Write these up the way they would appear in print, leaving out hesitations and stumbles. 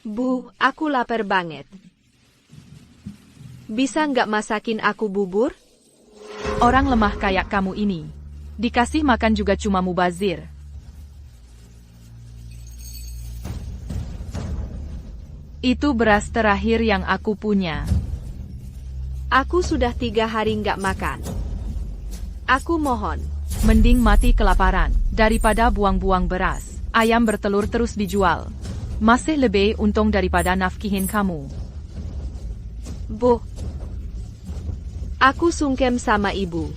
Bu, aku lapar banget. Bisa nggak masakin aku bubur? Orang lemah kayak kamu ini. Dikasih makan juga cuma mubazir. Itu beras terakhir yang aku punya. Aku sudah 3 hari nggak makan. Aku mohon. Mending mati kelaparan, daripada buang-buang beras. Ayam bertelur terus dijual. Masih lebih untung daripada nafkihin kamu. Bu, aku sungkem sama ibu.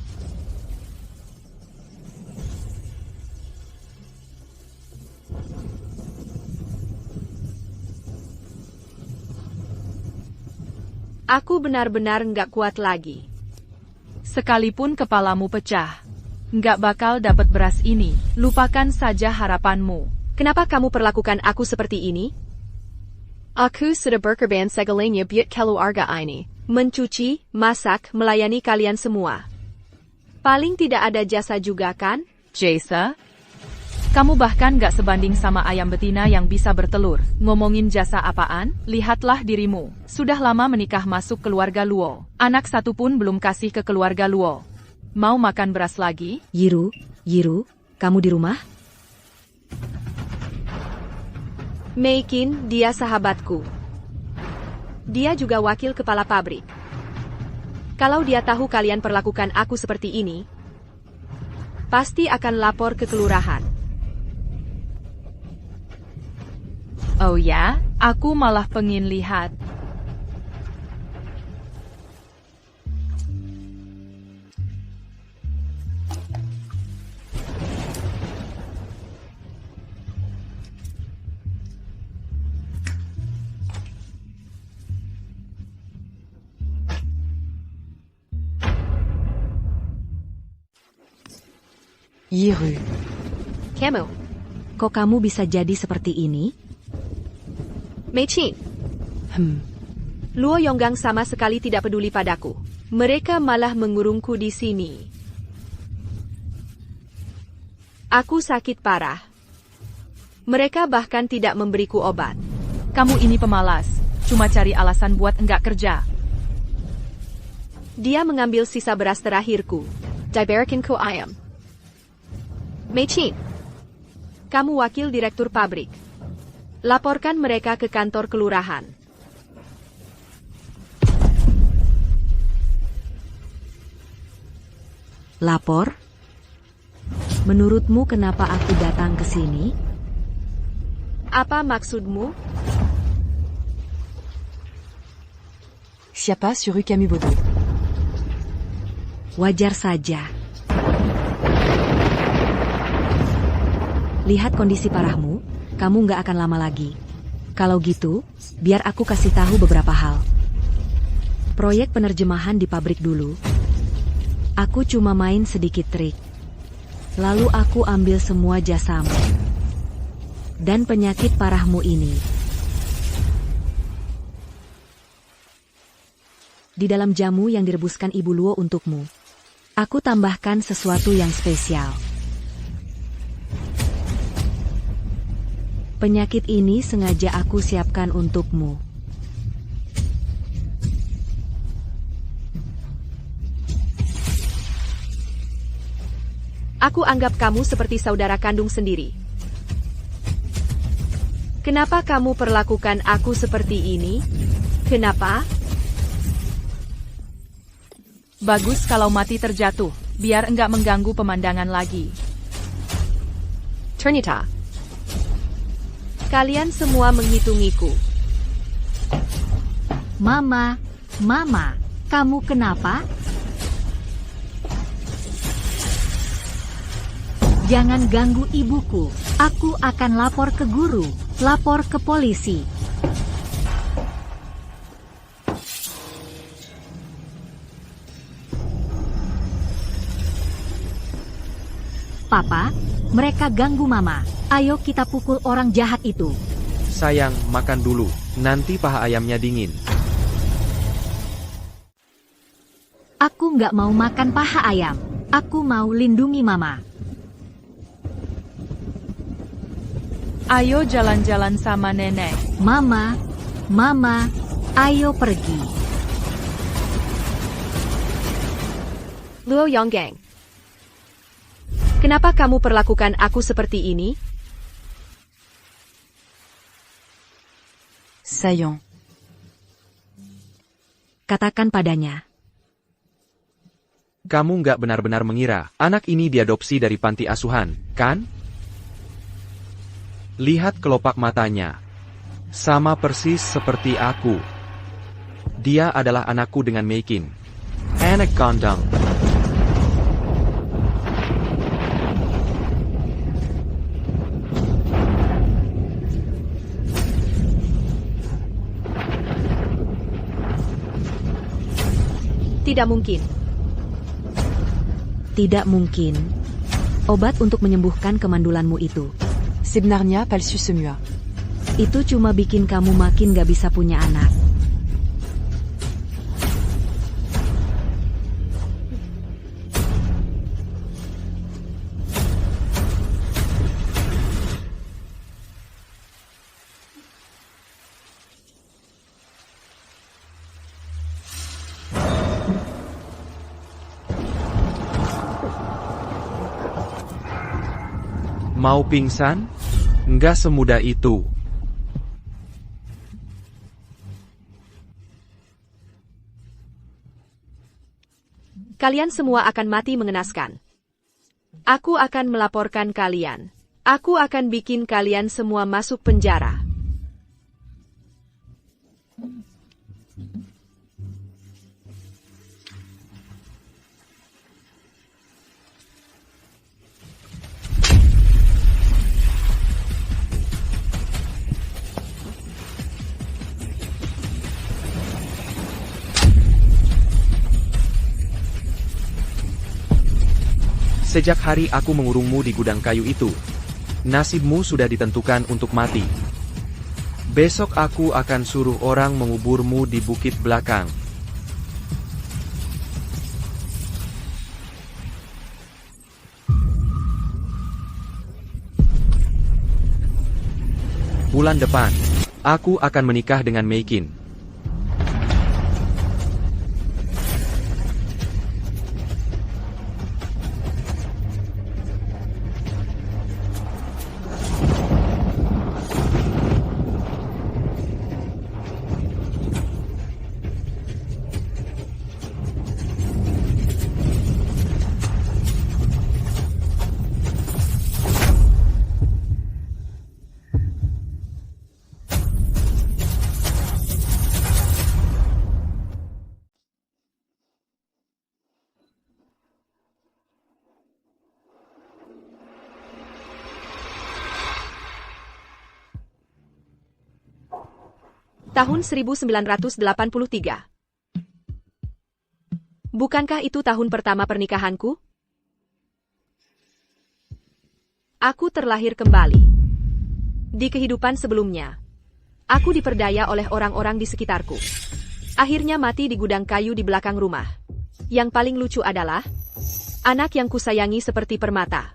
Aku benar-benar nggak kuat lagi. Sekalipun kepalamu pecah, nggak bakal dapat beras ini. Lupakan saja harapanmu. Kenapa kamu perlakukan aku seperti ini? Aku sudah berkorban segalanya buat keluarga ini. Mencuci, masak, melayani kalian semua. Paling tidak ada jasa juga kan? Jasa? Kamu bahkan gak sebanding sama ayam betina yang bisa bertelur. Ngomongin jasa apaan? Lihatlah dirimu. Sudah lama menikah masuk keluarga Luo. Anak satu pun belum kasih ke keluarga Luo. Mau makan beras lagi? Yiru, kamu di rumah? Meikin, dia sahabatku. Dia juga wakil kepala pabrik. Kalau dia tahu kalian perlakukan aku seperti ini, pasti akan lapor ke kelurahan. Oh ya, aku malah pengen lihat. Yiru, Kamu, kok kamu bisa jadi seperti ini? Mei-chin, Luo Yonggang sama sekali tidak peduli padaku. Mereka malah mengurungku di sini. Aku sakit parah. Mereka bahkan tidak memberiku obat. Kamu ini pemalas. Cuma cari alasan buat enggak kerja. Dia mengambil sisa beras terakhirku. Diberikan ku ayam. Mei-chin, kamu wakil direktur pabrik. Laporkan mereka ke kantor kelurahan. Lapor? Menurutmu kenapa aku datang ke sini? Apa maksudmu? Siapa suruh kami bodoh? Wajar saja. Lihat kondisi parahmu, kamu nggak akan lama lagi. Kalau gitu, biar aku kasih tahu beberapa hal. Proyek penerjemahan di pabrik dulu. Aku cuma main sedikit trik. Lalu aku ambil semua jasamu. Dan penyakit parahmu ini. Di dalam jamu yang direbuskan Ibu Luo untukmu, aku tambahkan sesuatu yang spesial. Penyakit ini sengaja aku siapkan untukmu. Aku anggap kamu seperti saudara kandung sendiri. Kenapa kamu perlakukan aku seperti ini? Kenapa? Bagus kalau mati terjatuh, biar enggak mengganggu pemandangan lagi. Ternyata, kalian semua menghitungiku. Mama, kamu kenapa? Jangan ganggu ibuku. Aku akan lapor ke guru, lapor ke polisi. Papa, mereka ganggu Mama. Ayo kita pukul orang jahat itu. Sayang, makan dulu. Nanti paha ayamnya dingin. Aku nggak mau makan paha ayam. Aku mau lindungi Mama. Ayo jalan-jalan sama nenek. Mama, ayo pergi. Luo Yonggang. Kenapa kamu perlakukan aku seperti ini? Sayong. Katakan padanya. Kamu nggak benar-benar mengira anak ini diadopsi dari panti asuhan, kan? Lihat kelopak matanya. Sama persis seperti aku. Dia adalah anakku dengan Meikin. Anak kandung. Tidak mungkin. Tidak mungkin. Obat untuk menyembuhkan kemandulanmu itu. Sebenarnya palsu semua. Itu cuma bikin kamu makin gak bisa punya anak. Mau pingsan? Nggak semudah itu. Kalian semua akan mati mengenaskan. Aku akan melaporkan kalian. Aku akan bikin kalian semua masuk penjara. Sejak hari aku mengurungmu di gudang kayu itu, nasibmu sudah ditentukan untuk mati. Besok aku akan suruh orang menguburmu di bukit belakang. Bulan depan, aku akan menikah dengan Meikin. Tahun 1983. Bukankah itu tahun pertama pernikahanku? Aku terlahir kembali. Di kehidupan sebelumnya, aku diperdaya oleh orang-orang di sekitarku. Akhirnya mati di gudang kayu di belakang rumah. Yang paling lucu adalah, anak yang kusayangi seperti permata.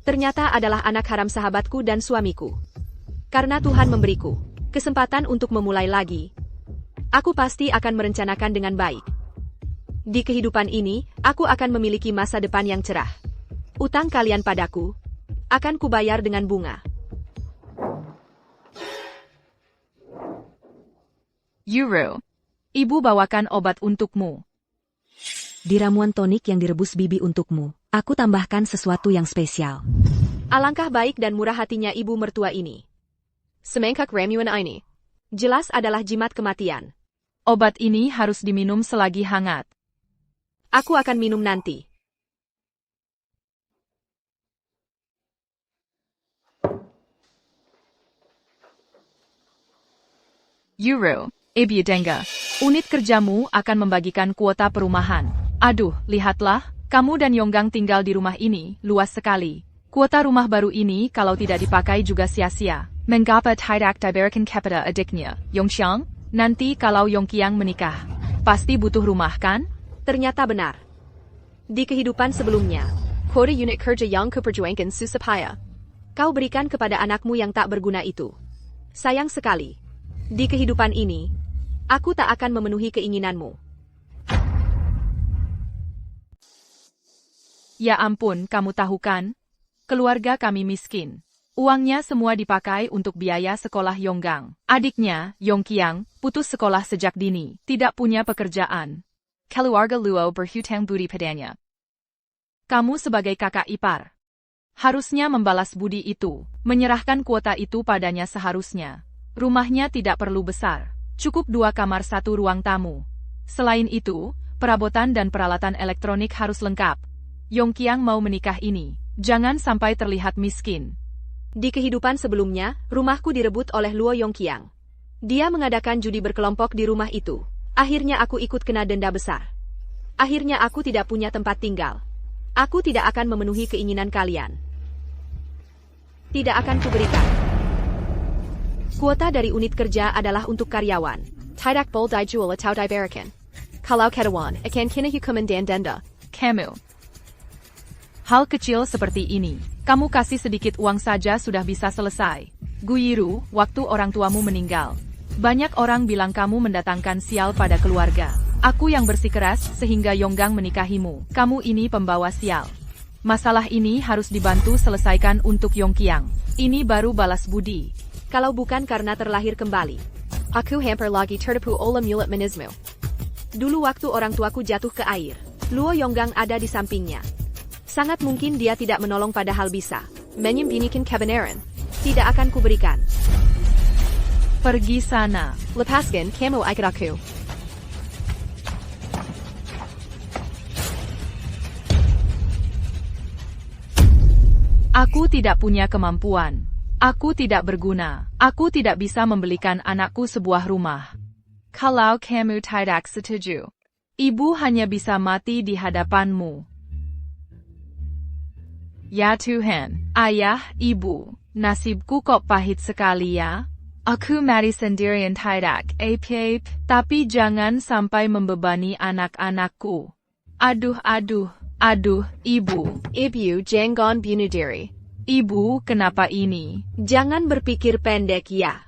Ternyata adalah anak haram sahabatku dan suamiku. Karena Tuhan memberiku kesempatan untuk memulai lagi, aku pasti akan merencanakan dengan baik. Di kehidupan ini, aku akan memiliki masa depan yang cerah. Utang kalian padaku akan kubayar dengan bunga. Euro. Ibu bawakan obat untukmu. Di ramuan tonik yang direbus bibi untukmu, aku tambahkan sesuatu yang spesial. Alangkah baik dan murah hatinya ibu mertua ini. Semangkak ramuan ini jelas adalah jimat kematian. Obat ini harus diminum selagi hangat. Aku akan minum nanti. Euro. Ibu Dengga. Unit kerjamu akan membagikan kuota perumahan. Aduh, lihatlah, kamu dan Yonggang tinggal di rumah ini, luas sekali. Kuota rumah baru ini kalau tidak dipakai juga sia-sia. Mengapa tidak diberikan kepada adiknya, Yongxiang? Nanti kalau Yongqiang menikah, pasti butuh rumah kan? Ternyata benar. Di kehidupan sebelumnya, kode unit kerja yang kuperjuangkan susah payah. Kau berikan kepada anakmu yang tak berguna itu. Sayang sekali. Di kehidupan ini, aku tak akan memenuhi keinginanmu. Ya ampun, kamu tahu kan? Keluarga kami miskin. Uangnya semua dipakai untuk biaya sekolah Yonggang. Adiknya, Yongqiang, putus sekolah sejak dini, tidak punya pekerjaan. Keluarga Luo berhutang budi padanya. Kamu sebagai kakak ipar harusnya membalas budi itu, menyerahkan kuota itu padanya seharusnya. Rumahnya tidak perlu besar, cukup 2 kamar 1 ruang tamu. Selain itu, perabotan dan peralatan elektronik harus lengkap. Yongqiang mau menikah ini, jangan sampai terlihat miskin. Di kehidupan sebelumnya, rumahku direbut oleh Luo Yongqiang. Dia mengadakan judi berkelompok di rumah itu. Akhirnya aku ikut kena denda besar. Akhirnya aku tidak punya tempat tinggal. Aku tidak akan memenuhi keinginan kalian. Tidak akan kuberikan. Kuota dari unit kerja adalah untuk karyawan. Tidak bol di jual atau diberikan. Kalau ketawan, akan kena hukuman dan denda. Kamu. Hal kecil seperti ini, kamu kasih sedikit uang saja sudah bisa selesai. Guyiru, waktu orang tuamu meninggal. Banyak orang bilang kamu mendatangkan sial pada keluarga. Aku yang bersikeras sehingga Yonggang menikahimu. Kamu ini pembawa sial. Masalah ini harus dibantu selesaikan untuk Yongqiang. Ini baru balas budi. Kalau bukan karena terlahir kembali. Aku hampir lagi tertipu oleh mulut menismu. Dulu waktu orang tuaku jatuh ke air, Luo Yonggang ada di sampingnya. Sangat mungkin dia tidak menolong padahal bisa menyembunyikan kebenaran. Tidak akan kuberikan. Pergi sana. Lepaskan kamu ikut aku. Aku tidak punya kemampuan. Aku tidak berguna. Aku tidak bisa membelikan anakku sebuah rumah. Kalau kamu tidak setuju, ibu hanya bisa mati di hadapanmu. Ya Tuhan, ayah, ibu, nasibku kok pahit sekali ya. Aku mati sendirian tidak ape, tapi jangan sampai membebani anak-anakku. Aduh, ibu. Ibu jangan bunuh diri. Ibu, kenapa ini? Jangan berpikir pendek ya.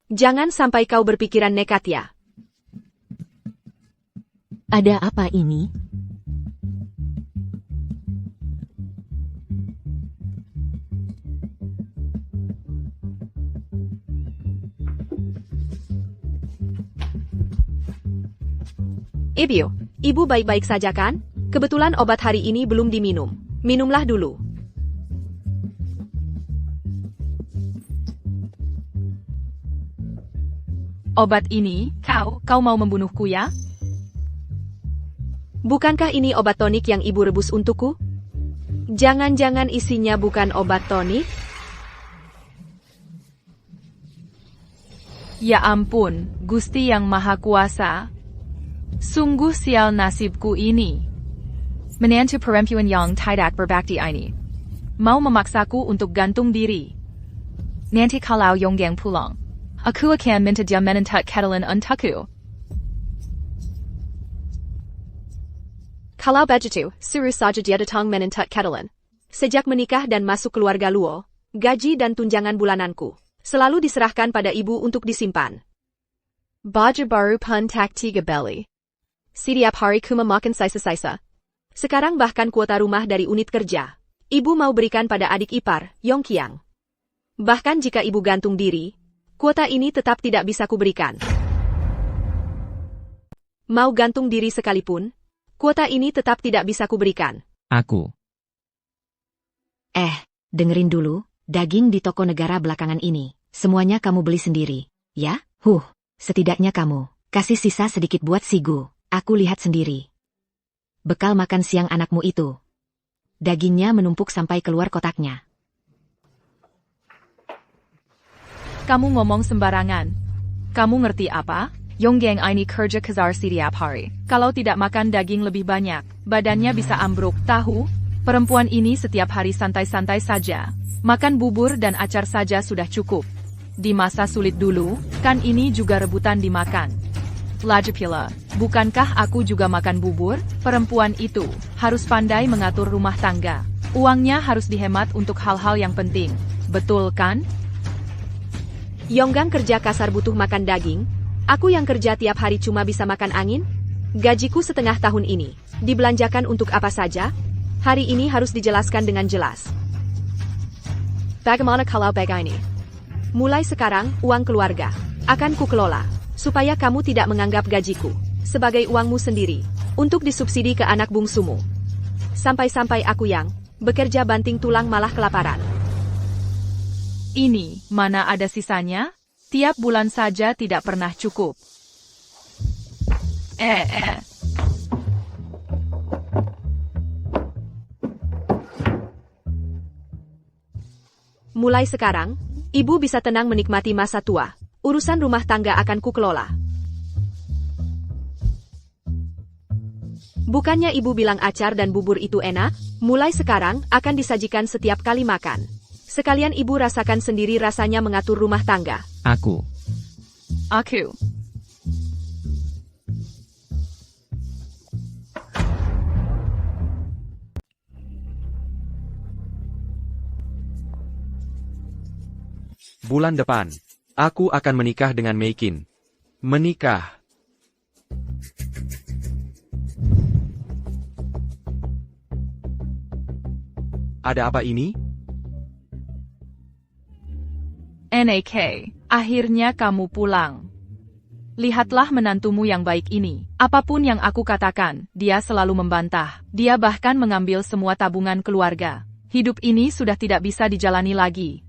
Jangan sampai kau berpikiran nekat ya. Ada apa ini? Ibu baik-baik saja kan? Kebetulan obat hari ini belum diminum. Minumlah dulu. Obat ini, kau mau membunuhku ya? Bukankah ini obat tonik yang ibu rebus untukku? Jangan-jangan isinya bukan obat tonik? Ya ampun, Gusti yang Maha Kuasa. Sungguh sial nasibku ini. Menantu perempuan yang tidak berbakti ini mau memaksaku untuk gantung diri. Nanti kalau Yonggang pulang, aku akan minta dia menentak ketelan untukku. Kalau begitu, suruh saja dia datang menentak ketelan. Sejak menikah dan masuk keluarga Luo, gaji dan tunjangan bulananku selalu diserahkan pada ibu untuk disimpan. Baju baru pun tak 3 beli. Setiap hari ku memakan sisa-sisa. Sekarang bahkan kuota rumah dari unit kerja, ibu mau berikan pada adik ipar, Yongqiang. Bahkan jika ibu gantung diri, kuota ini tetap tidak bisa kuberikan. Mau gantung diri sekalipun, kuota ini tetap tidak bisa kuberikan. Aku. Dengerin dulu, daging di toko negara belakangan ini, semuanya kamu beli sendiri, ya? Setidaknya kamu kasih sisa sedikit buat Sigu. Aku lihat sendiri. Bekal makan siang anakmu itu. Dagingnya menumpuk sampai keluar kotaknya. Kamu ngomong sembarangan. Kamu ngerti apa? Yonggang ini kerja kejar setiap hari. Kalau tidak makan daging lebih banyak, badannya bisa ambruk. Tahu? Perempuan ini setiap hari santai-santai saja. Makan bubur dan acar saja sudah cukup. Di masa sulit dulu, kan ini juga rebutan dimakan. Lagi pula, bukankah aku juga makan bubur? Perempuan itu harus pandai mengatur rumah tangga. Uangnya harus dihemat untuk hal-hal yang penting. Betul kan? Yonggang kerja kasar butuh makan daging. Aku yang kerja tiap hari cuma bisa makan angin? Gajiku setengah tahun ini. Dibelanjakan untuk apa saja? Hari ini harus dijelaskan dengan jelas. Bagaimana kalau begini? Mulai sekarang, uang keluarga akan kukelola, supaya kamu tidak menganggap gajiku sebagai uangmu sendiri, untuk disubsidi ke anak bungsumu. Sampai-sampai aku yang bekerja banting tulang malah kelaparan. Ini, mana ada sisanya? Tiap bulan saja tidak pernah cukup. Mulai sekarang, ibu bisa tenang menikmati masa tua. Urusan rumah tangga akan kukelola. Bukannya ibu bilang acar dan bubur itu enak? Mulai sekarang, akan disajikan setiap kali makan. Sekalian ibu rasakan sendiri rasanya mengatur rumah tangga. Aku. Bulan depan, aku akan menikah dengan Meikin. Menikah. Ada apa ini? NAK, akhirnya kamu pulang. Lihatlah menantumu yang baik ini. Apapun yang aku katakan, dia selalu membantah. Dia bahkan mengambil semua tabungan keluarga. Hidup ini sudah tidak bisa dijalani lagi.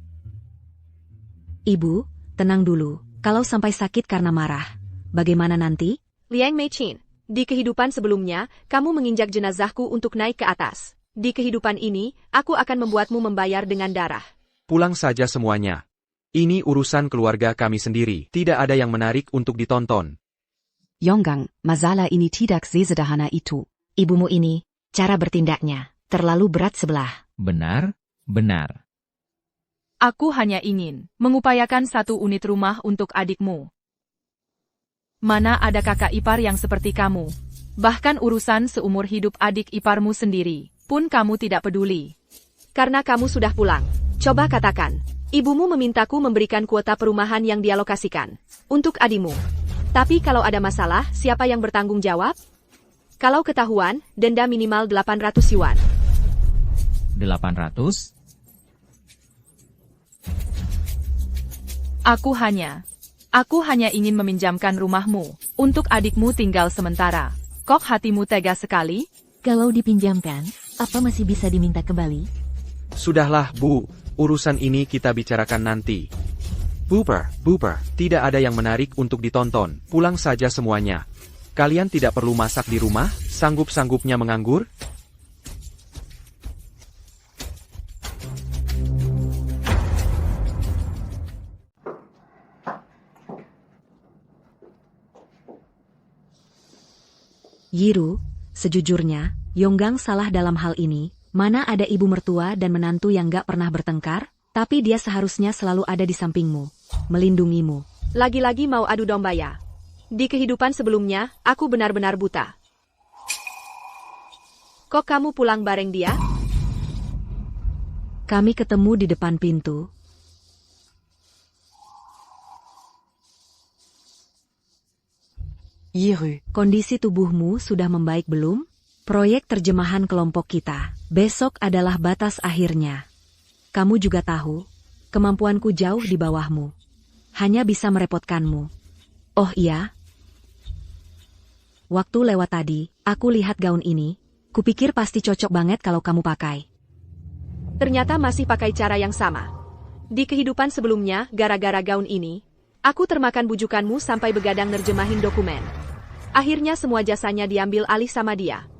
Ibu, tenang dulu. Kalau sampai sakit karena marah, bagaimana nanti? Liang Meichin, di kehidupan sebelumnya, kamu menginjak jenazahku untuk naik ke atas. Di kehidupan ini, aku akan membuatmu membayar dengan darah. Pulang saja semuanya. Ini urusan keluarga kami sendiri. Tidak ada yang menarik untuk ditonton. Yonggang, masalah ini tidak sesederhana itu. Ibumu ini, cara bertindaknya, terlalu berat sebelah. Benar, benar. Aku hanya ingin mengupayakan satu unit rumah untuk adikmu. Mana ada kakak ipar yang seperti kamu. Bahkan urusan seumur hidup adik iparmu sendiri pun kamu tidak peduli. Karena kamu sudah pulang. Coba katakan, ibumu memintaku memberikan kuota perumahan yang dialokasikan untuk adikmu. Tapi kalau ada masalah, siapa yang bertanggung jawab? Kalau ketahuan, denda minimal 800 yuan. 800? Aku hanya ingin meminjamkan rumahmu untuk adikmu tinggal sementara. Kok hatimu tega sekali? Kalau dipinjamkan, apa masih bisa diminta kembali? Sudahlah, Bu. Urusan ini kita bicarakan nanti. Buper, tidak ada yang menarik untuk ditonton. Pulang saja semuanya. Kalian tidak perlu masak di rumah, sanggup-sanggupnya menganggur? Yiru, sejujurnya, Yonggang salah dalam hal ini. Mana ada ibu mertua dan menantu yang gak pernah bertengkar, tapi dia seharusnya selalu ada di sampingmu, melindungimu. Lagi-lagi mau adu domba ya? Di kehidupan sebelumnya, aku benar-benar buta. Kok kamu pulang bareng dia? Kami ketemu di depan pintu. Yiru, Kondisi tubuhmu sudah membaik belum? Proyek terjemahan kelompok kita. Besok adalah batas akhirnya. Kamu juga tahu, kemampuanku jauh di bawahmu. Hanya bisa merepotkanmu. Oh iya? Waktu lewat tadi, aku lihat gaun ini. Kupikir pasti cocok banget kalau kamu pakai. Ternyata masih pakai cara yang sama. Di kehidupan sebelumnya, gara-gara gaun ini, aku termakan bujukanmu sampai begadang nerjemahin dokumen. Akhirnya semua jasanya diambil alih sama dia.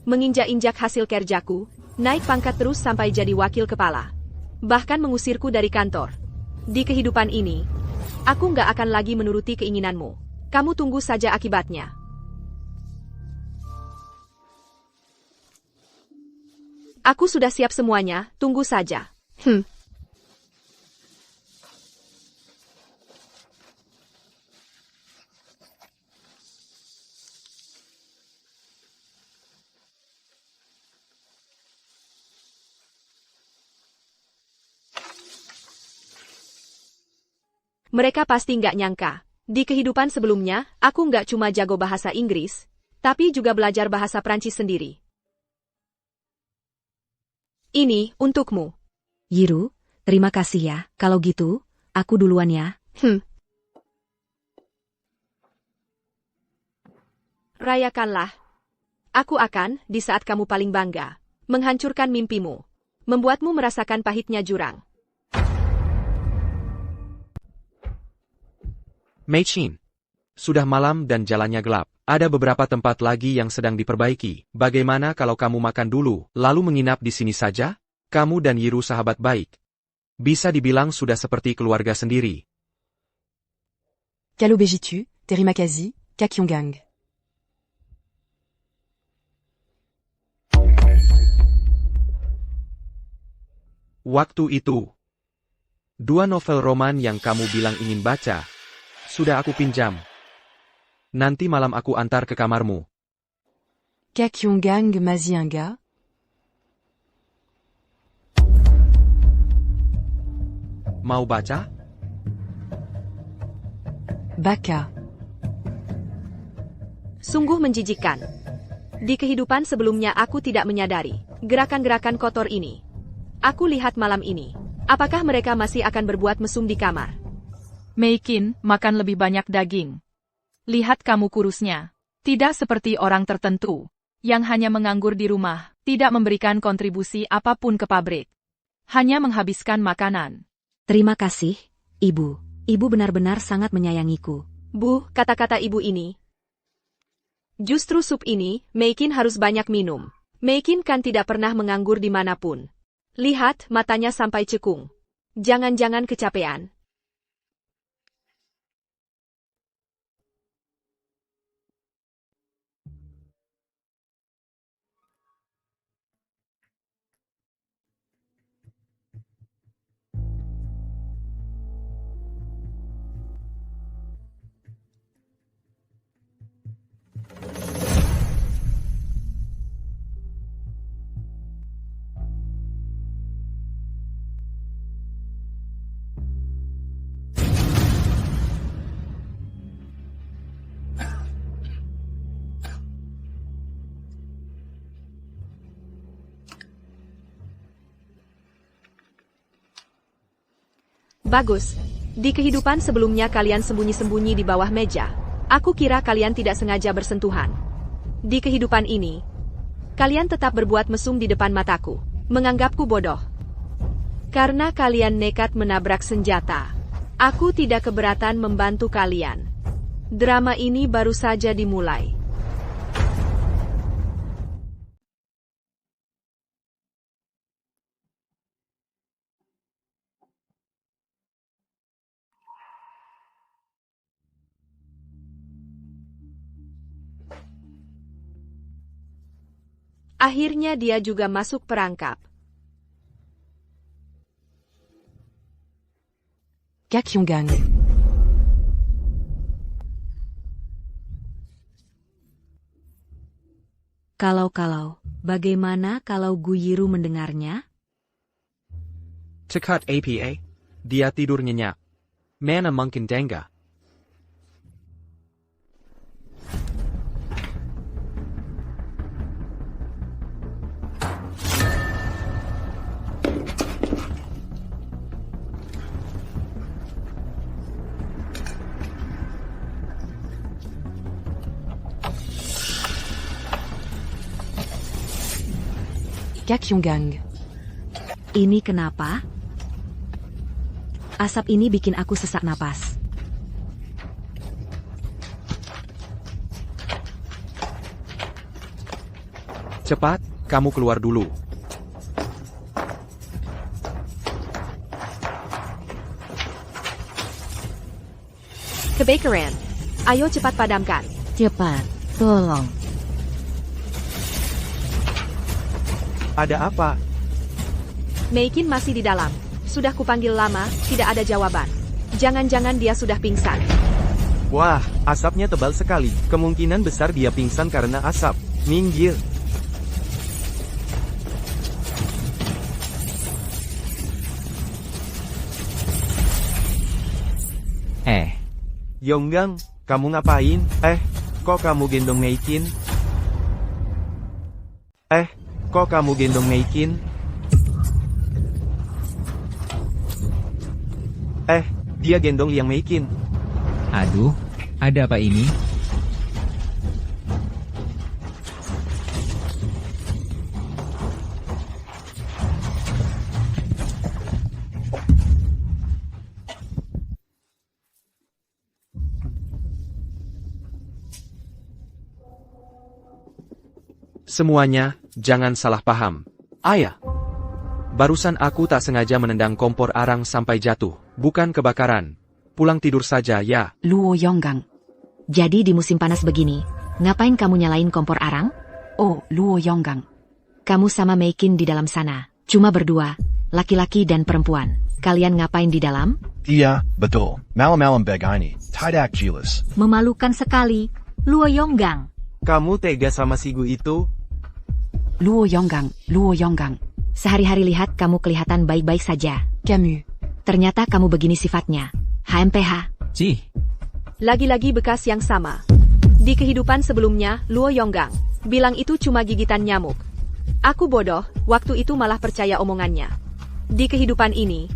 Menginjak-injak hasil kerjaku, naik pangkat terus sampai jadi wakil kepala. Bahkan mengusirku dari kantor. Di kehidupan ini, aku nggak akan lagi menuruti keinginanmu. Kamu tunggu saja akibatnya. Aku sudah siap semuanya, tunggu saja. Mereka pasti nggak nyangka. Di kehidupan sebelumnya, aku nggak cuma jago bahasa Inggris, tapi juga belajar bahasa Prancis sendiri. Ini untukmu. Yiru, terima kasih ya. Kalau gitu, aku duluan ya. Rayakanlah. Aku akan, di saat kamu paling bangga, menghancurkan mimpimu. Membuatmu merasakan pahitnya jurang. Mei Qin. Sudah malam dan jalannya gelap. Ada beberapa tempat lagi yang sedang diperbaiki. Bagaimana kalau kamu makan dulu, lalu menginap di sini saja? Kamu dan Yiru sahabat baik. Bisa dibilang sudah seperti keluarga sendiri. Kalo Bejitu, Terimakazi, Kakyonggang. Waktu itu, 2 novel roman yang kamu bilang ingin baca, sudah aku pinjam. Nanti malam aku antar ke kamarmu. Kakyonggang Mazianga. Mau baca? Baka. Sungguh menjijikkan. Di kehidupan sebelumnya aku tidak menyadari gerakan-gerakan kotor ini. Aku lihat malam ini. Apakah mereka masih akan berbuat mesum di kamar? Mei Qin, makan lebih banyak daging. Lihat kamu kurusnya. Tidak seperti orang tertentu, yang hanya menganggur di rumah, tidak memberikan kontribusi apapun ke pabrik. Hanya menghabiskan makanan. Terima kasih, Ibu. Ibu benar-benar sangat menyayangiku. Bu, kata-kata ibu ini. Justru sup ini, Mei Qin harus banyak minum. Mei Qin kan tidak pernah menganggur dimanapun. Lihat, matanya sampai cekung. Jangan-jangan kecapean. Bagus. Di kehidupan sebelumnya kalian sembunyi-sembunyi di bawah meja. Aku kira kalian tidak sengaja bersentuhan. Di kehidupan ini, kalian tetap berbuat mesum di depan mataku, menganggapku bodoh. Karena kalian nekat menabrak senjata. Aku tidak keberatan membantu kalian. Drama ini baru saja dimulai. Akhirnya dia juga masuk perangkap. Kakyonggang. Kalau, bagaimana kalau Gu Yiru mendengarnya? Cekat apa? Dia tidur nyenyak. Mana mungkin dengga. Kakyonggang. Ini kenapa? Asap ini bikin aku sesak napas. Cepat, kamu keluar dulu. Kebakaran. Ayo cepat padamkan. Cepat, tolong. Ada apa? Mei Qin masih di dalam. Sudah kupanggil lama, tidak ada jawaban. Jangan-jangan dia sudah pingsan. Wah, asapnya tebal sekali. Kemungkinan besar dia pingsan karena asap. Minggir. Yonggang, kamu ngapain? Kok kamu gendong Meikin? Kok kamu gendong Meikin? Dia gendong Liang Meikin. Aduh, ada apa ini? Semuanya, jangan salah paham. Ayah. Barusan aku tak sengaja menendang kompor arang sampai jatuh, bukan kebakaran. Pulang tidur saja ya. Luo Yonggang. Jadi di musim panas begini, ngapain kamu nyalain kompor arang? Oh, Luo Yonggang. Kamu sama Meikin di dalam sana, cuma berdua, laki-laki dan perempuan. Kalian ngapain di dalam? Iya, betul. Malam-malam begini, tidak jelas. Memalukan sekali, Luo Yonggang. Kamu tega sama si Gu itu? Luo Yonggang, Luo Yonggang. Sehari-hari lihat kamu kelihatan baik-baik saja. Kamu. Ternyata kamu begini sifatnya. HMPH. Cih, Lagi-lagi bekas yang sama. Di kehidupan sebelumnya, Luo Yonggang bilang itu cuma gigitan nyamuk. Aku bodoh, waktu itu malah percaya omongannya. Di kehidupan ini,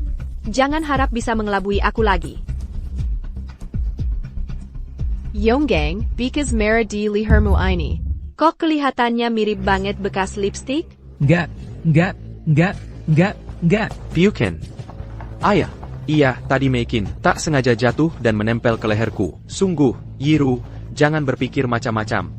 jangan harap bisa mengelabui aku lagi. Yonggang, because Mera di lihermu ini. Kok kelihatannya mirip banget bekas lipstick? enggak. Piuken. Ayah. Iya, tadi Meikin tak sengaja jatuh dan menempel ke leherku. Sungguh, Yiru, jangan berpikir macam-macam.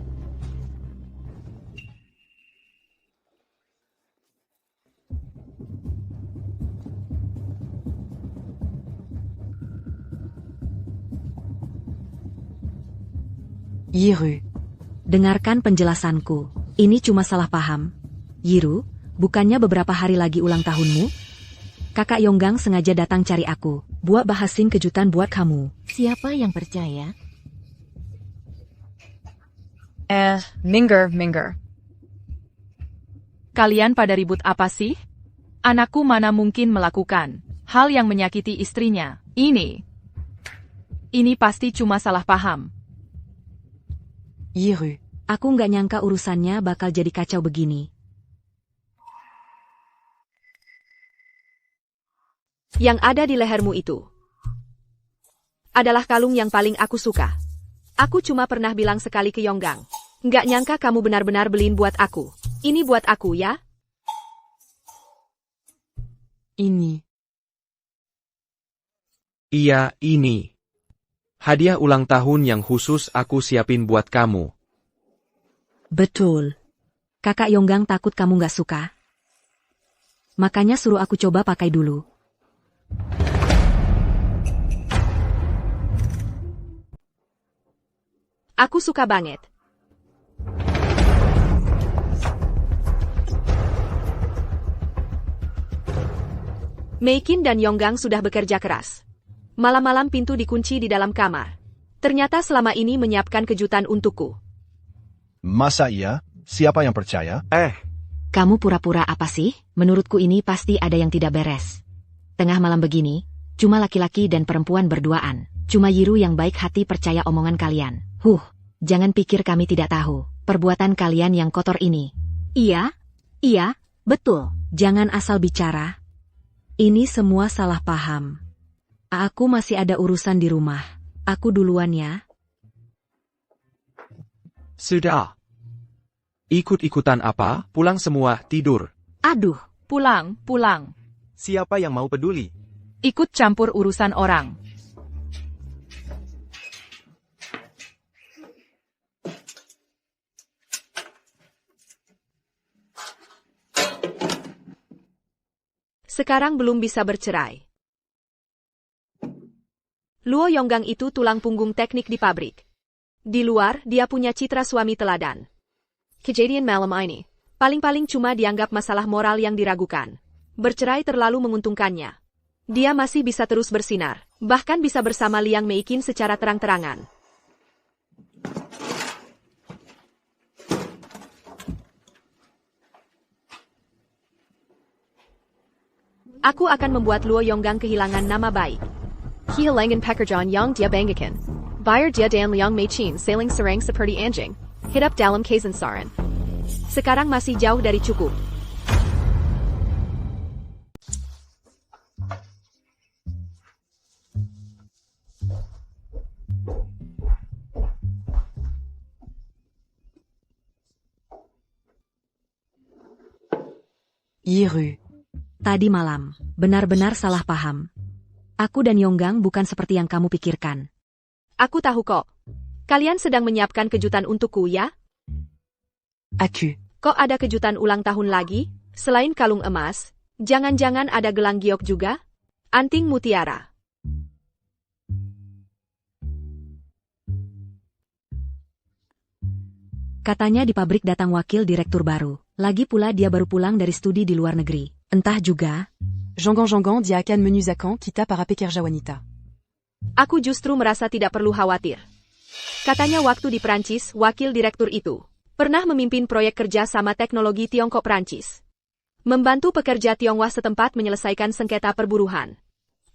Yiru. Dengarkan penjelasanku. Ini cuma salah paham. Yiru, bukannya beberapa hari lagi ulang tahunmu? Kakak Yonggang sengaja datang cari aku, buat bahasin kejutan buat kamu. Siapa yang percaya? Minger. Kalian pada ribut apa sih? Anakku mana mungkin melakukan hal yang menyakiti istrinya. Ini pasti cuma salah paham. Yiru, aku nggak nyangka urusannya bakal jadi kacau begini. Yang ada di lehermu itu adalah kalung yang paling aku suka. Aku cuma pernah bilang sekali ke Yonggang. Nggak nyangka kamu benar-benar beliin buat aku. Ini buat aku ya? Ini. Iya, ini. Hadiah ulang tahun yang khusus aku siapin buat kamu. Betul. Kakak Yonggang takut kamu nggak suka. Makanya suruh aku coba pakai dulu. Aku suka banget. Meikin dan Yonggang sudah bekerja keras. Malam-malam pintu dikunci di dalam kamar. Ternyata selama ini menyiapkan kejutan untukku. Masa iya? Siapa yang percaya? Kamu pura-pura apa sih? Menurutku ini pasti ada yang tidak beres. Tengah malam begini, cuma laki-laki dan perempuan berduaan. Cuma Yiru yang baik hati percaya omongan kalian. Jangan pikir kami tidak tahu perbuatan kalian yang kotor ini. Iya, betul. Jangan asal bicara. Ini semua salah paham. Aku masih ada urusan di rumah. Aku duluan ya. Sudah. Ikut-ikutan apa? Pulang semua, tidur. Aduh, Pulang. Siapa yang mau peduli? Ikut campur urusan orang. Sekarang belum bisa bercerai. Luo Yonggang itu tulang punggung teknik di pabrik. Di luar, dia punya citra suami teladan. Kejadian malam ini, paling-paling cuma dianggap masalah moral yang diragukan. Bercerai terlalu menguntungkannya. Dia masih bisa terus bersinar, bahkan bisa bersama Liang Meikin secara terang-terangan. Aku akan membuat Luo Yonggang kehilangan nama baik. Kehilangan pekerjaan yang dia banggakan. Buyer dia dan Liang Meichin sailing serang seperti anjing. Hidup dalam kesensaran. Sekarang masih jauh dari cukup. Yiru. Tadi malam, benar-benar salah paham. Aku dan Yonggang bukan seperti yang kamu pikirkan. Aku tahu kok. Kalian sedang menyiapkan kejutan untukku ya? Aku. Kok ada kejutan ulang tahun lagi? Selain kalung emas, jangan-jangan ada gelang giok juga? Anting mutiara. Katanya di pabrik datang wakil direktur baru. Lagi pula dia baru pulang dari studi di luar negeri. Entah juga. Jongan dia akan menuzakan kita para pikir jawanita. Aku justru merasa tidak perlu khawatir. Katanya waktu di Prancis, wakil direktur itu pernah memimpin proyek kerja sama teknologi Tiongkok Prancis. Membantu pekerja Tionghoa setempat menyelesaikan sengketa perburuhan.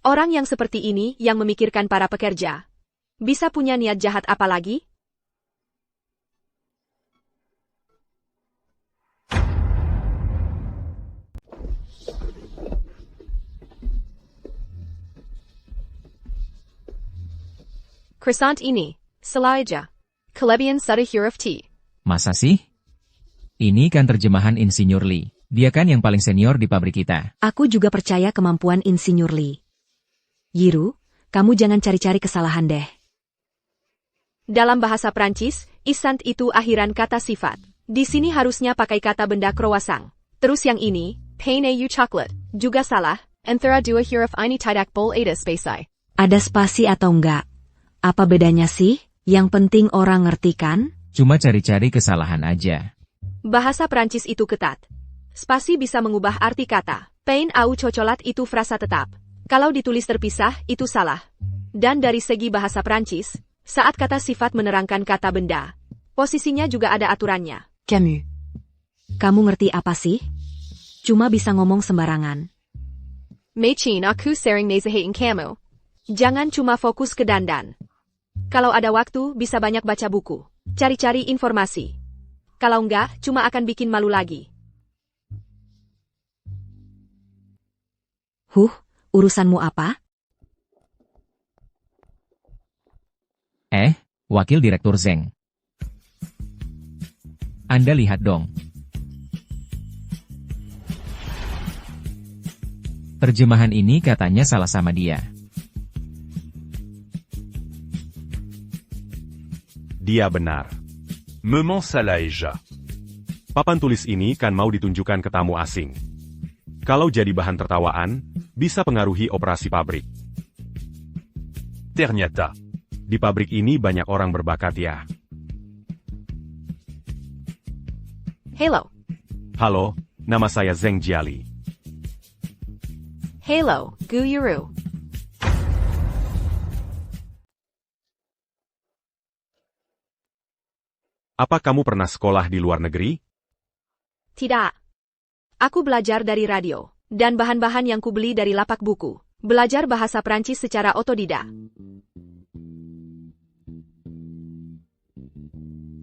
Orang yang seperti ini yang memikirkan para pekerja. Bisa punya niat jahat apa lagi? Croissant ini, Selaja. Kelebihan satu huruf T. Masa sih? Ini kan terjemahan Insinyur Lee. Dia kan yang paling senior di pabrik kita. Aku juga percaya kemampuan Insinyur Lee. Yiru, kamu jangan cari-cari kesalahan deh. Dalam bahasa Prancis, isant itu akhiran kata sifat. Di sini harusnya pakai kata benda croissant. Terus yang ini, pain au chocolate, juga salah. Antara dua huruf ini tidak bol ada spasi. Ada spasi atau enggak? Apa bedanya sih? Yang penting orang ngerti kan? Cuma cari-cari kesalahan aja. Bahasa Prancis itu ketat. Spasi bisa mengubah arti kata. Pain au chocolat itu frasa tetap. Kalau ditulis terpisah, itu salah. Dan dari segi bahasa Prancis, saat kata sifat menerangkan kata benda, posisinya juga ada aturannya. Camus. Kamu ngerti apa sih? Cuma bisa ngomong sembarangan. Meichin aku sering nasehatin kamu. Jangan cuma fokus ke dandan. Kalau ada waktu, bisa banyak baca buku. Cari-cari informasi. Kalau enggak, cuma akan bikin malu lagi. Urusanmu apa? Wakil Direktur Zeng. Anda lihat dong. Terjemahan ini katanya salah sama dia. Dia benar. Maman Salaeja. Papan tulis ini kan mau ditunjukkan ke tamu asing. Kalau jadi bahan tertawaan, bisa pengaruhi operasi pabrik. Ternyata, di pabrik ini banyak orang berbakat ya. Hello. Halo, nama saya Zeng Jiali. Hello, Gu Yuru. Apa kamu pernah sekolah di luar negeri? Tidak. Aku belajar dari radio, dan bahan-bahan yang kubeli dari lapak buku. Belajar bahasa Prancis secara otodidak.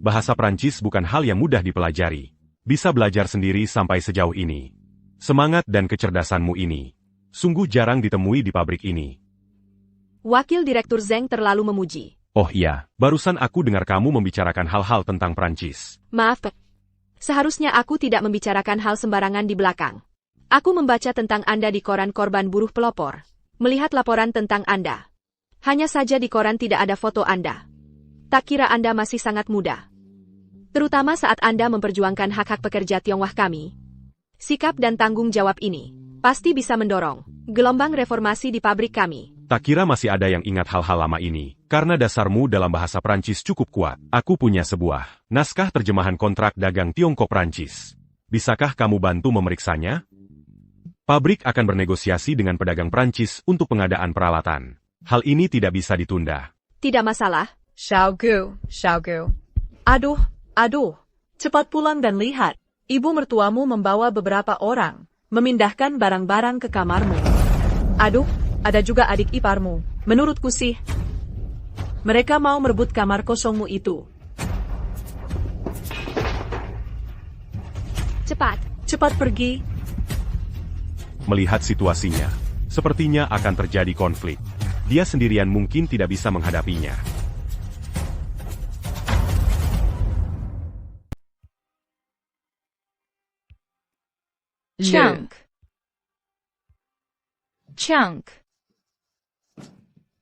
Bahasa Prancis bukan hal yang mudah dipelajari. Bisa belajar sendiri sampai sejauh ini. Semangat dan kecerdasanmu ini sungguh jarang ditemui di pabrik ini. Wakil Direktur Zeng terlalu memuji. Oh iya, barusan aku dengar kamu membicarakan hal-hal tentang Prancis. Maaf, seharusnya aku tidak membicarakan hal sembarangan di belakang. Aku membaca tentang Anda di koran korban buruh pelopor. Melihat laporan tentang Anda. Hanya saja di koran tidak ada foto Anda. Tak kira Anda masih sangat muda. Terutama saat Anda memperjuangkan hak-hak pekerja Tionghoa kami. Sikap dan tanggung jawab ini pasti bisa mendorong gelombang reformasi di pabrik kami. Tak kira masih ada yang ingat hal-hal lama ini. Karena dasarmu dalam bahasa Prancis cukup kuat. Aku punya sebuah naskah terjemahan kontrak dagang Tiongkok Prancis. Bisakah kamu bantu memeriksanya? Pabrik akan bernegosiasi dengan pedagang Prancis untuk pengadaan peralatan. Hal ini tidak bisa ditunda. Tidak masalah. Xiaogu. Aduh. Cepat pulang dan lihat. Ibu mertuamu membawa beberapa orang. Memindahkan barang-barang ke kamarmu. Aduh, ada juga adik iparmu. Menurutku sih. Mereka mau merebut kamar kosongmu itu. Cepat. Cepat pergi. Melihat situasinya, sepertinya akan terjadi konflik. Dia sendirian mungkin tidak bisa menghadapinya. Chunk. Chunk.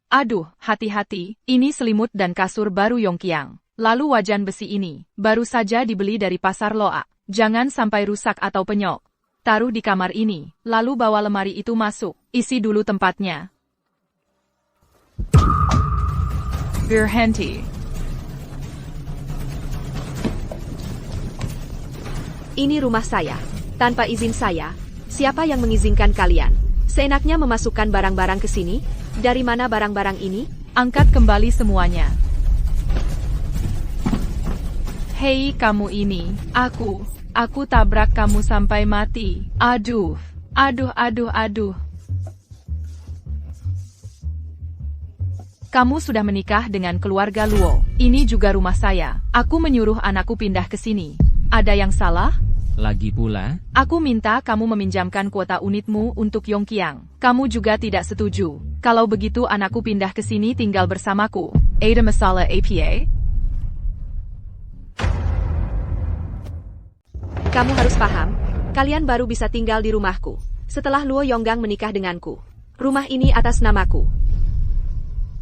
Aduh, hati-hati, ini selimut dan kasur baru Yongqiang. Lalu wajan besi ini, baru saja dibeli dari pasar Loa. Jangan sampai rusak atau penyok. Taruh di kamar ini, lalu bawa lemari itu masuk. Isi dulu tempatnya. Berhenti. Ini rumah saya. Tanpa izin saya, siapa yang mengizinkan kalian? Seenaknya memasukkan barang-barang ke sini? Dari mana barang-barang ini? Angkat kembali semuanya. Hei kamu ini, aku tabrak kamu sampai mati. Aduh. Kamu sudah menikah dengan keluarga Luo. Ini juga rumah saya. Aku menyuruh anakku pindah ke sini. Ada yang salah? Lagi pula, Aku minta kamu meminjamkan kuota unitmu untuk Yongqiang. Kamu juga tidak setuju. Kalau begitu anakku pindah ke sini tinggal bersamaku. Ada masalah apa? Kamu harus paham, kalian baru bisa tinggal di rumahku. Setelah Luo Yonggang menikah denganku. Rumah ini atas namaku.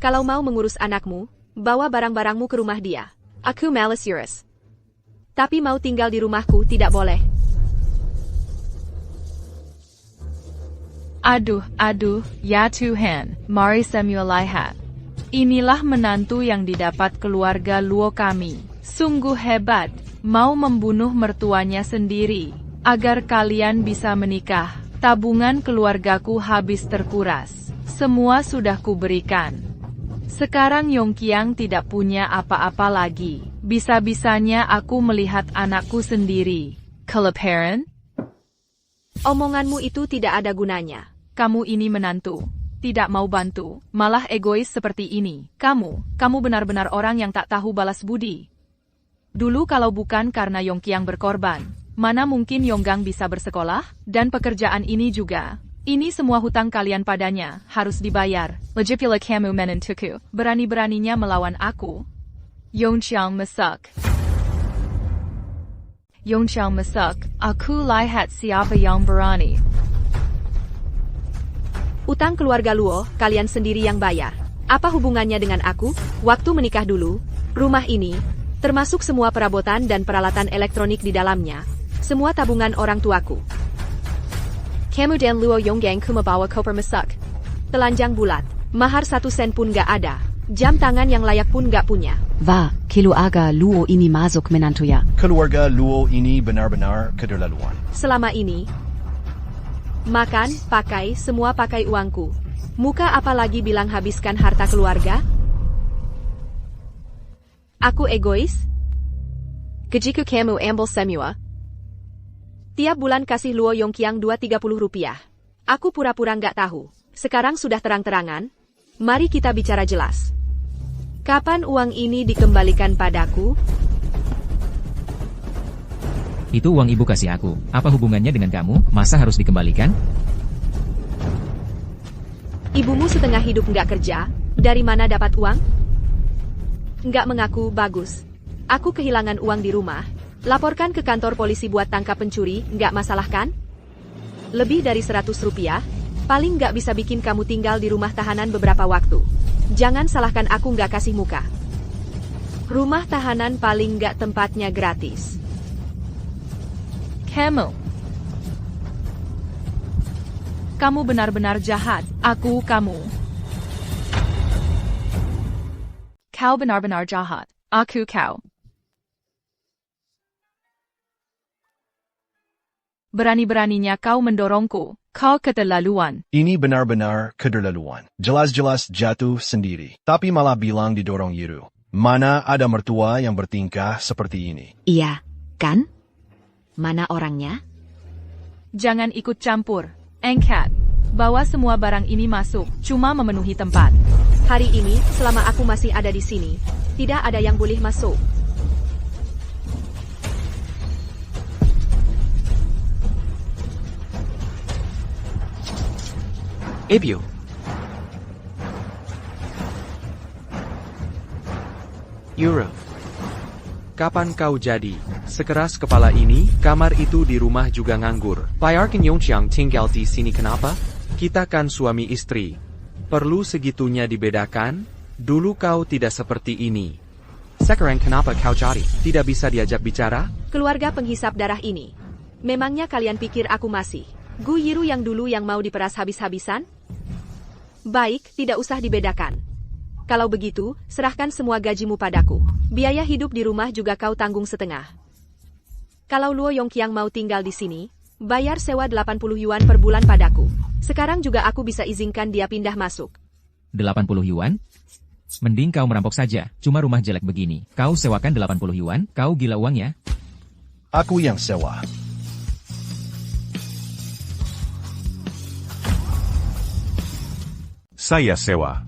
Kalau mau mengurus anakmu, bawa barang-barangmu ke rumah dia. Aku Malasius. Tapi mau tinggal di rumahku tidak boleh. Aduh, ya Tuhan, mari Samuel lihat. Inilah menantu yang didapat keluarga Luo kami. Sungguh hebat, mau membunuh mertuanya sendiri, agar kalian bisa menikah. Tabungan keluargaku habis terkuras. Semua sudah kuberikan. Sekarang Yongqiang tidak punya apa-apa lagi. Bisa-bisanya aku melihat anakku sendiri. Kelaparan? Omonganmu itu tidak ada gunanya. Kamu ini menantu. Tidak mau bantu, malah egois seperti ini. Kamu benar-benar orang yang tak tahu balas budi. Dulu kalau bukan karena Yongqiang berkorban, mana mungkin Yonggang bisa bersekolah? Dan pekerjaan ini juga. Ini semua hutang kalian padanya, harus dibayar. Lejipila kamu menentuku, berani-beraninya melawan aku. Yongqiang masak. Aku lihat siapa yang berani. Utang keluarga Luo, kalian sendiri yang bayar. Apa hubungannya dengan aku? Waktu menikah dulu, rumah ini, termasuk semua perabotan dan peralatan elektronik di dalamnya, semua tabungan orang tuaku. Kamu dan Luo Yonggang kumabawa koper masak. Telanjang bulat, mahar 1 sen pun gak ada, jam tangan yang layak pun gak punya. Va, keluarga Luo ini masuk menantunya. Keluarga Luo ini benar-benar keterlaluan. Selama ini, makan, pakai, semua pakai uangku. Muka apalagi bilang habiskan harta keluarga? Aku egois? Kejiku kamu ambil semua. Tiap bulan kasih Luo Yongqiang 230 rupiah. Aku pura-pura nggak tahu. Sekarang sudah terang-terangan. Mari kita bicara jelas. Kapan uang ini dikembalikan padaku? itu uang ibu kasih aku. Apa hubungannya dengan kamu? Masa harus dikembalikan? Ibumu setengah hidup nggak kerja. Dari mana dapat uang? Nggak mengaku, bagus. Aku kehilangan uang di rumah. Laporkan ke kantor polisi buat tangkap pencuri, nggak masalah kan? Lebih dari 100 rupiah, paling nggak bisa bikin kamu tinggal di rumah tahanan beberapa waktu. Jangan salahkan aku nggak kasih muka. Rumah tahanan paling nggak tempatnya gratis. Kamu benar-benar jahat. Kamu. Kau benar-benar jahat. Kau. Berani-beraninya kau mendorongku. Kau keterlaluan. Ini benar-benar keterlaluan. Jelas-jelas jatuh sendiri. Tapi malah bilang didorong Yiru. Mana ada mertua yang bertingkah seperti ini? Iya, kan? Mana orangnya? Jangan ikut campur. Angkat. Bawa semua barang ini masuk, cuma memenuhi tempat. Hari ini, selama aku masih ada di sini, tidak ada yang boleh masuk. Ebio. Euro. Kapan kau jadi? Sekeras kepala ini, kamar itu di rumah juga nganggur. Biarkan Yongqiang tinggal di sini kenapa? Kita kan suami istri. Perlu segitunya dibedakan? Dulu kau tidak seperti ini. Sekarang kenapa kau jadi? Tidak bisa diajak bicara? Keluarga penghisap darah ini. Memangnya kalian pikir aku masih Gu Yiru yang dulu yang mau diperas habis-habisan? Baik, tidak usah dibedakan. Kalau begitu, serahkan semua gajimu padaku. Biaya hidup di rumah juga kau tanggung setengah. Kalau Luo Yongqiang mau tinggal di sini, bayar sewa 80 yuan per bulan padaku. Sekarang juga aku bisa izinkan dia pindah masuk. 80 yuan? Mending kau merampok saja, cuma rumah jelek begini. Kau sewakan 80 yuan, kau gila uang ya? Aku yang sewa. Saya sewa.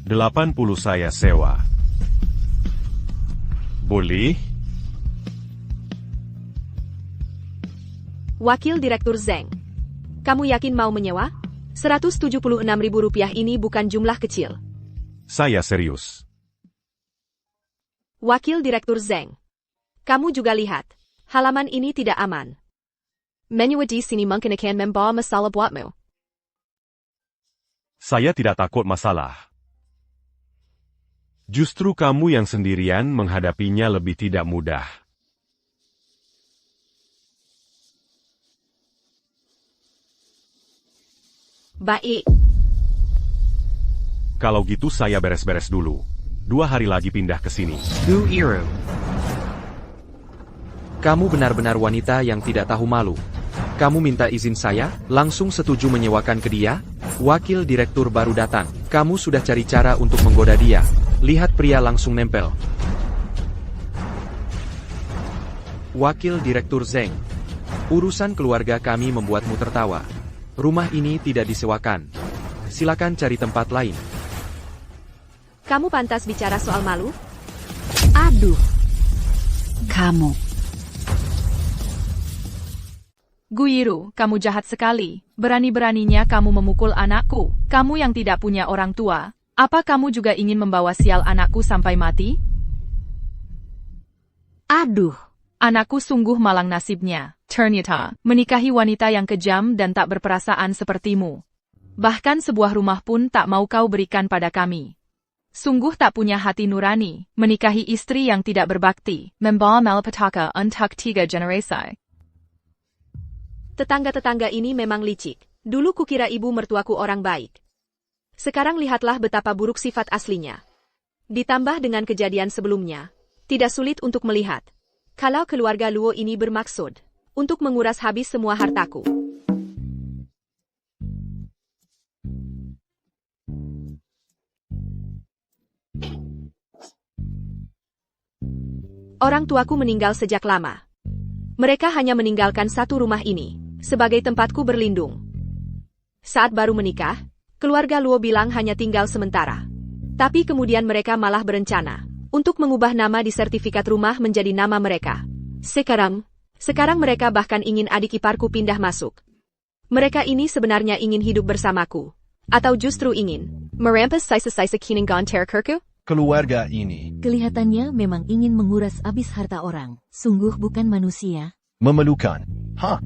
$80 saya sewa. Boleh? Wakil Direktur Zeng. Kamu yakin mau menyewa? Rp176.000 ini bukan jumlah kecil. Saya serius. Wakil Direktur Zeng. Kamu juga lihat. Halaman ini tidak aman. Menyewa di sini mungkin akan membawa masalah buatmu. Saya tidak takut masalah. Justru kamu yang sendirian menghadapinya lebih tidak mudah. Baik. Kalau gitu saya beres-beres dulu. 2 hari lagi pindah ke sini. Gu Yiru. Kamu benar-benar wanita yang tidak tahu malu. Kamu minta izin saya, langsung setuju menyewakan ke dia? Wakil direktur baru datang. Kamu sudah cari cara untuk menggoda dia. Lihat pria langsung nempel. Wakil Direktur Zeng. Urusan keluarga kami membuatmu tertawa. Rumah ini tidak disewakan. Silakan cari tempat lain. Kamu pantas bicara soal malu? Aduh. Kamu. Gu Yiru, kamu jahat sekali. Berani-beraninya kamu memukul anakku. Kamu yang tidak punya orang tua. Apa kamu juga ingin membawa sial anakku sampai mati? Aduh. Anakku sungguh malang nasibnya. Ternyata, menikahi wanita yang kejam dan tak berperasaan sepertimu. Bahkan sebuah rumah pun tak mau kau berikan pada kami. Sungguh tak punya hati nurani, menikahi istri yang tidak berbakti, membawa malapetaka untuk 3 generasi. Tetangga-tetangga ini memang licik. Dulu kukira ibu mertuaku orang baik. Sekarang lihatlah betapa buruk sifat aslinya. Ditambah dengan kejadian sebelumnya, tidak sulit untuk melihat. Kalau keluarga Luo ini bermaksud untuk menguras habis semua hartaku. Orang tuaku meninggal sejak lama. Mereka hanya meninggalkan satu rumah ini sebagai tempatku berlindung. Saat baru menikah, keluarga Luo bilang hanya tinggal sementara. Tapi kemudian mereka malah berencana untuk mengubah nama di sertifikat rumah menjadi nama mereka. Sekarang mereka bahkan ingin adik iparku pindah masuk. Mereka ini sebenarnya ingin hidup bersamaku. Atau justru ingin merampas sisa-sisa kininggan terkerku? Keluarga ini Kelihatannya memang ingin menguras habis harta orang. Sungguh bukan manusia. memerlukan. Hah?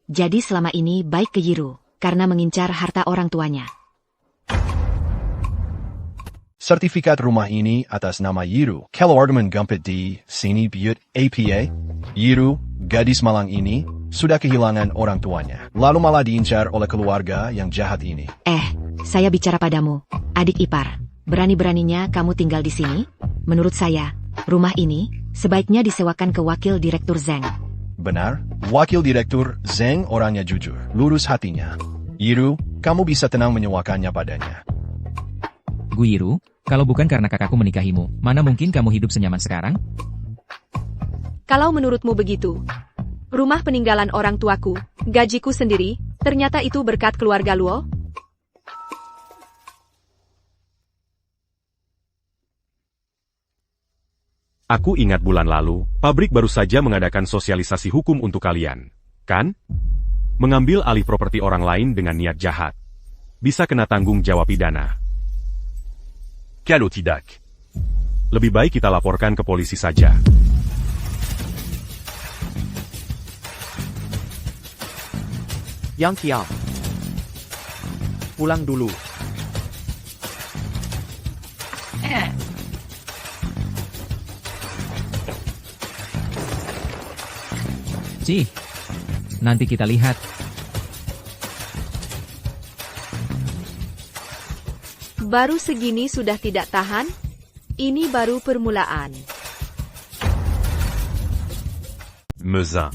Jadi selama ini baik ke Yiru, karena mengincar harta orang tuanya. Sertifikat rumah ini atas nama Yiru. Kalau ordemen gumpet di sini biut APA, Yiru, gadis malang ini, sudah kehilangan orang tuanya. Lalu malah diincar oleh keluarga yang jahat ini. Saya bicara padamu, adik ipar. Berani-beraninya kamu tinggal di sini? Menurut saya, rumah ini sebaiknya disewakan ke wakil direktur Zeng. Benar, wakil direktur Zeng orangnya jujur, lurus hatinya. Yiru, kamu bisa tenang menyewakannya padanya. Gu Yiru, Kalau bukan karena kakakku menikahimu, mana mungkin kamu hidup senyaman sekarang? Kalau menurutmu begitu, rumah peninggalan orang tuaku, gajiku sendiri, ternyata itu berkat keluarga Luo? Aku ingat bulan lalu, pabrik baru saja mengadakan sosialisasi hukum untuk kalian. Kan? Mengambil alih properti orang lain dengan niat jahat. Bisa kena tanggung jawab pidana. Kalau tidak, lebih baik kita laporkan ke polisi saja. Yang Kiao. Pulang dulu. Cih, nanti kita lihat. Baru segini sudah tidak tahan? Ini baru permulaan. Meza.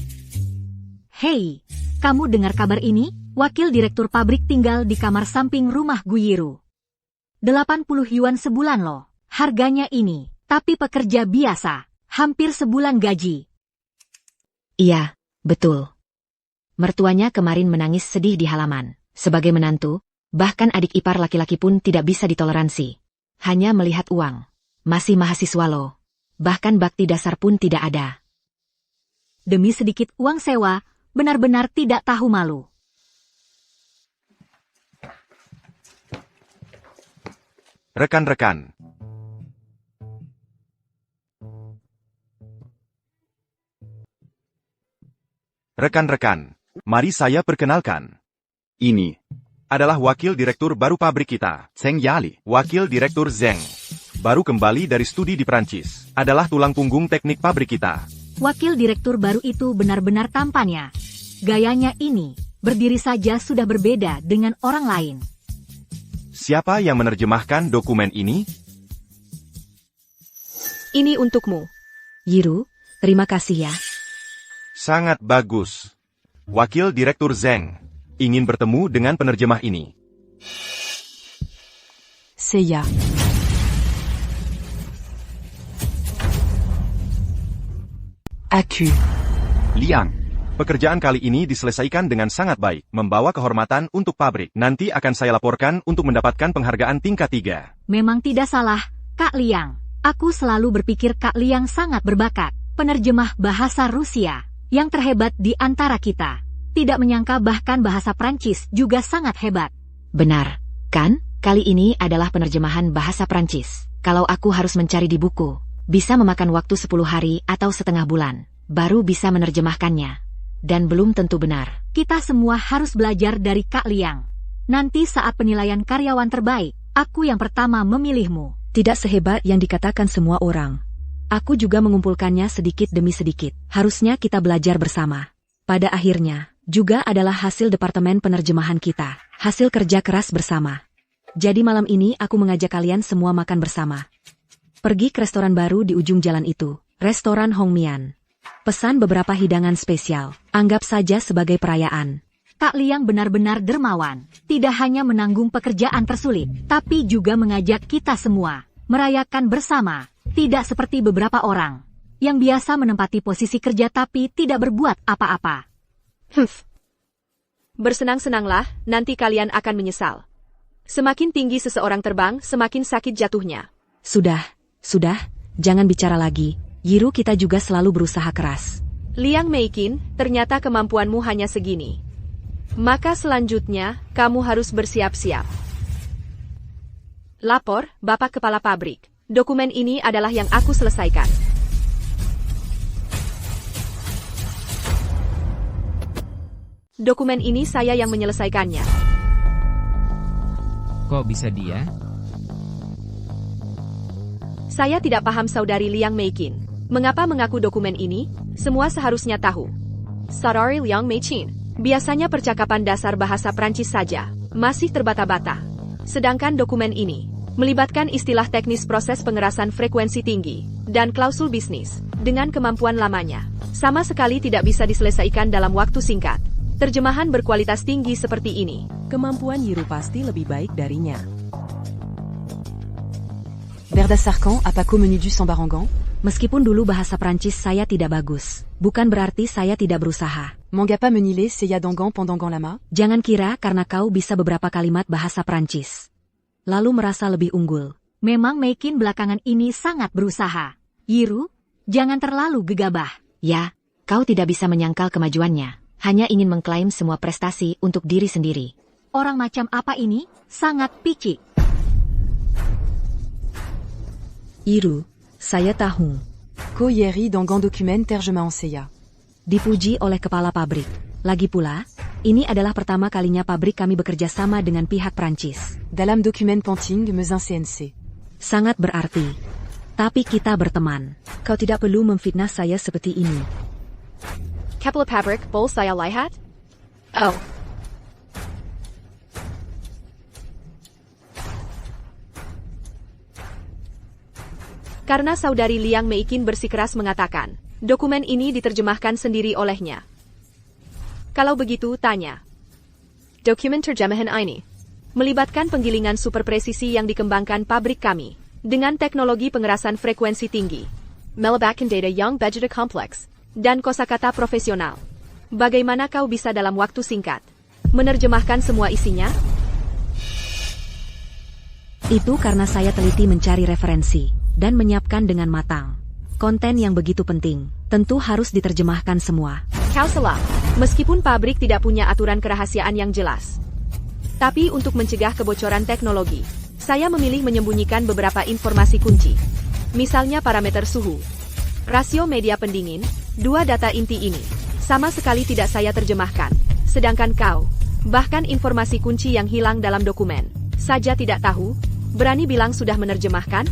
Hei, kamu dengar kabar ini? Wakil direktur pabrik tinggal di kamar samping rumah Guyiru. 80 yuan sebulan loh. Harganya ini, tapi pekerja biasa. Hampir sebulan gaji. Iya, betul. Mertuanya kemarin menangis sedih di halaman. Sebagai menantu, bahkan adik ipar laki-laki pun tidak bisa ditoleransi. Hanya melihat uang. Masih mahasiswa loh. Bahkan bakti dasar pun tidak ada. Demi sedikit uang sewa, benar-benar tidak tahu malu. Rekan-rekan. Rekan-rekan, mari saya perkenalkan. Ini adalah wakil direktur baru pabrik kita, Zheng Yali. Wakil direktur Zheng. Baru kembali dari studi di Prancis. Adalah tulang punggung teknik pabrik kita. Wakil direktur baru itu benar-benar tampannya. Gayanya ini, berdiri saja sudah berbeda dengan orang lain. Siapa yang menerjemahkan dokumen ini? Ini untukmu. Yiru, terima kasih ya. Sangat bagus. Wakil direktur Zheng ingin bertemu dengan penerjemah ini. Seya. Aku. Liang. Pekerjaan kali ini diselesaikan dengan sangat baik, membawa kehormatan untuk pabrik. Nanti akan saya laporkan untuk mendapatkan penghargaan tingkat 3. Memang tidak salah, Kak Liang. Aku selalu berpikir Kak Liang sangat berbakat. Penerjemah bahasa Rusia yang terhebat di antara kita. Tidak menyangka bahkan bahasa Prancis juga sangat hebat. Benar, kan? Kali ini adalah penerjemahan bahasa Prancis. Kalau aku harus mencari di buku, bisa memakan waktu 10 hari atau setengah bulan. Baru bisa menerjemahkannya. Dan belum tentu benar. Kita semua harus belajar dari Kak Liang. Nanti saat penilaian karyawan terbaik, aku yang pertama memilihmu. Tidak sehebat yang dikatakan semua orang. Aku juga mengumpulkannya sedikit demi sedikit. Harusnya kita belajar bersama. Pada akhirnya, juga adalah hasil departemen penerjemahan kita. Hasil kerja keras bersama. Jadi malam ini aku mengajak kalian semua makan bersama. Pergi ke restoran baru di ujung jalan itu. Restoran Hongmian. Pesan beberapa hidangan spesial. Anggap saja sebagai perayaan. Kak Liang benar-benar dermawan. Tidak hanya menanggung pekerjaan tersulit, tapi juga mengajak kita semua merayakan bersama. Tidak seperti beberapa orang yang biasa menempati posisi kerja tapi tidak berbuat apa-apa. Bersenang-senanglah, nanti kalian akan menyesal. Semakin tinggi seseorang terbang, semakin sakit jatuhnya. Sudah, jangan bicara lagi. Yiru, kita juga selalu berusaha keras. Liang Meikin, ternyata kemampuanmu hanya segini. Maka selanjutnya, kamu harus bersiap-siap. Lapor, Bapak Kepala Pabrik. Dokumen ini adalah yang aku selesaikan. Dokumen ini saya yang menyelesaikannya. Kok bisa dia? Saya tidak paham Saudari Liang Meikin. Mengapa mengaku dokumen ini? Semua seharusnya tahu. Saudari Liang Meikin, biasanya percakapan dasar bahasa Prancis saja, masih terbata-bata. Sedangkan dokumen ini melibatkan istilah teknis proses pengerasan frekuensi tinggi dan klausul bisnis dengan kemampuan lamanya. Sama sekali tidak bisa diselesaikan dalam waktu singkat. Terjemahan berkualitas tinggi seperti ini. Kemampuan Yiru pasti lebih baik darinya. Berdasarkan apa kau menuju Sambarangan? Meskipun dulu bahasa Prancis saya tidak bagus, bukan berarti saya tidak berusaha. Mengapa menilai saya dongan pendangan lama? Jangan kira karena kau bisa beberapa kalimat bahasa Prancis, lalu merasa lebih unggul. Memang Meikin belakangan ini sangat berusaha. Yiru, jangan terlalu gegabah. Ya, kau tidak bisa menyangkal kemajuannya. Hanya ingin mengklaim semua prestasi untuk diri sendiri. Orang macam apa ini? Sangat picik. Yiru, saya tahu. Kau yeri dongan dokumen terjemahan saya. Dipuji oleh kepala pabrik. Lagi pula, ini adalah pertama kalinya pabrik kami bekerja sama dengan pihak Prancis. Dalam dokumen penting mesin CNC. Sangat berarti. Tapi kita berteman. Kau tidak perlu memfitnah saya seperti ini. Kepala pabrik, boleh saya lihat? Oh. Karena saudari Liang Meikin bersikeras mengatakan, dokumen ini diterjemahkan sendiri olehnya. Kalau begitu, tanya. Dokumen terjemahan ini melibatkan penggilingan super presisi yang dikembangkan pabrik kami dengan teknologi pengerasan frekuensi tinggi, melibatkan data yang begitu kompleks, dan kosakata profesional. Bagaimana kau bisa dalam waktu singkat menerjemahkan semua isinya? Itu karena saya teliti mencari referensi dan menyiapkan dengan matang. Konten yang begitu penting, tentu harus diterjemahkan semua. Kau salah, meskipun pabrik tidak punya aturan kerahasiaan yang jelas. Tapi untuk mencegah kebocoran teknologi, saya memilih menyembunyikan beberapa informasi kunci. Misalnya parameter suhu, rasio media pendingin, dua data inti ini sama sekali tidak saya terjemahkan. Sedangkan kau, bahkan informasi kunci yang hilang dalam dokumen saja tidak tahu, berani bilang sudah menerjemahkan?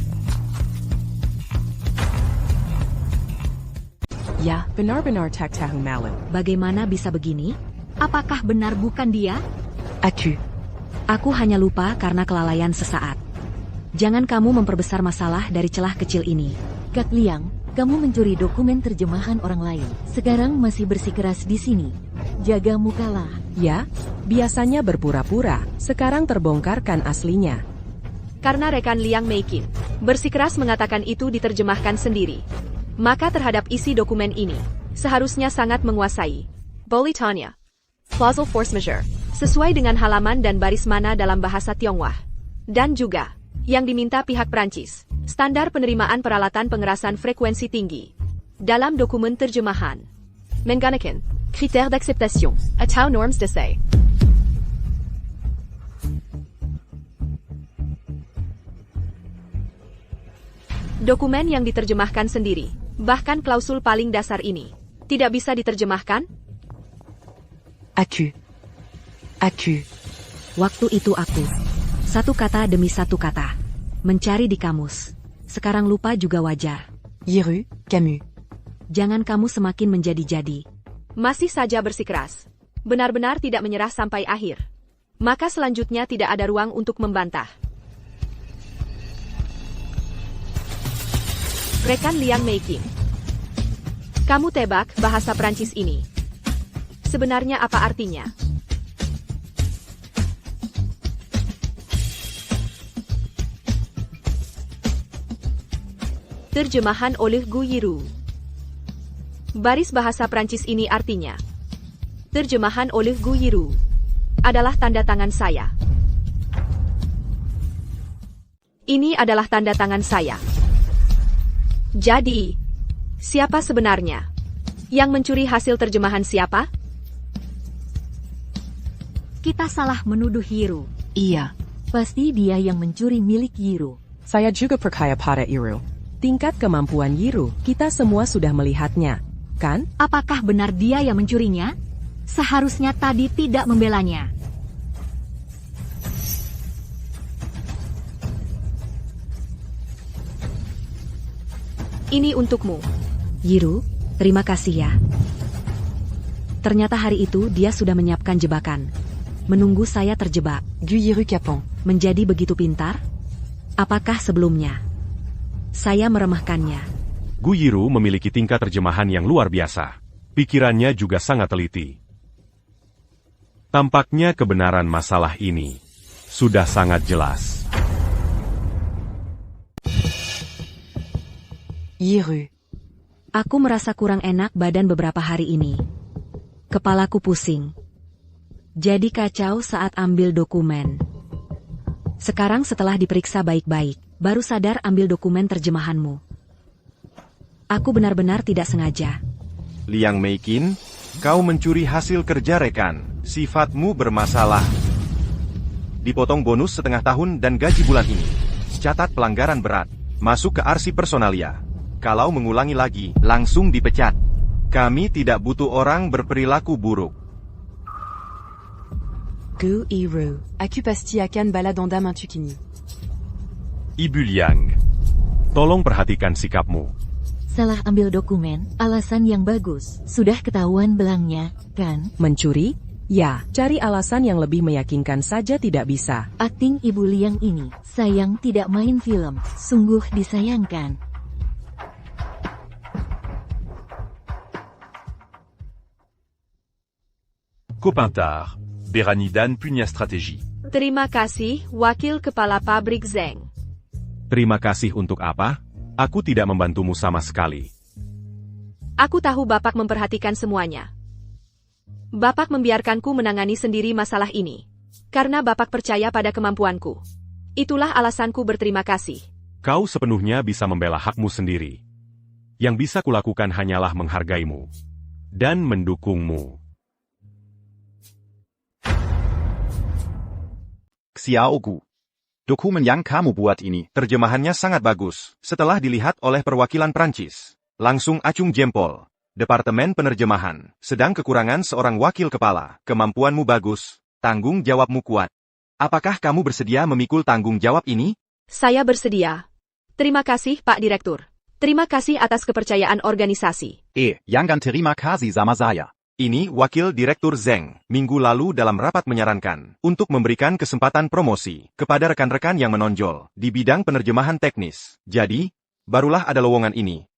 Ya, benar-benar tak tahu malu. Bagaimana bisa begini? Apakah benar bukan dia? Aku hanya lupa karena kelalaian sesaat. Jangan kamu memperbesar masalah dari celah kecil ini. Kak Liang, kamu mencuri dokumen terjemahan orang lain. Sekarang masih bersikeras di sini. Jaga mukalah. Ya, biasanya berpura-pura. Sekarang terbongkarkan aslinya. Karena rekan Liang Meikin bersikeras mengatakan itu diterjemahkan sendiri, maka terhadap isi dokumen ini seharusnya sangat menguasai. Boleh tanya, clausal force majeure sesuai dengan halaman dan baris mana dalam bahasa Tionghoa, dan juga yang diminta pihak Prancis, standar penerimaan peralatan pengerasan frekuensi tinggi dalam dokumen terjemahan menggunakan critères d'acceptation atau normes d'essai. Dokumen yang diterjemahkan sendiri, bahkan klausul paling dasar ini, tidak bisa diterjemahkan? Aku. Waktu itu aku. Satu kata demi satu kata. Mencari di kamus. Sekarang lupa juga wajar. Yiru, Camus. Jangan kamu semakin menjadi-jadi. Masih saja bersikeras. Benar-benar tidak menyerah sampai akhir. Maka selanjutnya tidak ada ruang untuk membantah. Rekan Liang Meikin, kamu tebak bahasa Prancis ini. Sebenarnya apa artinya? Terjemahan oleh Gu Yiru. Baris bahasa Prancis ini artinya, terjemahan oleh Gu Yiru, adalah tanda tangan saya. Ini adalah tanda tangan saya. Jadi, siapa sebenarnya yang mencuri hasil terjemahan siapa? Kita salah menuduh Yiru. Iya. Pasti dia yang mencuri milik Yiru. Saya juga percaya pada Yiru. Tingkat kemampuan Yiru, kita semua sudah melihatnya, kan? Apakah benar dia yang mencurinya? Seharusnya tadi tidak membelanya. Ini untukmu. Yiru, terima kasih ya. Ternyata hari itu dia sudah menyiapkan jebakan. Menunggu saya terjebak. Gu Yiru Capon. Menjadi begitu pintar? Apakah sebelumnya saya meremehkannya? Gu Yiru memiliki tingkat terjemahan yang luar biasa. Pikirannya juga sangat teliti. Tampaknya kebenaran masalah ini sudah sangat jelas. Yiru. Aku merasa kurang enak badan beberapa hari ini. Kepalaku pusing. Jadi kacau saat ambil dokumen. Sekarang setelah diperiksa baik-baik, baru sadar ambil dokumen terjemahanmu. Aku benar-benar tidak sengaja. Liang Meikin, kau mencuri hasil kerja rekan. Sifatmu bermasalah. Dipotong bonus setengah tahun dan gaji bulan ini. Catat pelanggaran berat. Masuk ke arsip personalia. Kalau mengulangi lagi, langsung dipecat. Kami tidak butuh orang berperilaku buruk. Gu Yiru. Aku pasti akan baladondam Antukini. Ibu Liang, tolong perhatikan sikapmu. Salah ambil dokumen, alasan yang bagus. Sudah ketahuan belangnya, kan? Mencuri? Ya, cari alasan yang lebih meyakinkan saja tidak bisa. Akting Ibu Liang ini, sayang tidak main film. Sungguh disayangkan. Copintar, Beranidan punya strategi. Terima kasih, Wakil Kepala Pabrik Zeng. Terima kasih untuk apa? Aku tidak membantumu sama sekali. Aku tahu Bapak memperhatikan semuanya. Bapak membiarkanku menangani sendiri masalah ini. Karena Bapak percaya pada kemampuanku. Itulah alasanku berterima kasih. Kau sepenuhnya bisa membela hakmu sendiri. Yang bisa kulakukan hanyalah menghargaimu. Dan mendukungmu. Xiaogu. Dokumen yang kamu buat ini, terjemahannya sangat bagus. Setelah dilihat oleh perwakilan Prancis, langsung acung jempol. Departemen Penerjemahan, sedang kekurangan seorang wakil kepala. Kemampuanmu bagus, tanggung jawabmu kuat. Apakah kamu bersedia memikul tanggung jawab ini? Saya bersedia. Terima kasih, Pak Direktur. Terima kasih atas kepercayaan organisasi. Jangan terima kasih sama saya. Ini Wakil Direktur Zeng, minggu lalu dalam rapat menyarankan untuk memberikan kesempatan promosi kepada rekan-rekan yang menonjol di bidang penerjemahan teknis. Jadi, barulah ada lowongan ini.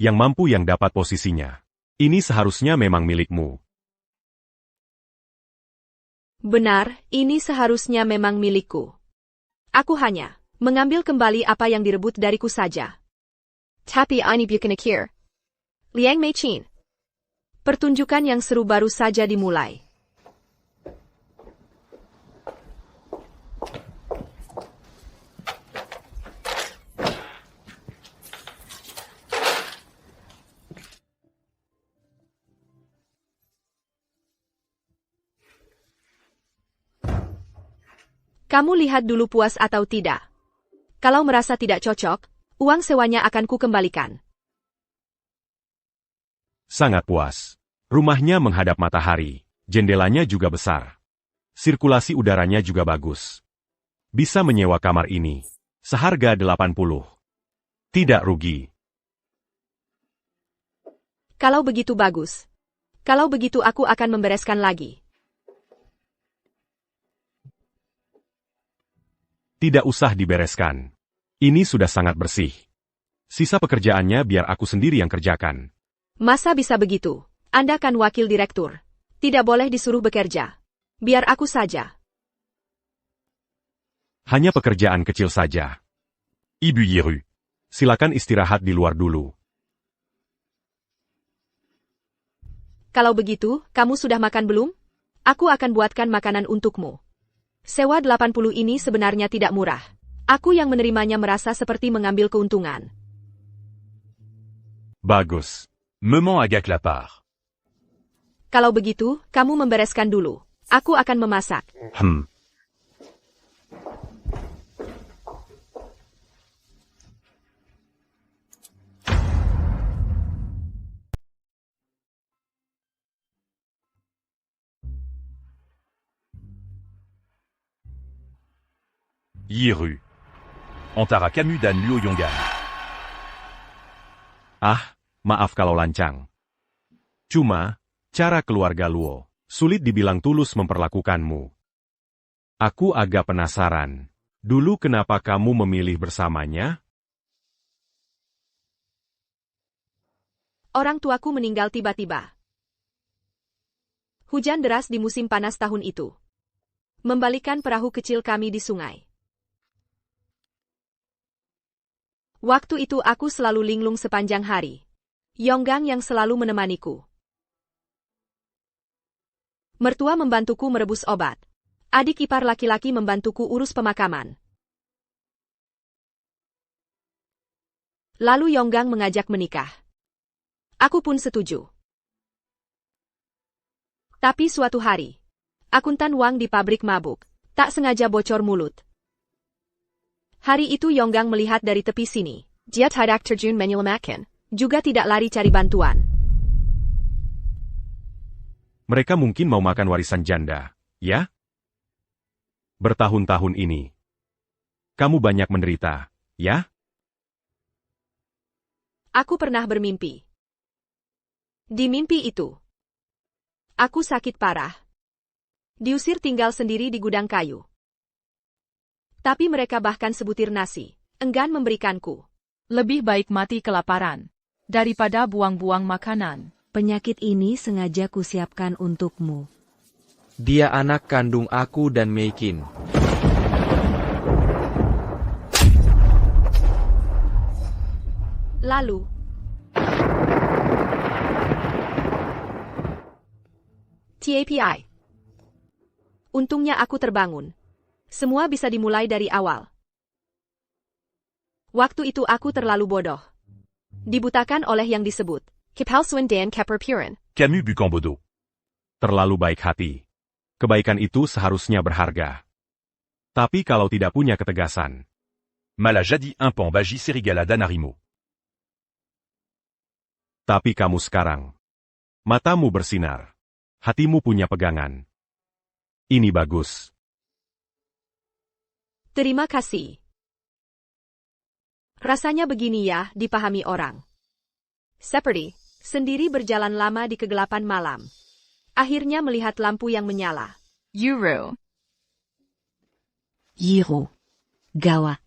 Yang mampu yang dapat posisinya. Ini seharusnya memang milikmu. Benar, ini seharusnya memang milikku. Aku hanya mengambil kembali apa yang direbut dariku saja. Tapi ini bukan akhir. Liang Meiqin. Pertunjukan yang seru baru saja dimulai. Kamu lihat dulu puas atau tidak. Kalau merasa tidak cocok, uang sewanya akan kukembalikan. Sangat puas. Rumahnya menghadap matahari. Jendelanya juga besar. Sirkulasi udaranya juga bagus. Bisa menyewa kamar ini. Seharga 80. Tidak rugi. Kalau begitu bagus. Kalau begitu aku akan membereskan lagi. Tidak usah dibereskan. Ini sudah sangat bersih. Sisa pekerjaannya biar aku sendiri yang kerjakan. Masa bisa begitu? Anda kan wakil direktur. Tidak boleh disuruh bekerja. Biar aku saja. Hanya pekerjaan kecil saja. Ibu Yiru, silakan istirahat di luar dulu. Kalau begitu, kamu sudah makan belum? Aku akan buatkan makanan untukmu. Sewa 80 ini sebenarnya tidak murah. Aku yang menerimanya merasa seperti mengambil keuntungan. Bagus. Maman agak lapar. Kalau begitu, kamu membereskan dulu. Aku akan memasak. Yiru. Antara Camus dan Luo Yonggan. Maaf kalau lancang. Cuma, cara keluarga Luo, sulit dibilang tulus memperlakukanmu. Aku agak penasaran. Dulu kenapa kamu memilih bersamanya? Orang tuaku meninggal tiba-tiba. Hujan deras di musim panas tahun itu. Membalikan perahu kecil kami di sungai. Waktu itu aku selalu linglung sepanjang hari. Yonggang yang selalu menemaniku. Mertua membantuku merebus obat. Adik ipar laki-laki membantuku urus pemakaman. Lalu Yonggang mengajak menikah. Aku pun setuju. Tapi suatu hari, akuntan Wang di pabrik mabuk, tak sengaja bocor mulut. Hari itu Yonggang melihat dari tepi sini. Dia tidak terjun menyelamatkan, juga tidak lari cari bantuan. Mereka mungkin mau makan warisan janda, ya? Bertahun-tahun ini. Kamu banyak menderita, ya? Aku pernah bermimpi. Di mimpi itu, aku sakit parah. Diusir tinggal sendiri di gudang kayu. Tapi mereka bahkan sebutir nasi, enggan memberikanku. Lebih baik mati kelaparan, daripada buang-buang makanan. Penyakit ini sengaja kusiapkan untukmu. Dia anak kandung aku dan Meikin. Lalu, TAPI. Untungnya aku terbangun. Semua bisa dimulai dari awal. Waktu itu aku terlalu bodoh. Dibutakan oleh yang disebut Kipalsuan dan Keperpuran. Camus Bucambodo. Terlalu baik hati. Kebaikan itu seharusnya berharga. Tapi kalau tidak punya ketegasan. Mala jadi un pan bagi serigala danarimo. Tapi kamu sekarang. Matamu bersinar. Hatimu punya pegangan. Ini bagus. Terima kasih. Rasanya begini ya, dipahami orang. Seperti sendiri berjalan lama di kegelapan malam. Akhirnya melihat lampu yang menyala. Yiro. Gawat.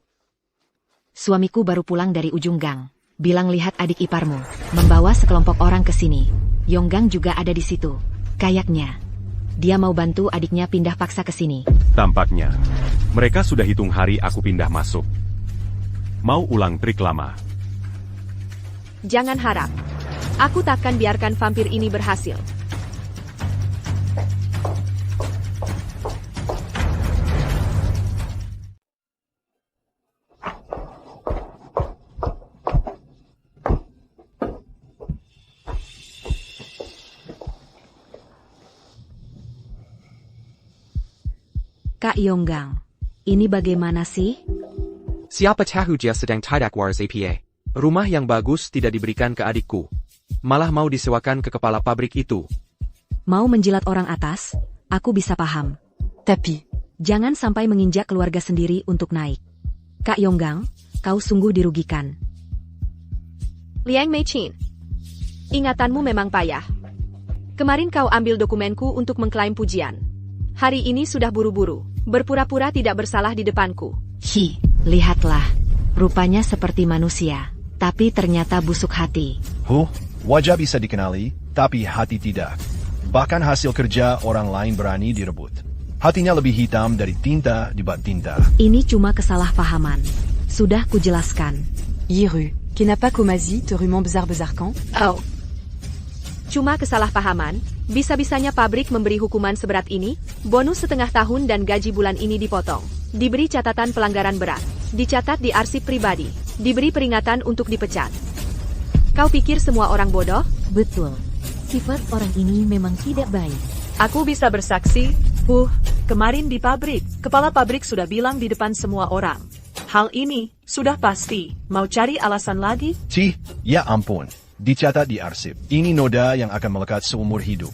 Suamiku baru pulang dari ujung gang. Bilang lihat adik iparmu. Membawa sekelompok orang ke sini. Yonggang juga ada di situ. Kayaknya. Dia mau bantu adiknya pindah paksa ke sini. Tampaknya. Mereka sudah hitung hari aku pindah masuk. Mau ulang trik lama. Jangan harap. Aku takkan biarkan vampir ini berhasil. Kak Yonggang, ini bagaimana sih? Siapa tahu dia sedang tidak waras APA. Rumah yang bagus tidak diberikan ke adikku. Malah mau disewakan ke kepala pabrik itu. Mau menjilat orang atas? Aku bisa paham. Tapi, jangan sampai menginjak keluarga sendiri untuk naik. Kak Yonggang, kau sungguh dirugikan. Liang Meichin. Ingatanmu memang payah. Kemarin kau ambil dokumenku untuk mengklaim pujian. Hari ini sudah buru-buru, berpura-pura tidak bersalah di depanku. Lihatlah. Rupanya seperti manusia, tapi ternyata busuk hati. Wajah bisa dikenali, tapi hati tidak. Bahkan hasil kerja orang lain berani direbut. Hatinya lebih hitam dari tinta di bak tinta. Ini cuma kesalahpahaman. Sudah kujelaskan. Yiru, kenapa Komazi te rumant besar-besarkan? Oh. Cuma kesalahpahaman, bisa-bisanya pabrik memberi hukuman seberat ini, bonus setengah tahun dan gaji bulan ini dipotong. Diberi catatan pelanggaran berat, dicatat di arsip pribadi, diberi peringatan untuk dipecat. Kau pikir semua orang bodoh? Betul. Sifat orang ini memang tidak baik. Aku bisa bersaksi, kemarin di pabrik, kepala pabrik sudah bilang di depan semua orang. Hal ini sudah pasti. Mau cari alasan lagi? Ya ampun. Dicatat di arsip. Ini noda yang akan melekat seumur hidup.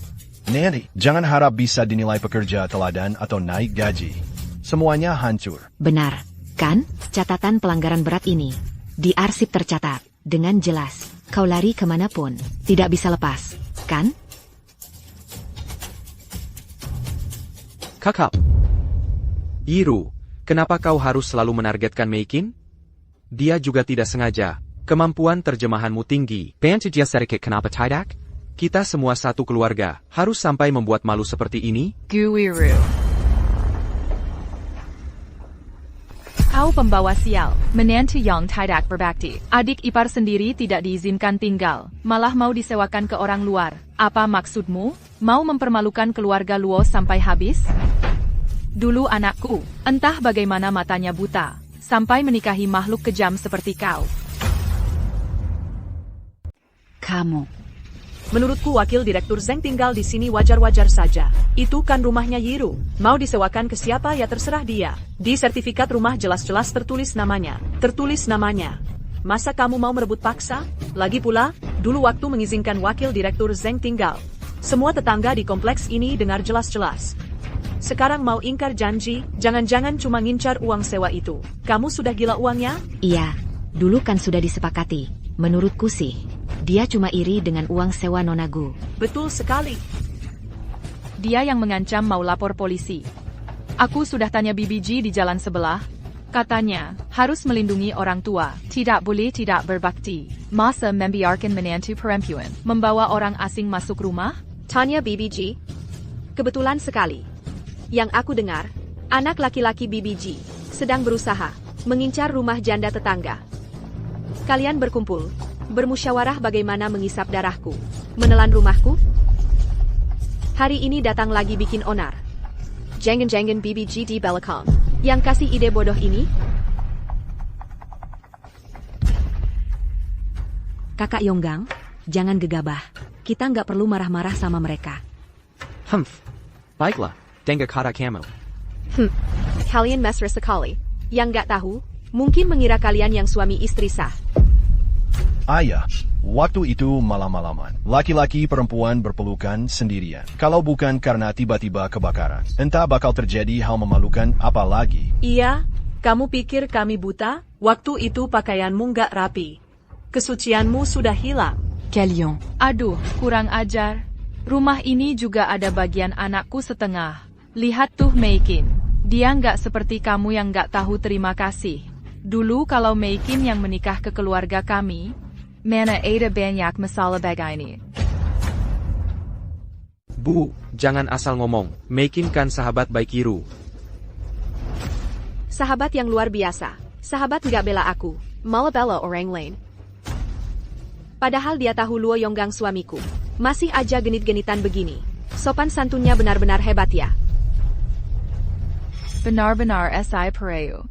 Nanti, jangan harap bisa dinilai pekerja teladan atau naik gaji. Semuanya hancur. Benar, kan? Catatan pelanggaran berat ini. Di arsip tercatat, dengan jelas. Kau lari kemanapun, tidak bisa lepas, kan? Kakak. Yiru, kenapa kau harus selalu menargetkan Meikin? Dia juga tidak sengaja. Kemampuan terjemahanmu tinggi. Penceja sedikit kenapa tidak? Kita semua satu keluarga, harus sampai membuat malu seperti ini? Guiru. Kau pembawa sial, menantu yang tidak berbakti. Adik ipar sendiri tidak diizinkan tinggal, malah mau disewakan ke orang luar. Apa maksudmu? Mau mempermalukan keluarga Luo sampai habis? Dulu anakku, entah bagaimana matanya buta, sampai menikahi makhluk kejam seperti kau. Kamu. Menurutku wakil direktur Zeng tinggal di sini wajar-wajar saja. Itu kan rumahnya Yiru. Mau disewakan ke siapa ya terserah dia. Di sertifikat rumah jelas-jelas tertulis namanya. Masa kamu mau merebut paksa? Lagi pula, dulu waktu mengizinkan wakil direktur Zeng tinggal, semua tetangga di kompleks ini dengar jelas-jelas. Sekarang mau ingkar janji, jangan-jangan cuma ngincar uang sewa itu. Kamu sudah gila uangnya? Iya, dulu kan sudah disepakati. Menurutku sih, dia cuma iri dengan uang sewa Nonagu. Betul sekali. Dia yang mengancam mau lapor polisi. Aku sudah tanya BBG di jalan sebelah. Katanya, harus melindungi orang tua, tidak boleh tidak berbakti. Masa membiarkan menantu perempuan membawa orang asing masuk rumah? Tanya BBG. Kebetulan sekali. Yang aku dengar, anak laki-laki BBG sedang berusaha mengincar rumah janda tetangga. Kalian berkumpul, bermusyawarah bagaimana mengisap darahku, menelan rumahku? Hari ini datang lagi bikin onar. Jangan-jangan BBG di belakang yang kasih ide bodoh ini? Kakak Yonggang, jangan gegabah. Kita nggak perlu marah-marah sama mereka. Baiklah, dengar kata kamu. Kalian mesra sekali. Yang nggak tahu, mungkin mengira kalian yang suami istri sah. Ayah, waktu itu malam-malaman, laki-laki perempuan berpelukan sendirian. Kalau bukan karena tiba-tiba kebakaran, entah bakal terjadi hal memalukan apa lagi. Iya, kamu pikir kami buta? Waktu itu pakaianmu nggak rapi. Kesucianmu sudah hilang. Kalian. Aduh, kurang ajar. Rumah ini juga ada bagian anakku setengah. Lihat tuh Meikin. Dia nggak seperti kamu yang nggak tahu terima kasih. Dulu kalau Meikin yang menikah ke keluarga kami, mana ada banyak masalah begini. Bu, jangan asal ngomong. Meikin kan sahabat baik Yiru. Sahabat yang luar biasa. Sahabat nggak bela aku, malah bela orang lain. Padahal dia tahu Luo Yonggang suamiku. Masih aja genit-genitan begini. Sopan santunnya benar-benar hebat ya. Benar-benar SI Pareo.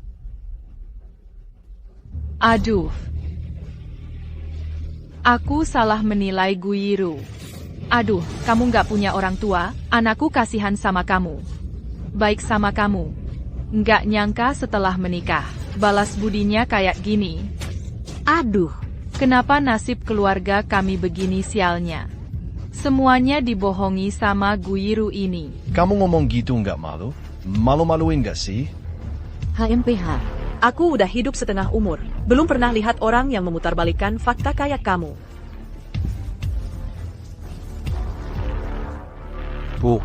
Aduh. Aku salah menilai Guiru. Aduh, kamu nggak punya orang tua, anakku kasihan sama kamu. Baik sama kamu. Nggak nyangka setelah menikah, balas budinya kayak gini. Aduh. Kenapa nasib keluarga kami begini sialnya? Semuanya dibohongi sama Guiru ini. Kamu ngomong gitu nggak malu? Malu-maluin nggak sih? HMPH. Aku udah hidup setengah umur, belum pernah lihat orang yang memutarbalikkan fakta kayak kamu. Bu,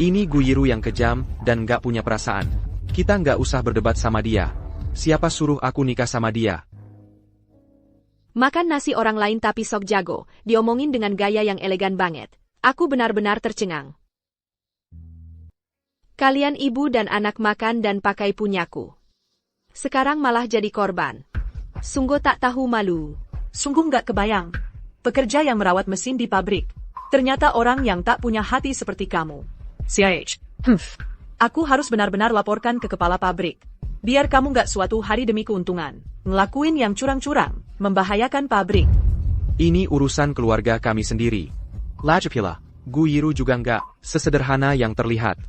ini Guiru yang kejam dan nggak punya perasaan. Kita nggak usah berdebat sama dia. Siapa suruh aku nikah sama dia? Makan nasi orang lain tapi sok jago, diomongin dengan gaya yang elegan banget. Aku benar-benar tercengang. Kalian ibu dan anak makan dan pakai punyaku. Sekarang malah jadi korban. Sungguh tak tahu malu. Sungguh nggak kebayang. Pekerja yang merawat mesin di pabrik. Ternyata orang yang tak punya hati seperti kamu. CH. Aku harus benar-benar laporkan ke kepala pabrik. Biar kamu nggak suatu hari demi keuntungan ngelakuin yang curang-curang, membahayakan pabrik. Ini urusan keluarga kami sendiri. Lajapila, Guiru juga nggak sesederhana yang terlihat.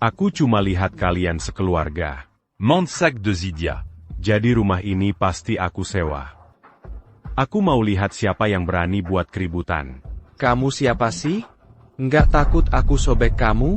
Aku cuma lihat kalian sekeluarga. Mansac de Zidia. Jadi rumah ini pasti aku sewa. Aku mau lihat siapa yang berani buat keributan. Kamu siapa sih? Nggak takut aku sobek kamu?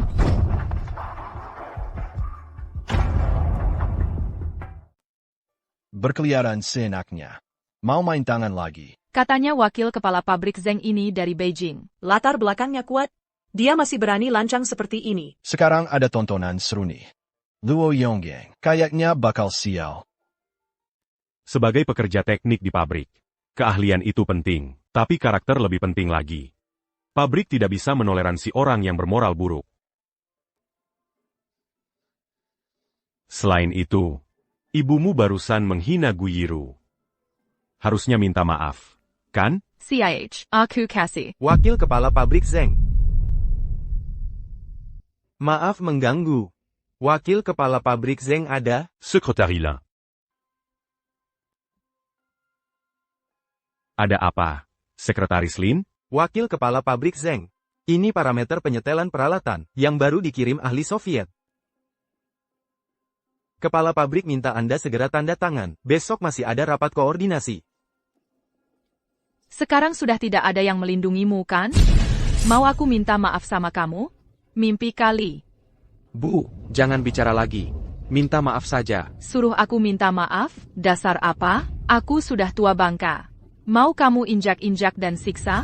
Berkeliaran seenaknya. Mau main tangan lagi. Katanya wakil kepala pabrik Zeng ini dari Beijing. Latar belakangnya kuat. Dia masih berani lancang seperti ini. Sekarang ada tontonan seru nih. Luo Yonggang, kayaknya bakal sial. Sebagai pekerja teknik di pabrik, keahlian itu penting, tapi karakter lebih penting lagi. Pabrik tidak bisa menoleransi orang yang bermoral buruk. Selain itu, ibumu barusan menghina Guyiru. Harusnya minta maaf, kan? CIH, aku kasih. Wakil Kepala Pabrik Zeng. Maaf mengganggu. Wakil Kepala Pabrik Zeng ada? Sekretari Lin. Ada apa, Sekretaris Lin? Wakil Kepala Pabrik Zeng. Ini parameter penyetelan peralatan yang baru dikirim ahli Soviet. Kepala pabrik minta Anda segera tanda tangan. Besok masih ada rapat koordinasi. Sekarang sudah tidak ada yang melindungimu, kan? Mau aku minta maaf sama kamu? Mimpi kali. Bu, jangan bicara lagi. Minta maaf saja. Suruh aku minta maaf? Dasar apa? Aku sudah tua bangka. Mau kamu injak-injak dan siksa?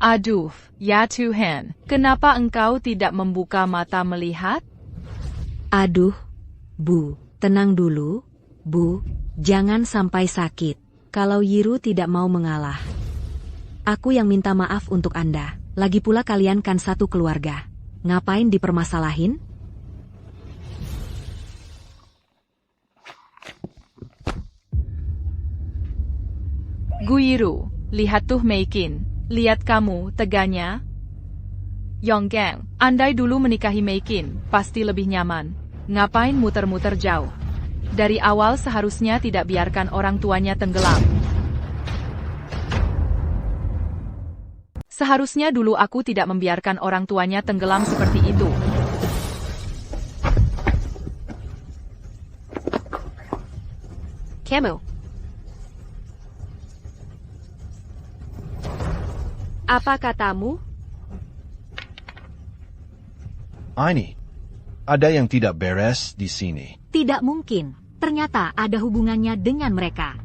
Aduh, ya Tuhan, kenapa engkau tidak membuka mata melihat? Aduh, Bu, tenang dulu. Bu, jangan sampai sakit. Kalau Yiru tidak mau mengalah. Aku yang minta maaf untuk Anda. Lagi pula kalian kan satu keluarga. Ngapain dipermasalahin? Guyiru, lihat tuh Meikin. Lihat kamu, teganya. Yonggang, andai dulu menikahi Meikin, pasti lebih nyaman. Ngapain muter-muter jauh? Dari awal seharusnya tidak biarkan orang tuanya tenggelam. Seharusnya dulu aku tidak membiarkan orang tuanya tenggelam seperti itu. Kamu. Apa katamu? Ini. Ada yang tidak beres di sini. Tidak mungkin. Ternyata ada hubungannya dengan mereka.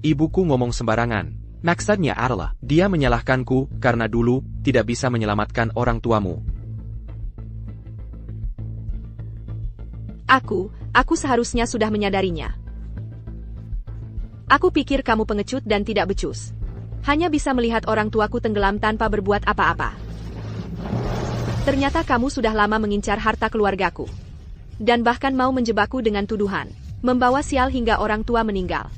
Ibuku ngomong sembarangan. Maksudnya adalah, dia menyalahkanku karena dulu tidak bisa menyelamatkan orang tuamu. Aku seharusnya sudah menyadarinya. Aku pikir kamu pengecut dan tidak becus. Hanya bisa melihat orang tuaku tenggelam tanpa berbuat apa-apa. Ternyata kamu sudah lama mengincar harta keluargaku. Dan bahkan mau menjebakku dengan tuduhan. Membawa sial hingga orang tua meninggal.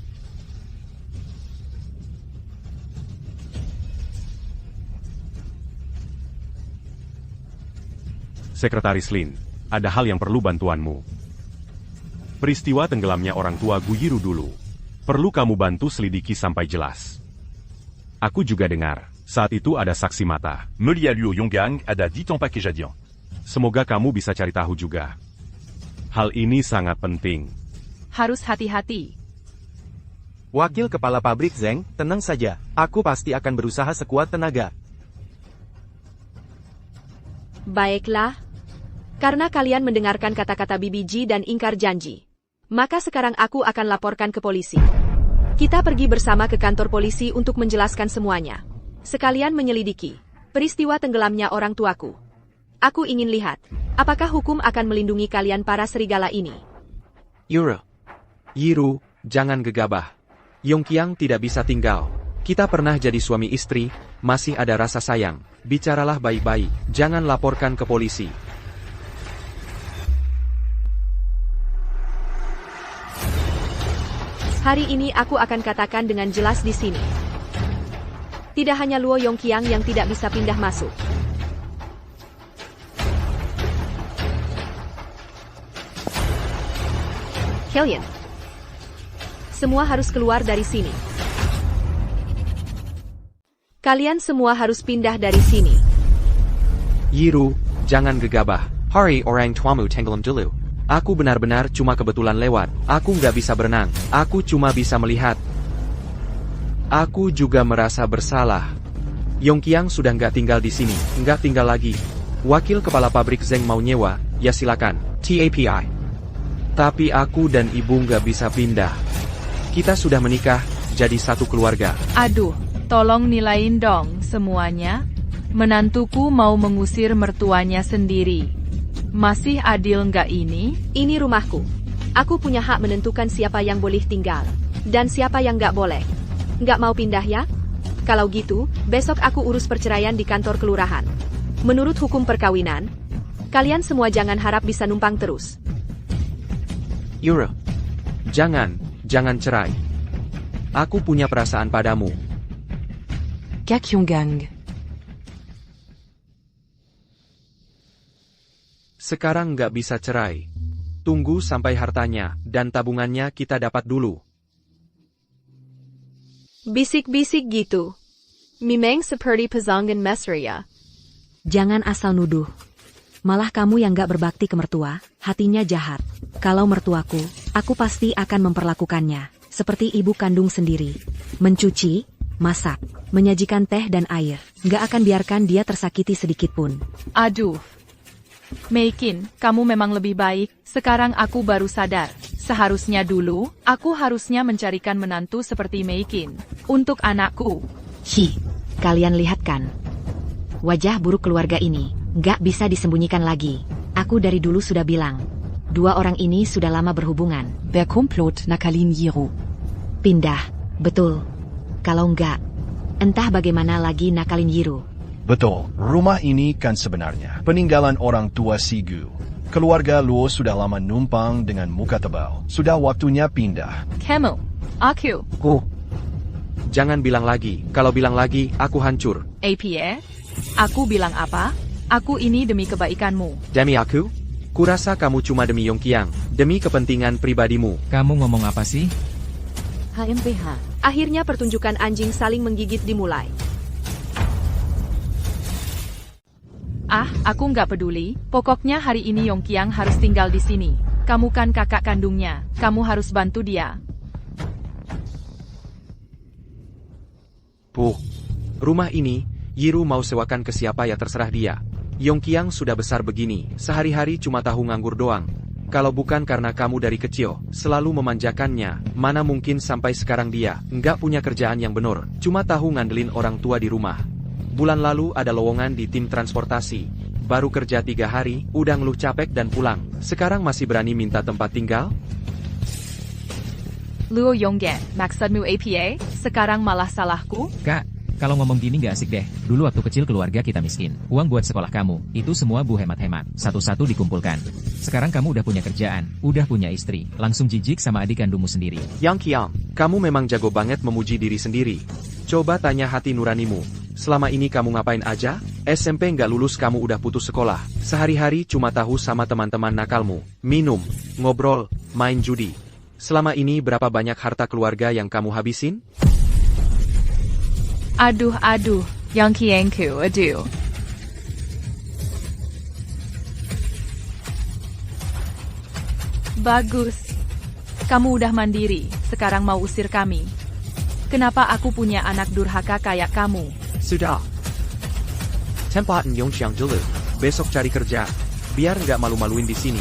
Sekretaris Lin, ada hal yang perlu bantuanmu. Peristiwa tenggelamnya orang tua Guyiru dulu. Perlu kamu bantu selidiki sampai jelas. Aku juga dengar, saat itu ada saksi mata. Melia Liu Yonggang ada di tempat kejadian. Semoga kamu bisa cari tahu juga. Hal ini sangat penting. Harus hati-hati. Wakil Kepala Pabrik Zeng, tenang saja. Aku pasti akan berusaha sekuat tenaga. Baiklah. Karena kalian mendengarkan kata-kata BBG dan ingkar janji. Maka sekarang aku akan laporkan ke polisi. Kita pergi bersama ke kantor polisi untuk menjelaskan semuanya. Sekalian menyelidiki peristiwa tenggelamnya orang tuaku. Aku ingin lihat, apakah hukum akan melindungi kalian para serigala ini. Yiru, jangan gegabah. Yongqiang tidak bisa tinggal. Kita pernah jadi suami istri, masih ada rasa sayang. Bicaralah baik-baik, jangan laporkan ke polisi. Hari ini aku akan katakan dengan jelas di sini. Tidak hanya Luo Yongqiang yang tidak bisa pindah masuk. Kalian semua harus keluar dari sini. Kalian semua harus pindah dari sini. Yiru, jangan gegabah. Hari orang tuamu tenggelam dulu. Aku benar-benar cuma kebetulan lewat. Aku nggak bisa berenang. Aku cuma bisa melihat. Aku juga merasa bersalah. Yongqiang sudah nggak tinggal di sini. Nggak tinggal lagi. Wakil kepala pabrik Zeng mau nyewa, ya silakan. TAPI. Tapi aku dan ibu nggak bisa pindah. Kita sudah menikah, jadi satu keluarga. Aduh, tolong nilain dong semuanya. Menantuku mau mengusir mertuanya sendiri. Masih adil nggak ini? Ini rumahku. Aku punya hak menentukan siapa yang boleh tinggal. Dan siapa yang nggak boleh. Nggak mau pindah ya? Kalau gitu, besok aku urus perceraian di kantor kelurahan. Menurut hukum perkawinan, Kalian semua jangan harap bisa numpang terus. Yura, jangan cerai. Aku punya perasaan padamu. Gak Yonggang. Sekarang nggak bisa cerai. Tunggu sampai hartanya dan tabungannya kita dapat dulu. Bisik-bisik gitu. Memang seperti pesanggan mesra. Jangan asal nuduh. Malah kamu yang gak berbakti ke mertua, hatinya jahat. Kalau mertuaku, aku pasti akan memperlakukannya seperti ibu kandung sendiri. Mencuci, masak, menyajikan teh dan air. Gak akan biarkan dia tersakiti sedikit pun. Aduh. Meikin, kamu memang lebih baik. Sekarang aku baru sadar. Seharusnya dulu, aku harusnya mencarikan menantu seperti Meikin. Untuk anakku. Kalian lihat kan? Wajah buruk keluarga ini, gak bisa disembunyikan lagi. Aku dari dulu sudah bilang. Dua orang ini sudah lama berhubungan. Berkomplot nakalin Yiru. Pindah, betul. Kalau enggak, entah bagaimana lagi nakalin Yiru. Betul, rumah ini kan sebenarnya peninggalan orang tua Sigu. Keluarga Luo sudah lama numpang dengan muka tebal. Sudah waktunya pindah. Kamu, aku. Jangan bilang lagi, kalau bilang lagi, aku hancur. APA? Aku bilang apa? Aku ini demi kebaikanmu. Demi aku? Kurasa kamu cuma demi Yongqiang, demi kepentingan pribadimu. Kamu ngomong apa sih? HMPH. Akhirnya pertunjukan anjing saling menggigit dimulai. Aku nggak peduli. Pokoknya hari ini Yongqiang harus tinggal di sini. Kamu kan kakak kandungnya. Kamu harus bantu dia. Rumah ini, Yiru mau sewakan ke siapa ya terserah dia. Yongqiang sudah besar begini, sehari-hari cuma tahu nganggur doang. Kalau bukan karena kamu dari kecil, selalu memanjakannya, mana mungkin sampai sekarang dia nggak punya kerjaan yang benar, cuma tahu ngandelin orang tua di rumah. Bulan lalu ada lowongan di tim transportasi. Baru kerja 3 hari, udah ngeluh capek dan pulang. Sekarang masih berani minta tempat tinggal? Luo Yonggan, maksudmu APA? Sekarang malah salahku? Kak, kalau ngomong gini gak asik deh. Dulu waktu kecil keluarga kita miskin. Uang buat sekolah kamu, itu semua Bu hemat-hemat. Satu-satu dikumpulkan. Sekarang kamu udah punya kerjaan, udah punya istri. Langsung jijik sama adik kandungmu sendiri. Yongqiang, kamu memang jago banget memuji diri sendiri. Coba tanya hati nuranimu. Selama ini kamu ngapain aja? SMP nggak lulus kamu udah putus sekolah. Sehari-hari cuma tahu sama teman-teman nakalmu. Minum, ngobrol, main judi. Selama ini berapa banyak harta keluarga yang kamu habisin? Aduh, Yongqiangku, aduh. Bagus. Kamu udah mandiri, sekarang mau usir kami. Kenapa aku punya anak durhaka kayak kamu? Sudah. Tempatin Yongqiang dulu. Besok cari kerja. Biar nggak malu-maluin di sini.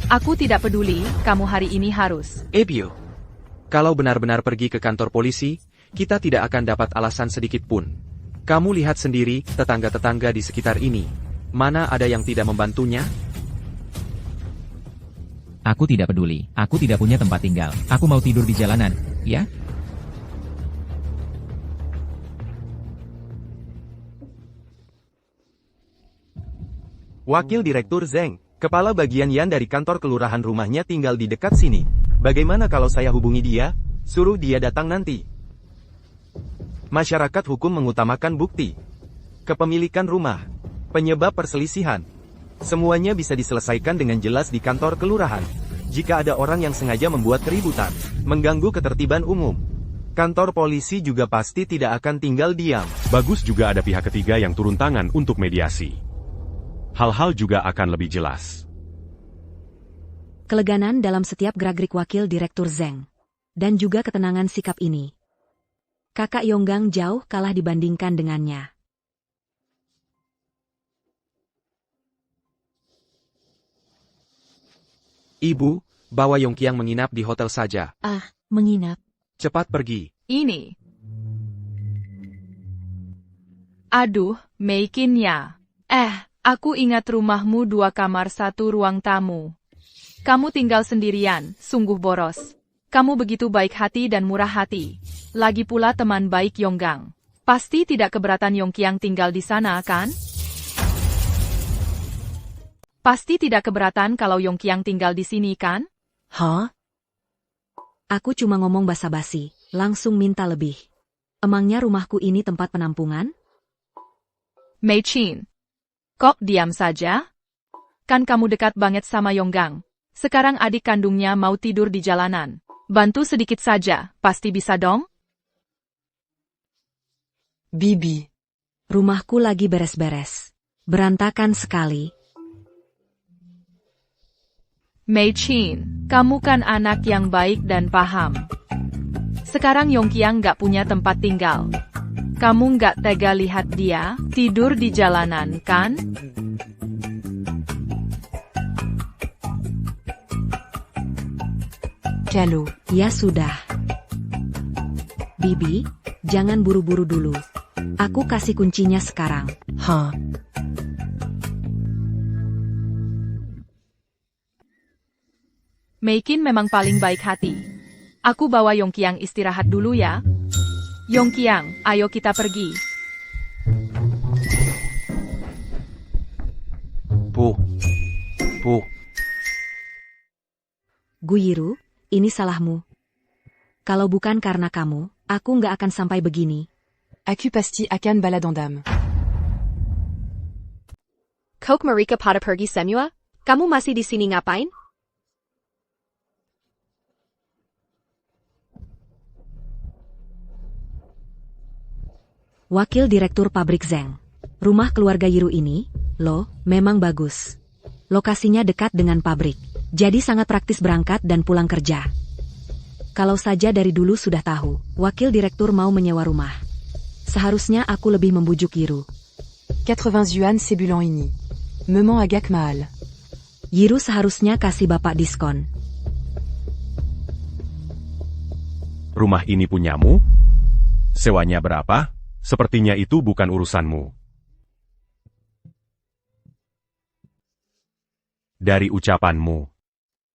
Aku tidak peduli, kamu hari ini harus. Ebio. Kalau benar-benar pergi ke kantor polisi, kita tidak akan dapat alasan sedikit pun. Kamu lihat sendiri, tetangga-tetangga di sekitar ini. Mana ada yang tidak membantunya? Aku tidak peduli. Aku tidak punya tempat tinggal. Aku mau tidur di jalanan, ya? Wakil Direktur Zeng, kepala bagian Yan dari kantor kelurahan rumahnya tinggal di dekat sini. Bagaimana kalau saya hubungi dia? Suruh dia datang nanti. Masyarakat hukum mengutamakan bukti. Kepemilikan rumah. Penyebab perselisihan. Semuanya bisa diselesaikan dengan jelas di kantor kelurahan. Jika ada orang yang sengaja membuat keributan, mengganggu ketertiban umum, kantor polisi juga pasti tidak akan tinggal diam. Bagus juga ada pihak ketiga yang turun tangan untuk mediasi. Hal-hal juga akan lebih jelas. Keleganan dalam setiap gerak-gerik wakil Direktur Zeng. Dan juga ketenangan sikap ini. Kakak Yonggang jauh kalah dibandingkan dengannya. Ibu, bawa Yongqiang menginap di hotel saja. Menginap. Cepat pergi. Ini. Aduh, Meikin ya. Aku ingat rumahmu 2 kamar 1 ruang tamu. Kamu tinggal sendirian, sungguh boros. Kamu begitu baik hati dan murah hati. Lagi pula teman baik Yonggang. Pasti tidak keberatan Yongqiang tinggal di sana, kan? Pasti tidak keberatan kalau Yongqiang tinggal di sini kan? Hah? Aku cuma ngomong basa-basi, langsung minta lebih. Emangnya rumahku ini tempat penampungan? Mei Qin. Kok diam saja? Kan kamu dekat banget sama Yonggang. Sekarang adik kandungnya mau tidur di jalanan. Bantu sedikit saja, pasti bisa dong? Bibi. Rumahku lagi beres-beres. Berantakan sekali. Mei Qin, kamu kan anak yang baik dan paham. Sekarang Yongqiang nggak punya tempat tinggal. Kamu nggak tega lihat dia tidur di jalanan, kan? Kalau. Ya sudah. Bibi, jangan buru-buru dulu. Aku kasih kuncinya sekarang. Hah? Mei Qin memang paling baik hati. Aku bawa Yongqiang istirahat dulu ya. Yongqiang, ayo kita pergi. Bu. Guyiru, ini salahmu. Kalau bukan karena kamu, aku nggak akan sampai begini. Aku pasti akan baladon dam. Kok mereka pada pergi semua? Kamu masih di sini ngapain? Wakil Direktur Pabrik Zeng. Rumah keluarga Yiru ini, loh, memang bagus. Lokasinya dekat dengan pabrik, jadi sangat praktis berangkat dan pulang kerja. Kalau saja dari dulu sudah tahu, Wakil Direktur mau menyewa rumah. Seharusnya aku lebih membujuk Yiru. 80 yuan sebulan ini. Memang agak mahal. Yiru seharusnya kasih bapak diskon. Rumah ini punyamu? Sewanya berapa? Sepertinya itu bukan urusanmu. Dari ucapanmu,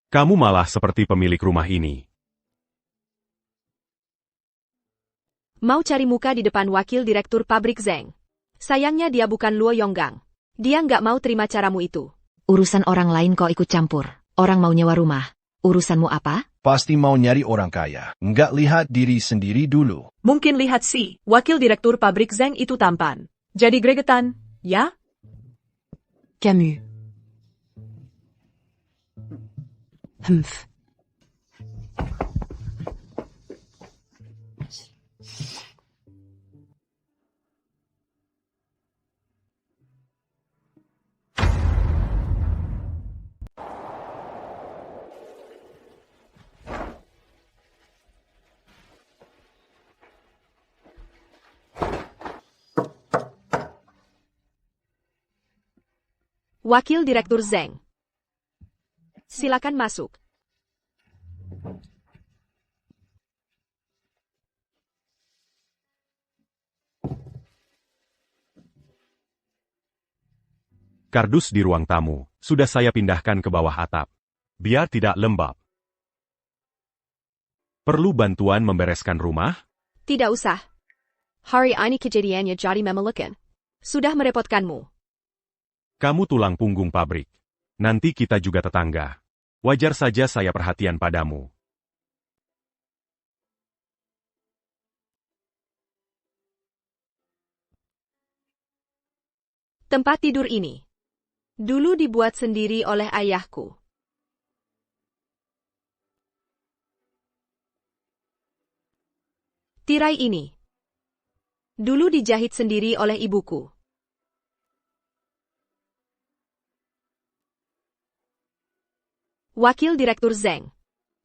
kamu malah seperti pemilik rumah ini. Mau cari muka di depan Wakil Direktur Pabrik Zeng. Sayangnya dia bukan Luo Yonggang. Dia nggak mau terima caramu itu. Urusan orang lain kok ikut campur. Orang mau nyewa rumah. Urusanmu apa? Pasti mau nyari orang kaya. Nggak lihat diri sendiri dulu. Mungkin lihat sih, Wakil Direktur Pabrik Zeng itu tampan. Jadi gregetan, ya? Camus. Humph. Wakil Direktur Zeng. Silakan masuk. Kardus di ruang tamu, sudah saya pindahkan ke bawah atap. Biar tidak lembab. Perlu bantuan membereskan rumah? Tidak usah. Hari ini kejadiannya jadi memalukan. Sudah merepotkanmu. Kamu tulang punggung pabrik. Nanti kita juga tetangga. Wajar saja saya perhatian padamu. Tempat tidur ini dulu dibuat sendiri oleh ayahku. Tirai ini dulu dijahit sendiri oleh ibuku. Wakil Direktur Zeng.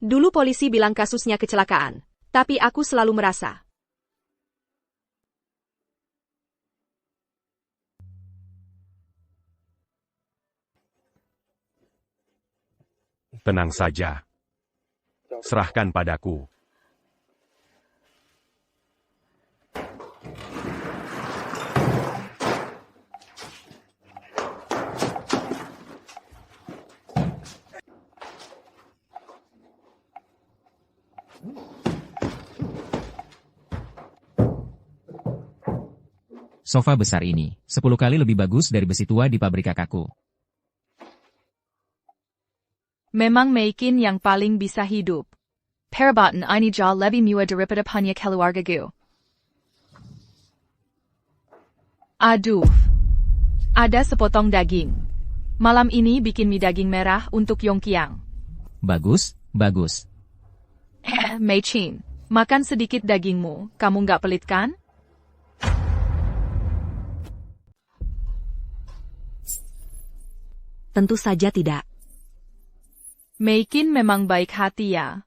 Dulu polisi bilang kasusnya kecelakaan, tapi aku selalu merasa Tenang saja. Serahkan padaku. Sofa besar ini, 10 kali lebih bagus dari besi tua di pabrik kakakku. Memang Meikin yang paling bisa hidup. Perabatan ini jauh lebih mewah daripada punya keluarga gue. Aduh. Ada sepotong daging. Malam ini bikin mie daging merah untuk Yongqiang. Bagus, bagus. Mei-chin, makan sedikit dagingmu, kamu nggak pelit kan? Tentu saja tidak. Meikin memang baik hati ya.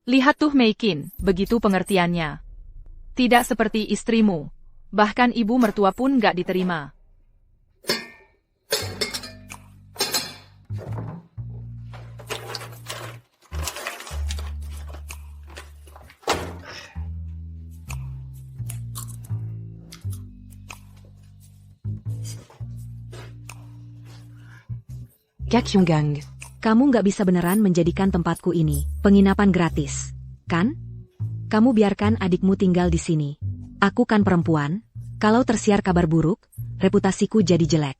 Lihat tuh Meikin, begitu pengertiannya. Tidak seperti istrimu. Bahkan ibu mertua pun nggak diterima. Yonggang, kamu nggak bisa beneran menjadikan tempatku ini penginapan gratis, kan? Kamu biarkan adikmu tinggal di sini. Aku kan perempuan, kalau tersiar kabar buruk, reputasiku jadi jelek.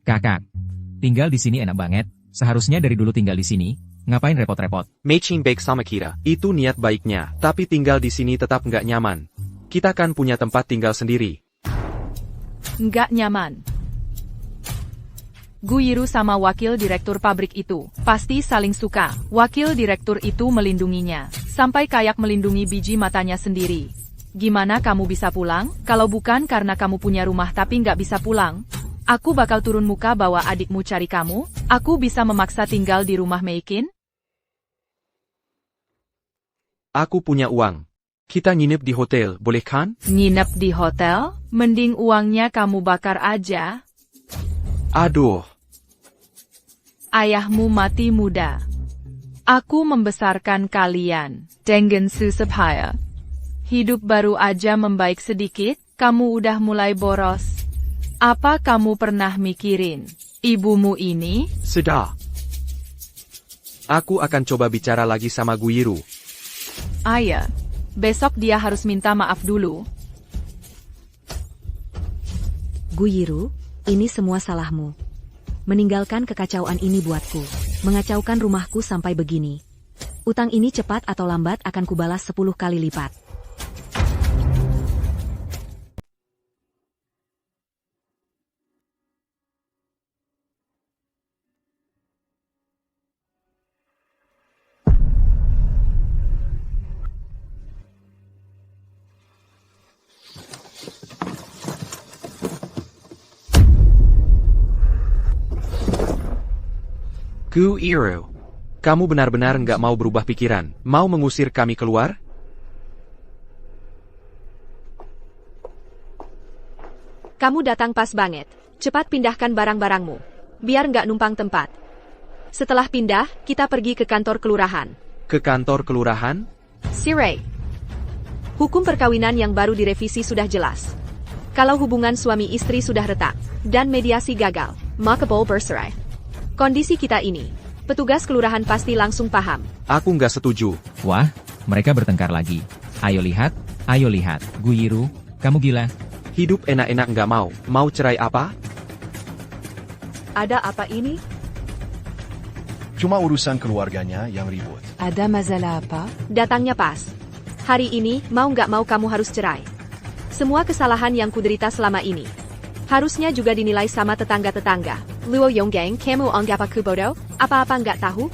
Kakak, tinggal di sini enak banget. Seharusnya dari dulu tinggal di sini. Ngapain repot-repot? Mei-chin baik sama kita. Itu niat baiknya, tapi tinggal di sini tetap nggak nyaman. Kita kan punya tempat tinggal sendiri. Nggak nyaman. Guiru sama wakil direktur pabrik itu pasti saling suka. Wakil direktur itu melindunginya, sampai kayak melindungi biji matanya sendiri. Gimana kamu bisa pulang? Kalau bukan karena kamu punya rumah tapi nggak bisa pulang, aku bakal turun muka bawa adikmu cari kamu. Aku bisa memaksa tinggal di rumah Meikin? Aku punya uang. Kita nginep di hotel, boleh kan? Nginep di hotel? Mending uangnya kamu bakar aja. Aduh. Ayahmu mati muda. Aku membesarkan kalian dengan susah payah. Hidup baru aja membaik sedikit, kamu udah mulai boros. Apa kamu pernah mikirin ibumu ini? Sudah. Aku akan coba bicara lagi sama Guiru. Ayah, besok dia harus minta maaf dulu. Guiru, ini semua salahmu. Meninggalkan kekacauan ini buatku. Mengacaukan rumahku sampai begini. Utang ini cepat atau lambat akan kubalas 10 kali lipat. Guiru, kamu benar-benar nggak mau berubah pikiran, mau mengusir kami keluar? Kamu datang pas banget. Cepat pindahkan barang-barangmu. Biar nggak numpang tempat. Setelah pindah, kita pergi ke kantor kelurahan. Ke kantor kelurahan? Sirei. Hukum perkawinan yang baru direvisi sudah jelas. Kalau hubungan suami istri sudah retak, dan mediasi gagal, maka boleh bercerai. Kondisi kita ini, petugas kelurahan pasti langsung paham. Aku nggak setuju. Wah, mereka bertengkar lagi. Ayo lihat, Guiru, kamu gila. Hidup enak-enak nggak mau, mau cerai apa? Ada apa ini? Cuma urusan keluarganya yang ribut. Ada masalah apa? Datangnya pas. Hari ini, mau nggak mau kamu harus cerai. Semua kesalahan yang kuderita selama ini, harusnya juga dinilai sama tetangga-tetangga. Luo Yonggang, kamu anggap aku bodoh? Apa-apa nggak tahu?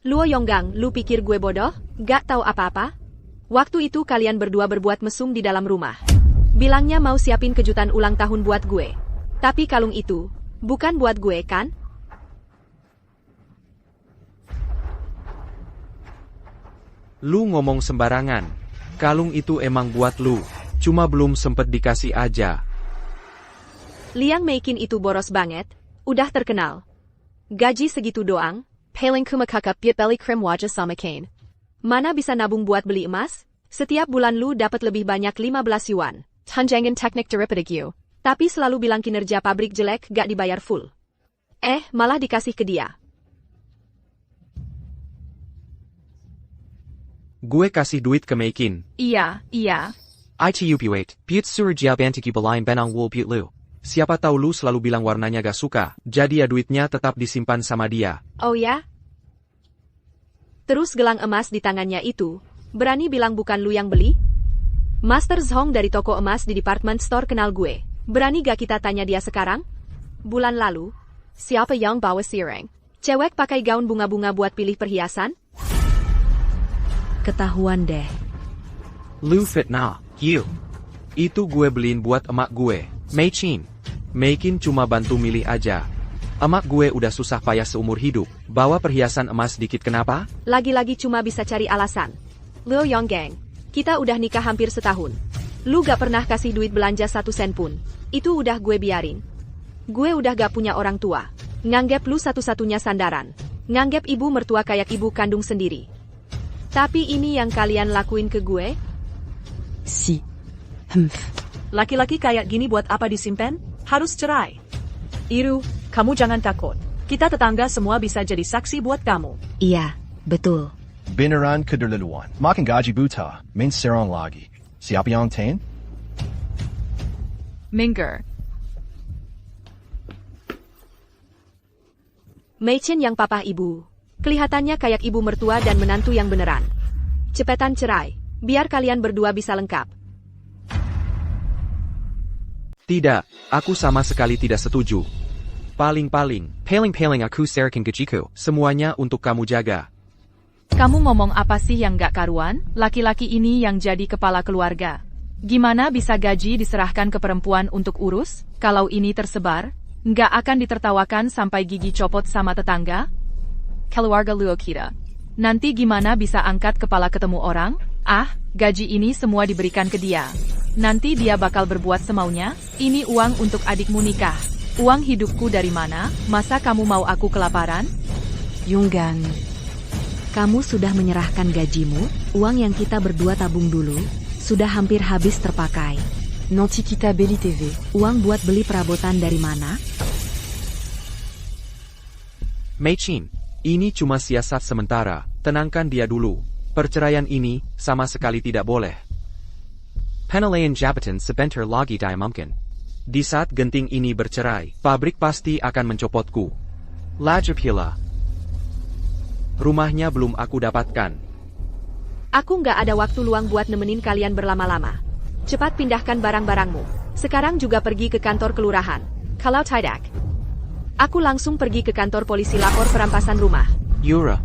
Luo Yonggang, lu pikir gue bodoh? Nggak tahu apa-apa? Waktu itu kalian berdua berbuat mesum di dalam rumah. Bilangnya mau siapin kejutan ulang tahun buat gue. Tapi kalung itu, bukan buat gue kan? Lu ngomong sembarangan. Kalung itu emang buat lu. Cuma belum sempet dikasih aja. Liang Meikin itu boros banget, udah terkenal. Gaji segitu doang, paling kumakakap biat beli krim wajah sama kain. Mana bisa nabung buat beli emas? Setiap bulan lu dapat lebih banyak 15 yuan. Tunjangan teknik daripada gue. Tapi selalu bilang kinerja pabrik jelek gak dibayar full. Malah dikasih ke dia. Gue kasih duit ke Meikin. Iya. Wait, Piut Sur Jia Bantiki Belain Benang Wool Piut Lu. Siapa tahu lu selalu bilang warnanya gak suka, jadi ya duitnya tetap disimpan sama dia. Oh ya? Terus gelang emas di tangannya itu, berani bilang bukan lu yang beli? Master Zhong dari toko emas di department store kenal gue. Berani gak kita tanya dia sekarang? Bulan lalu, siapa yang bawa sireng? Cewek pakai gaun bunga-bunga buat pilih perhiasan? Ketahuan deh. Lu fitnah, you. Itu gue beliin buat emak gue, Meichin. Meikin cuma bantu milih aja. Emak gue udah susah payah seumur hidup, bawa perhiasan emas dikit kenapa? Lagi-lagi cuma bisa cari alasan. Liu Yonggang, kita udah nikah hampir setahun. Lu gak pernah kasih duit belanja 1 sen pun. Itu udah gue biarin. Gue udah gak punya orang tua. Nganggep lu satu-satunya sandaran. Nganggep ibu mertua kayak ibu kandung sendiri. Tapi ini yang kalian lakuin ke gue? Si. Laki-laki kayak gini buat apa disimpan? Harus cerai. Iru, kamu jangan takut. Kita tetangga semua bisa jadi saksi buat kamu. Iya, betul. Beneran keterlaluan. Makan gaji buta, main serong lagi. Siapa yang ten? Minggir. Meichin yang papa ibu. Kelihatannya kayak ibu mertua dan menantu yang beneran. Cepetan cerai, biar kalian berdua bisa lengkap. Tidak, aku sama sekali tidak setuju. Paling aku serkin gajiku. Semuanya untuk kamu jaga. Kamu ngomong apa sih yang gak karuan? Laki-laki ini yang jadi kepala keluarga. Gimana bisa gaji diserahkan ke perempuan untuk urus? Kalau ini tersebar, nggak akan ditertawakan sampai gigi copot sama tetangga? Keluarga Luo kita. Nanti gimana bisa angkat kepala ketemu orang? Gaji ini semua diberikan ke dia. Nanti dia bakal berbuat semaunya. Ini uang untuk adikmu nikah. Uang hidupku dari mana? Masa kamu mau aku kelaparan? Yonggang, kamu sudah menyerahkan gajimu? Uang yang kita berdua tabung dulu, sudah hampir habis terpakai. Nanti kita beli TV. Uang buat beli perabotan dari mana? Meichin, ini cuma siasat sementara, tenangkan dia dulu. Perceraian ini, sama sekali tidak boleh. Penilaian jabatan sebentar lagi tidak mungkin. Di saat genting ini bercerai, pabrik pasti akan mencopotku. Lajur pila. Rumahnya belum aku dapatkan. Aku nggak ada waktu luang buat nemenin kalian berlama-lama. Cepat pindahkan barang-barangmu. Sekarang juga pergi ke kantor kelurahan. Kalau tidak, aku langsung pergi ke kantor polisi lapor perampasan rumah. Yura,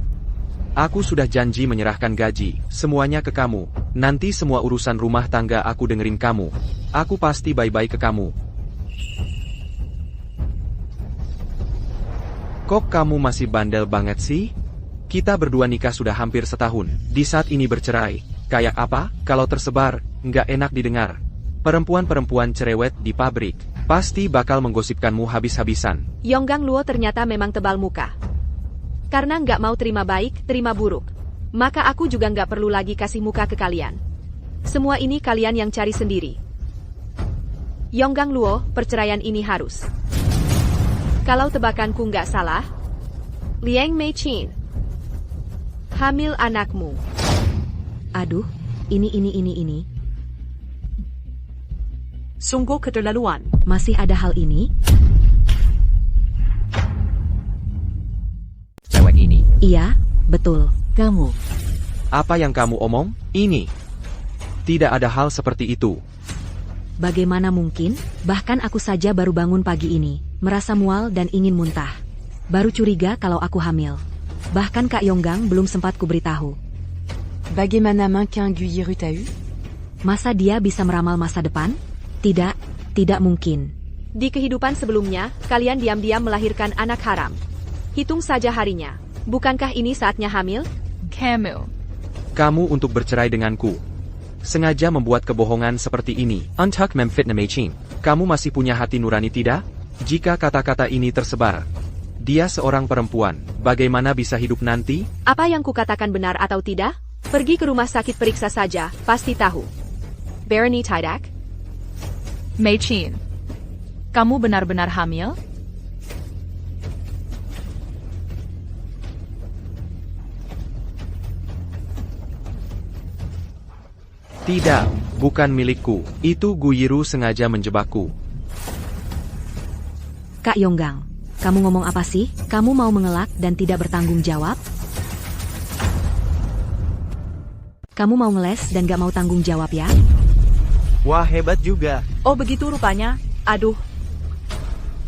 aku sudah janji menyerahkan gaji, semuanya ke kamu. Nanti semua urusan rumah tangga aku dengerin kamu. Aku pasti bye-bye ke kamu. Kok kamu masih bandel banget sih? Kita berdua nikah sudah hampir setahun. Di saat ini bercerai. Kayak apa? Kalau tersebar, nggak enak didengar. Perempuan-perempuan cerewet di pabrik pasti bakal menggosipkanmu habis-habisan. Yonggang Luo ternyata memang tebal muka. Karena nggak mau terima baik, terima buruk. Maka aku juga nggak perlu lagi kasih muka ke kalian. Semua ini kalian yang cari sendiri. Yonggang Luo, perceraian ini harus. Kalau tebakanku nggak salah, Liang Meichin hamil anakmu. Aduh, ini. Sungguh keterlaluan. Masih ada hal ini? Cewek ini. Iya, betul. Kamu. Apa yang kamu omong? Ini. Tidak ada hal seperti itu. Bagaimana mungkin? Bahkan aku saja baru bangun pagi ini, merasa mual dan ingin muntah. Baru curiga kalau aku hamil. Bahkan Kak Yonggang belum sempat kuberitahu. Bagaimana mungkin Guyiru tahu? Masa dia bisa meramal masa depan? Tidak mungkin. Di kehidupan sebelumnya, kalian diam-diam melahirkan anak haram. Hitung saja harinya. Bukankah ini saatnya hamil? Kamu untuk bercerai denganku. Sengaja membuat kebohongan seperti ini. Untuk memfitnah Meichin. Kamu masih punya hati nurani tidak? Jika kata-kata ini tersebar, dia seorang perempuan, bagaimana bisa hidup nanti? Apa yang kukatakan benar atau tidak? Pergi ke rumah sakit periksa saja, pasti tahu. Barony tidak? Meichin, kamu benar-benar hamil? Tidak, bukan milikku. Itu Guyiru sengaja menjebakku. Kak Yonggang, kamu ngomong apa sih? Kamu mau mengelak dan tidak bertanggung jawab? Kamu mau ngeles dan gak mau tanggung jawab ya? Wah, hebat juga. Oh begitu rupanya. Aduh,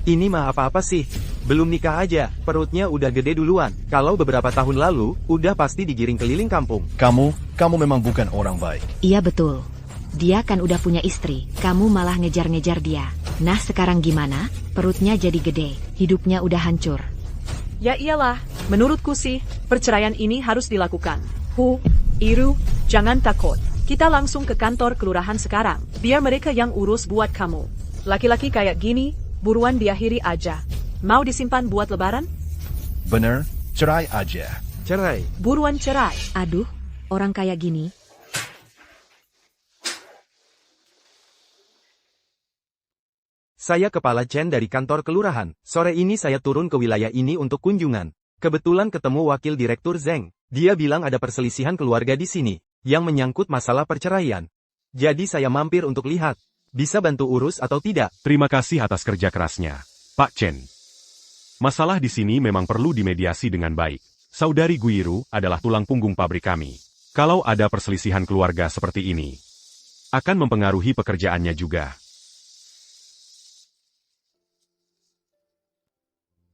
Ini mah apa-apa sih? Belum nikah aja, perutnya udah gede duluan. Kalau beberapa tahun lalu, udah pasti digiring keliling kampung. Kamu memang bukan orang baik. Iya betul. Dia kan udah punya istri, kamu malah ngejar-ngejar dia. Nah sekarang gimana? Perutnya jadi gede, hidupnya udah hancur. ya iyalah. Menurutku sih, perceraian ini harus dilakukan. Iru, jangan takut. Kita langsung ke kantor kelurahan sekarang. Biar mereka yang urus buat kamu. Laki-laki kayak gini, buruan diakhiri aja. Mau disimpan buat lebaran? Bener, cerai aja. Cerai. Buruan cerai. Aduh, orang kayak gini. Saya Kepala Chen dari kantor kelurahan. Sore ini saya turun ke wilayah ini untuk kunjungan. Kebetulan ketemu Wakil Direktur Zeng. Dia bilang ada perselisihan keluarga di sini, yang menyangkut masalah perceraian. Jadi saya mampir untuk lihat. Bisa bantu urus atau tidak? Terima kasih atas kerja kerasnya, Pak Chen. Masalah di sini memang perlu dimediasi dengan baik. Saudari Guyiru adalah tulang punggung pabrik kami. Kalau ada perselisihan keluarga seperti ini, akan mempengaruhi pekerjaannya juga.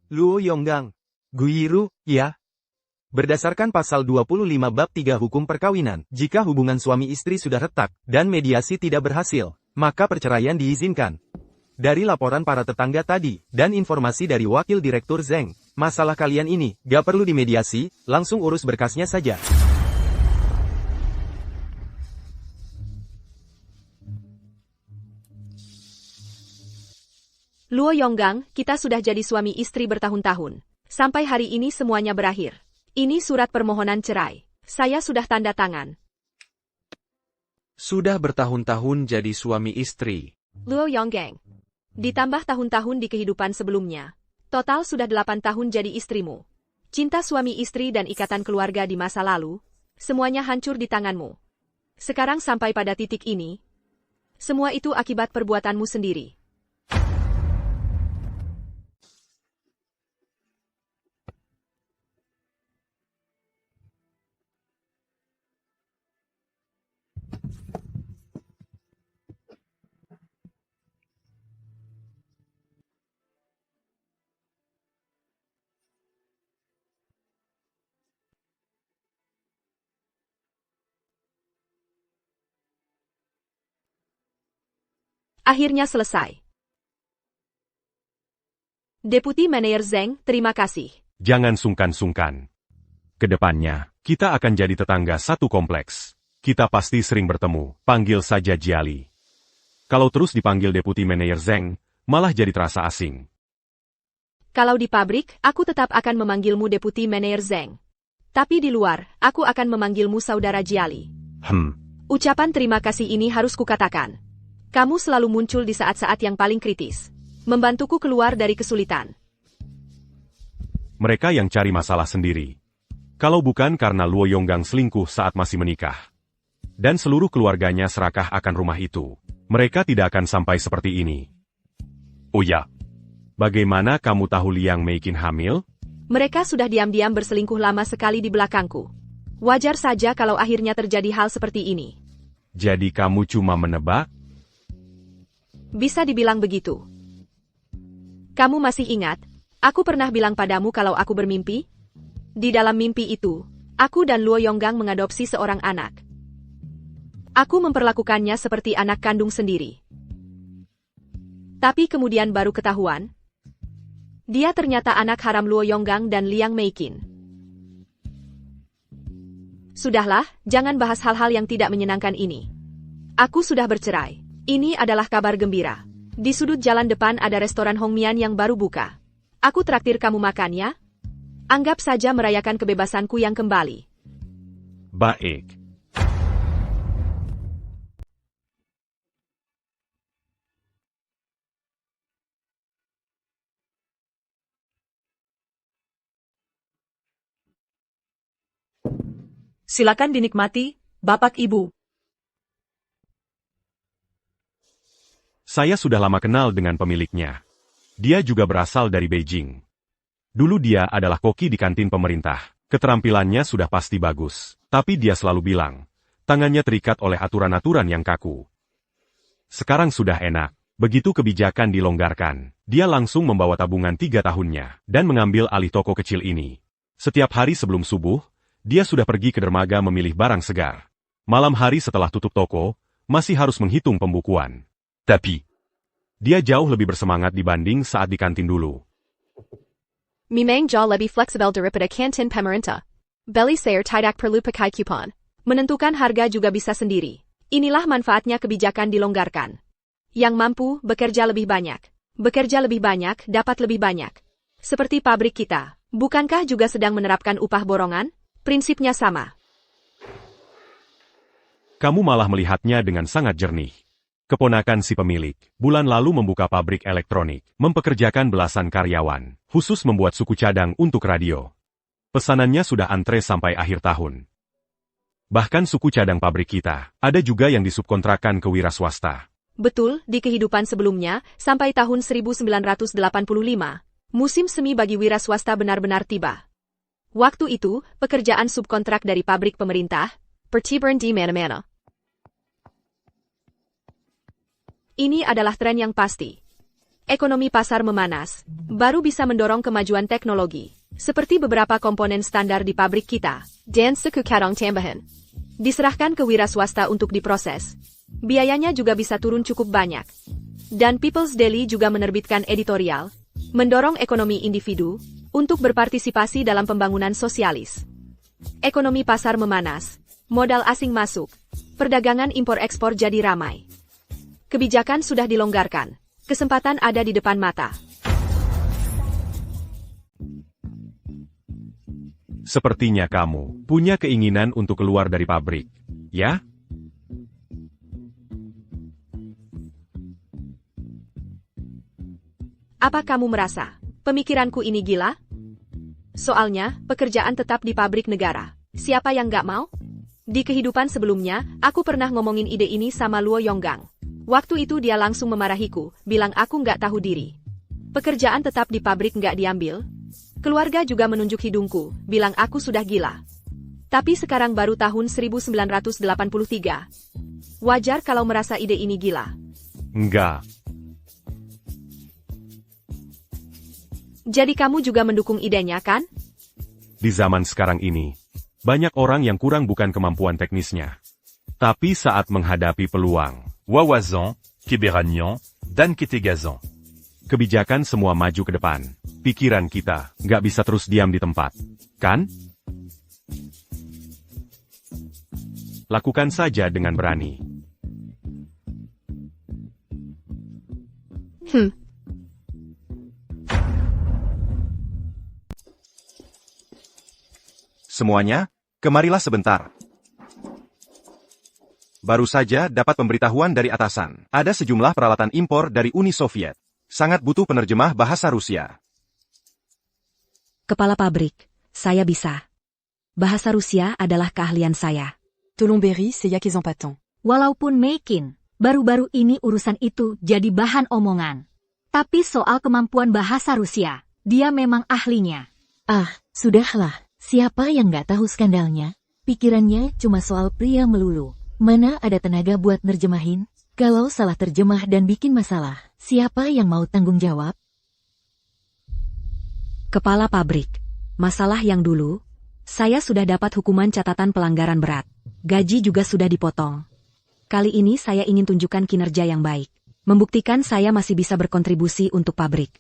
Luo Yonggang. Guyiru, ya. Berdasarkan pasal 25 bab 3 hukum perkawinan, jika hubungan suami istri sudah retak, dan mediasi tidak berhasil, maka perceraian diizinkan. Dari laporan para tetangga tadi, dan informasi dari Wakil Direktur Zeng, masalah kalian ini, gak perlu dimediasi, langsung urus berkasnya saja. Luo Yonggang, kita sudah jadi suami istri bertahun-tahun. Sampai hari ini semuanya berakhir. Ini surat permohonan cerai. Saya sudah tanda tangan. Sudah bertahun-tahun jadi suami istri. Luo Yonggang. Ditambah tahun-tahun di kehidupan sebelumnya. Total sudah 8 tahun jadi istrimu. Cinta suami istri dan ikatan keluarga di masa lalu, semuanya hancur di tanganmu. Sekarang sampai pada titik ini, semua itu akibat perbuatanmu sendiri. Akhirnya selesai. Deputi Manajer Zeng, terima kasih. Jangan sungkan-sungkan. Kedepannya, kita akan jadi tetangga satu kompleks. Kita pasti sering bertemu, panggil saja Jiali. Kalau terus dipanggil Deputi Manajer Zeng, malah jadi terasa asing. Kalau di pabrik, aku tetap akan memanggilmu Deputi Manajer Zeng. Tapi di luar, aku akan memanggilmu Saudara Jiali. Ucapan terima kasih ini harus kukatakan. Kamu selalu muncul di saat-saat yang paling kritis. Membantuku keluar dari kesulitan. Mereka yang cari masalah sendiri. Kalau bukan karena Luo Yonggang selingkuh saat masih menikah. Dan seluruh keluarganya serakah akan rumah itu. Mereka tidak akan sampai seperti ini. Oh ya. Bagaimana kamu tahu Liang Meikin hamil? Mereka sudah diam-diam berselingkuh lama sekali di belakangku. Wajar saja kalau akhirnya terjadi hal seperti ini. Jadi kamu cuma menebak? Bisa dibilang begitu. Kamu masih ingat, aku pernah bilang padamu kalau aku bermimpi? Di dalam mimpi itu, aku dan Luo Yonggang mengadopsi seorang anak. Aku memperlakukannya seperti anak kandung sendiri. Tapi kemudian baru ketahuan, dia ternyata anak haram Luo Yonggang dan Liang Meikin. Sudahlah, jangan bahas hal-hal yang tidak menyenangkan ini. Aku sudah bercerai. Ini adalah kabar gembira. Di sudut jalan depan ada restoran Hongmian yang baru buka. Aku traktir kamu makan ya. Anggap saja merayakan kebebasanku yang kembali. Baik. Silakan dinikmati, Bapak Ibu. Saya sudah lama kenal dengan pemiliknya. Dia juga berasal dari Beijing. Dulu dia adalah koki di kantin pemerintah. Keterampilannya sudah pasti bagus. Tapi dia selalu bilang, tangannya terikat oleh aturan-aturan yang kaku. Sekarang sudah enak. Begitu kebijakan dilonggarkan, dia langsung membawa tabungan 3 tahunnya, dan mengambil alih toko kecil ini. Setiap hari sebelum subuh, dia sudah pergi ke dermaga memilih barang segar. Malam hari setelah tutup toko, masih harus menghitung pembukuan. Tapi, dia jauh lebih bersemangat dibanding saat di kantin dulu. Memang jauh lebih fleksibel daripada kantin pemerintah. Beli sayur tidak perlu pakai kupon. Menentukan harga juga bisa sendiri. Inilah manfaatnya kebijakan dilonggarkan. Yang mampu bekerja lebih banyak. Bekerja lebih banyak, dapat lebih banyak. Seperti pabrik kita. Bukankah juga sedang menerapkan upah borongan? Prinsipnya sama. Kamu malah melihatnya dengan sangat jernih. Keponakan si pemilik, bulan lalu membuka pabrik elektronik, mempekerjakan belasan karyawan, khusus membuat suku cadang untuk radio. Pesanannya sudah antre sampai akhir tahun. Bahkan suku cadang pabrik kita, ada juga yang disubkontrakkan ke wira swasta. Betul, di kehidupan sebelumnya, sampai tahun 1985, musim semi bagi wira swasta benar-benar tiba. Waktu itu, pekerjaan subkontrak dari pabrik pemerintah, bertebaran di mana-mana. Ini adalah tren yang pasti. Ekonomi pasar memanas, baru bisa mendorong kemajuan teknologi, seperti beberapa komponen standar di pabrik kita, dan suku cadang tambahan. Diserahkan ke wira swasta untuk diproses. Biayanya juga bisa turun cukup banyak. Dan People's Daily juga menerbitkan editorial, mendorong ekonomi individu, untuk berpartisipasi dalam pembangunan sosialis. Ekonomi pasar memanas, modal asing masuk, perdagangan impor-ekspor jadi ramai. Kebijakan sudah dilonggarkan, kesempatan ada di depan mata. Sepertinya kamu punya keinginan untuk keluar dari pabrik, ya? Apa kamu merasa pemikiranku ini gila? Soalnya, pekerjaan tetap di pabrik negara. Siapa yang gak mau? Di kehidupan sebelumnya, aku pernah ngomongin ide ini sama Luo Yonggang. Waktu itu dia langsung memarahiku, bilang aku nggak tahu diri. Pekerjaan tetap di pabrik nggak diambil. Keluarga juga menunjuk hidungku, bilang aku sudah gila. Tapi sekarang baru tahun 1983. Wajar kalau merasa ide ini gila. Enggak. Jadi kamu juga mendukung idenya, kan? Di zaman sekarang ini, banyak orang yang kurang bukan kemampuan teknisnya. Tapi saat menghadapi peluang, Wawazan, Keberanian, dan Ketegazan. Kebijakan semua maju ke depan. Pikiran kita nggak bisa terus diam di tempat, kan? Lakukan saja dengan berani. Semuanya, kemarilah sebentar. Baru saja dapat pemberitahuan dari atasan. Ada sejumlah peralatan impor dari Uni Soviet. Sangat butuh penerjemah bahasa Rusia. Kepala pabrik, saya bisa. Bahasa Rusia adalah keahlian saya. Tolomberry, c'est qu'ils ont patent. Walaupun Meikin, baru-baru ini urusan itu jadi bahan omongan. Tapi soal kemampuan bahasa Rusia, dia memang ahlinya. Ah, sudahlah. Siapa yang nggak tahu skandalnya? Pikirannya cuma soal pria melulu. Mana ada tenaga buat nerjemahin? Kalau salah terjemah dan bikin masalah, siapa yang mau tanggung jawab? Kepala pabrik, masalah yang dulu, saya sudah dapat hukuman catatan pelanggaran berat. Gaji juga sudah dipotong. Kali ini saya ingin tunjukkan kinerja yang baik. Membuktikan saya masih bisa berkontribusi untuk pabrik.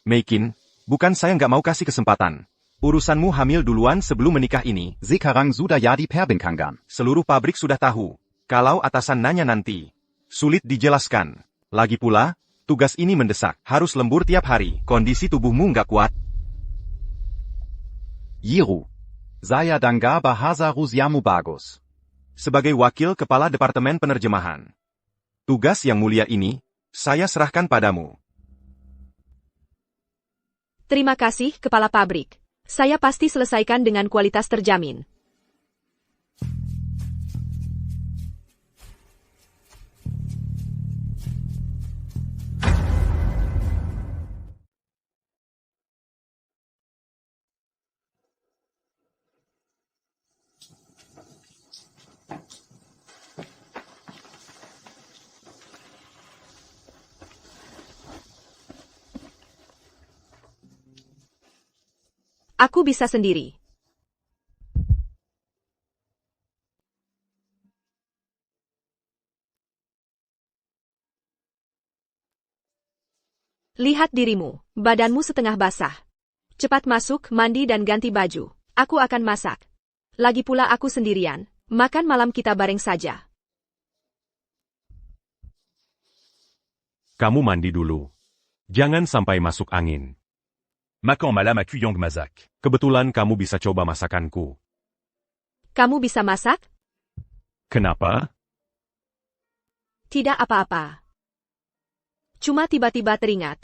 Meikin, bukan saya nggak mau kasih kesempatan. Urusanmu hamil duluan sebelum menikah ini. Sekarang sudah jadi perbincangan. Seluruh pabrik sudah tahu. Kalau atasan nanya nanti, sulit dijelaskan. Lagi pula, tugas ini mendesak. Harus lembur tiap hari. Kondisi tubuhmu nggak kuat. Yiru, saya dengar bahasa Rusiamu bagus. Sebagai wakil kepala departemen penerjemahan, tugas yang mulia ini, saya serahkan padamu. Terima kasih, kepala pabrik. Saya pasti selesaikan dengan kualitas terjamin. Aku bisa sendiri. Lihat dirimu, badanmu setengah basah. Cepat masuk, mandi dan ganti baju. Aku akan masak. Lagi pula aku sendirian, makan malam kita bareng saja. Kamu mandi dulu. Jangan sampai masuk angin. Makan malam aku Yong Mazak. Kebetulan kamu bisa coba masakanku. Kamu bisa masak? Kenapa? Tidak apa-apa. Cuma tiba-tiba teringat.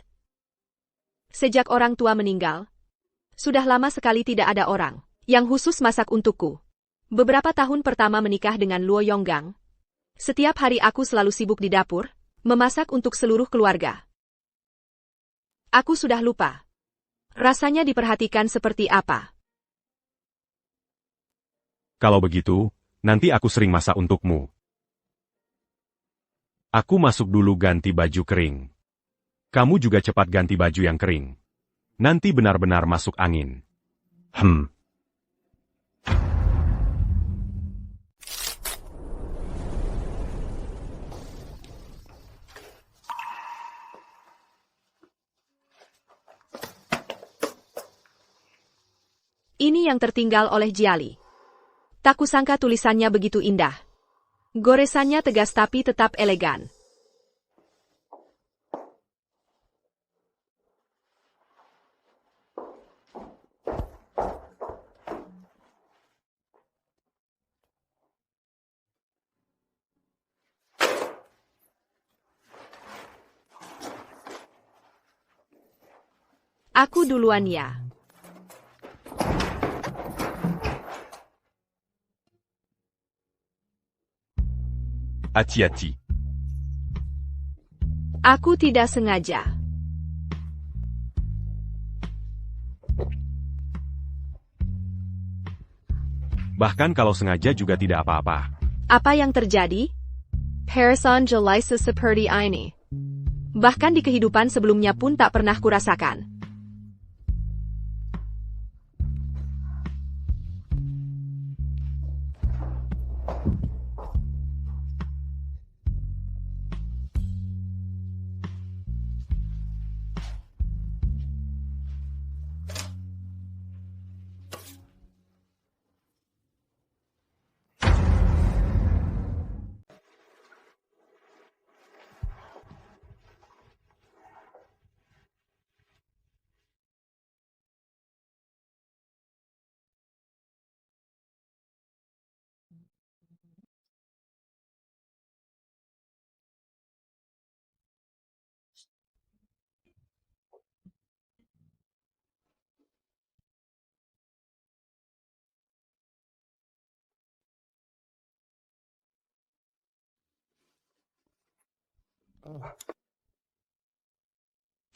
Sejak orang tua meninggal, sudah lama sekali tidak ada orang yang khusus masak untukku. Beberapa tahun pertama menikah dengan Luo Yonggang, setiap hari aku selalu sibuk di dapur, memasak untuk seluruh keluarga. Aku sudah lupa. Rasanya diperhatikan seperti apa. Kalau begitu, nanti aku sering masak untukmu. Aku masuk dulu ganti baju kering. Kamu juga cepat ganti baju yang kering. Nanti benar-benar masuk angin. Ini yang tertinggal oleh Jiali. Tak kusangka tulisannya begitu indah. Goresannya tegas tapi tetap elegan. Aku duluan ya. Hati-hati. Aku tidak sengaja. Bahkan kalau sengaja juga tidak apa-apa. Apa yang terjadi? Harrison Jelisa seperti ini. Bahkan di kehidupan sebelumnya pun tak pernah kurasakan.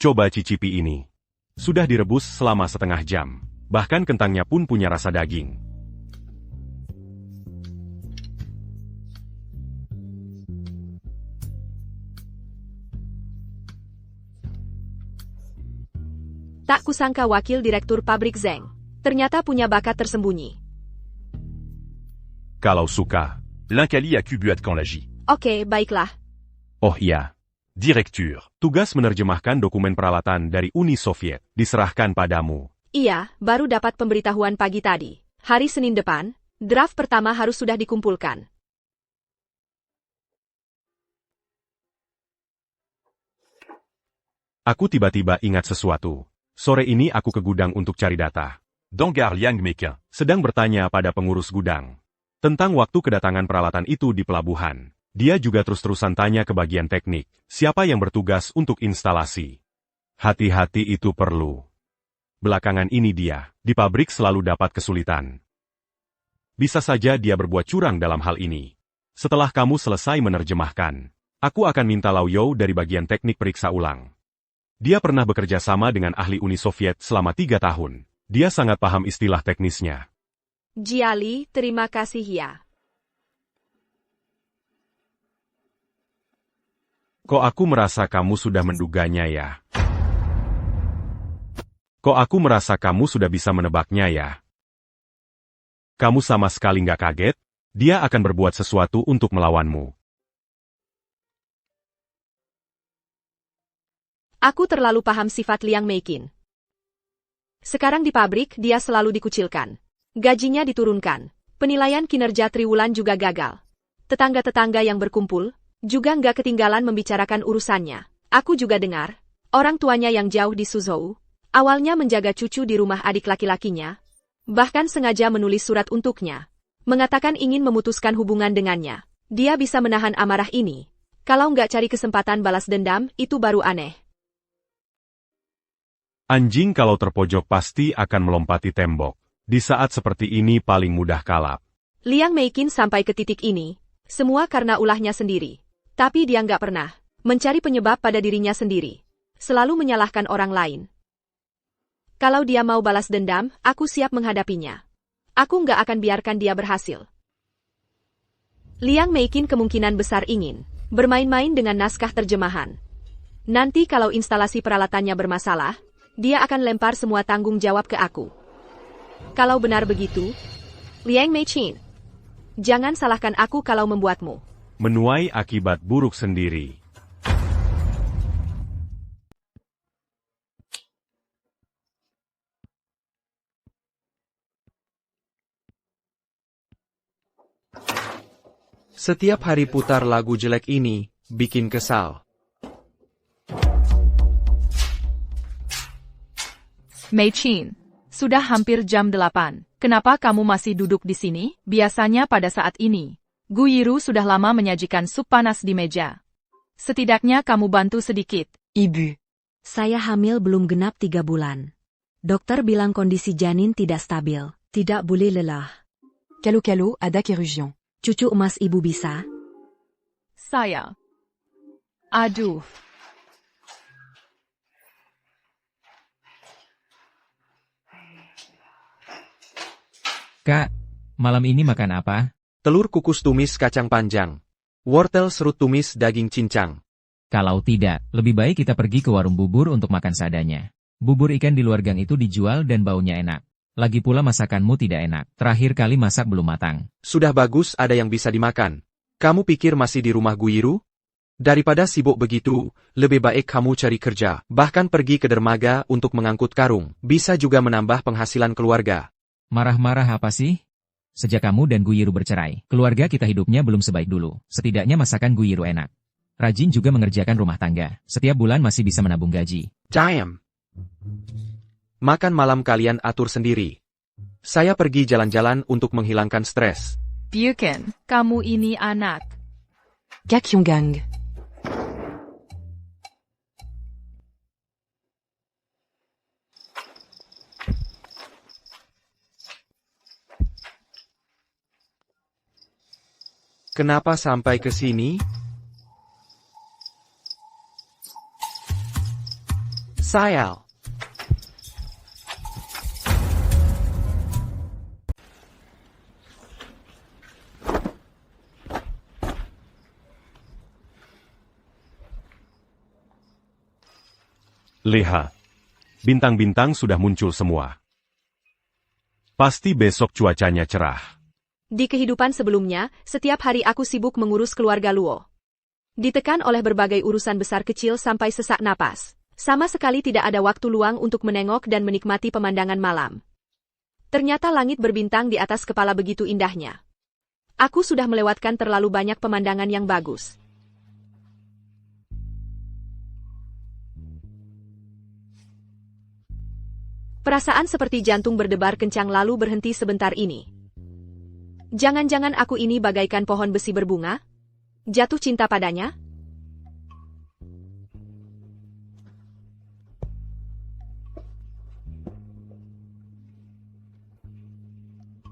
Coba cicipi ini. Sudah direbus selama setengah jam. Bahkan kentangnya pun punya rasa daging. Tak kusangka wakil direktur pabrik Zeng ternyata punya bakat tersembunyi. Kalau suka. L'incali a cubuat quand l'agit. Oke, baiklah. Oh iya. Direktur. Tugas menerjemahkan dokumen peralatan dari Uni Soviet diserahkan padamu. Iya, baru dapat pemberitahuan pagi tadi. Hari Senin depan, draft pertama harus sudah dikumpulkan. Aku tiba-tiba ingat sesuatu. Sore ini aku ke gudang untuk cari data. Dangar Liang Mekin. Sedang bertanya pada pengurus gudang tentang waktu kedatangan peralatan itu di pelabuhan. Dia juga terus-terusan tanya ke bagian teknik, siapa yang bertugas untuk instalasi. Hati-hati itu perlu. Belakangan ini dia, di pabrik selalu dapat kesulitan. Bisa saja dia berbuat curang dalam hal ini. Setelah kamu selesai menerjemahkan, aku akan minta Lao You dari bagian teknik periksa ulang. Dia pernah bekerja sama dengan ahli Uni Soviet selama 3 tahun. Dia sangat paham istilah teknisnya. Jiali, terima kasih ya. Kok aku merasa kamu sudah menduganya ya? Kok aku merasa kamu sudah bisa menebaknya ya? Kamu sama sekali nggak kaget? Dia akan berbuat sesuatu untuk melawanmu. Aku terlalu paham sifat Liang Meikin. Sekarang di pabrik, dia selalu dikucilkan. Gajinya diturunkan. Penilaian kinerja triwulan juga gagal. Tetangga-tetangga yang berkumpul, juga nggak ketinggalan membicarakan urusannya. Aku juga dengar, orang tuanya yang jauh di Suzhou, awalnya menjaga cucu di rumah adik laki-lakinya, bahkan sengaja menulis surat untuknya, mengatakan ingin memutuskan hubungan dengannya. Dia bisa menahan amarah ini. Kalau nggak cari kesempatan balas dendam, itu baru aneh. Anjing kalau terpojok pasti akan melompati tembok. Di saat seperti ini paling mudah kalap. Liang Meikin sampai ke titik ini, semua karena ulahnya sendiri. Tapi dia nggak pernah mencari penyebab pada dirinya sendiri. Selalu menyalahkan orang lain. Kalau dia mau balas dendam, aku siap menghadapinya. Aku nggak akan biarkan dia berhasil. Liang Meikin kemungkinan besar ingin bermain-main dengan naskah terjemahan. Nanti kalau instalasi peralatannya bermasalah, dia akan lempar semua tanggung jawab ke aku. Kalau benar begitu, Liang Meikin, jangan salahkan aku kalau membuatmu menuai akibat buruk sendiri. Setiap hari putar lagu jelek ini, bikin kesal. Meikin, sudah hampir jam 8. Kenapa kamu masih duduk di sini? Biasanya pada saat ini, Gu Yiru sudah lama menyajikan sup panas di meja. Setidaknya kamu bantu sedikit. Ibu, saya hamil belum genap 3 bulan. Dokter bilang kondisi janin tidak stabil, tidak boleh lelah. Kalo ada kerugian. Cucu emas ibu bisa? Saya. Aduh. Kak, malam ini makan apa? Telur kukus tumis kacang panjang. Wortel serut tumis daging cincang. Kalau tidak, lebih baik kita pergi ke warung bubur untuk makan seadanya. Bubur ikan di luar gang itu dijual dan baunya enak. Lagi pula masakanmu tidak enak. Terakhir kali masak belum matang. Sudah bagus ada yang bisa dimakan. Kamu pikir masih di rumah Gu Yiru? Daripada sibuk begitu, lebih baik kamu cari kerja. Bahkan pergi ke dermaga untuk mengangkut karung. Bisa juga menambah penghasilan keluarga. Marah-marah apa sih? Sejak kamu dan Gu Yiru bercerai, keluarga kita hidupnya belum sebaik dulu. Setidaknya masakan Gu Yiru enak. Rajin juga mengerjakan rumah tangga. Setiap bulan masih bisa menabung gaji. Damn. Makan malam kalian atur sendiri. Saya pergi jalan-jalan untuk menghilangkan stres. Bukan, kamu ini anak. Gakyonggang. Kenapa sampai ke sini? Sayal. Lihat. Bintang-bintang sudah muncul semua. Pasti besok cuacanya cerah. Di kehidupan sebelumnya, setiap hari aku sibuk mengurus keluarga Luo. Ditekan oleh berbagai urusan besar kecil sampai sesak napas. Sama sekali tidak ada waktu luang untuk menengok dan menikmati pemandangan malam. Ternyata langit berbintang di atas kepala begitu indahnya. Aku sudah melewatkan terlalu banyak pemandangan yang bagus. Perasaan seperti jantung berdebar kencang lalu berhenti sebentar ini. Jangan-jangan aku ini bagaikan pohon besi berbunga? Jatuh cinta padanya?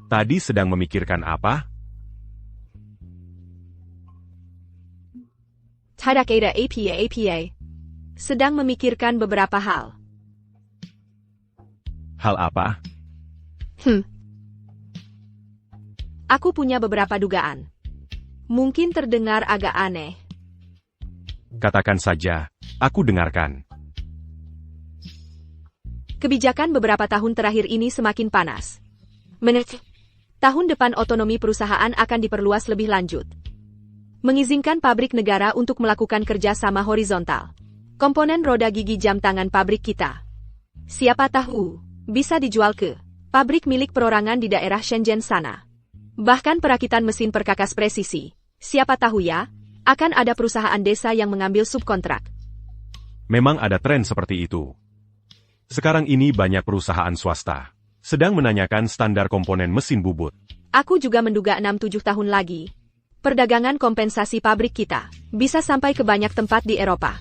Tadi sedang memikirkan apa? Tidak ada apa. Sedang memikirkan beberapa hal. Hal apa? Aku punya beberapa dugaan. Mungkin terdengar agak aneh. Katakan saja, aku dengarkan. Kebijakan beberapa tahun terakhir ini semakin panas. Tahun depan otonomi perusahaan akan diperluas lebih lanjut. Mengizinkan pabrik negara untuk melakukan kerja sama horizontal. Komponen roda gigi jam tangan pabrik kita. Siapa tahu, bisa dijual ke pabrik milik perorangan di daerah Shenzhen sana. Bahkan perakitan mesin perkakas presisi. Siapa tahu ya, akan ada perusahaan desa yang mengambil subkontrak. Memang ada tren seperti itu. Sekarang ini banyak perusahaan swasta sedang menanyakan standar komponen mesin bubut. Aku juga menduga 6-7 tahun lagi, perdagangan kompensasi pabrik kita bisa sampai ke banyak tempat di Eropa.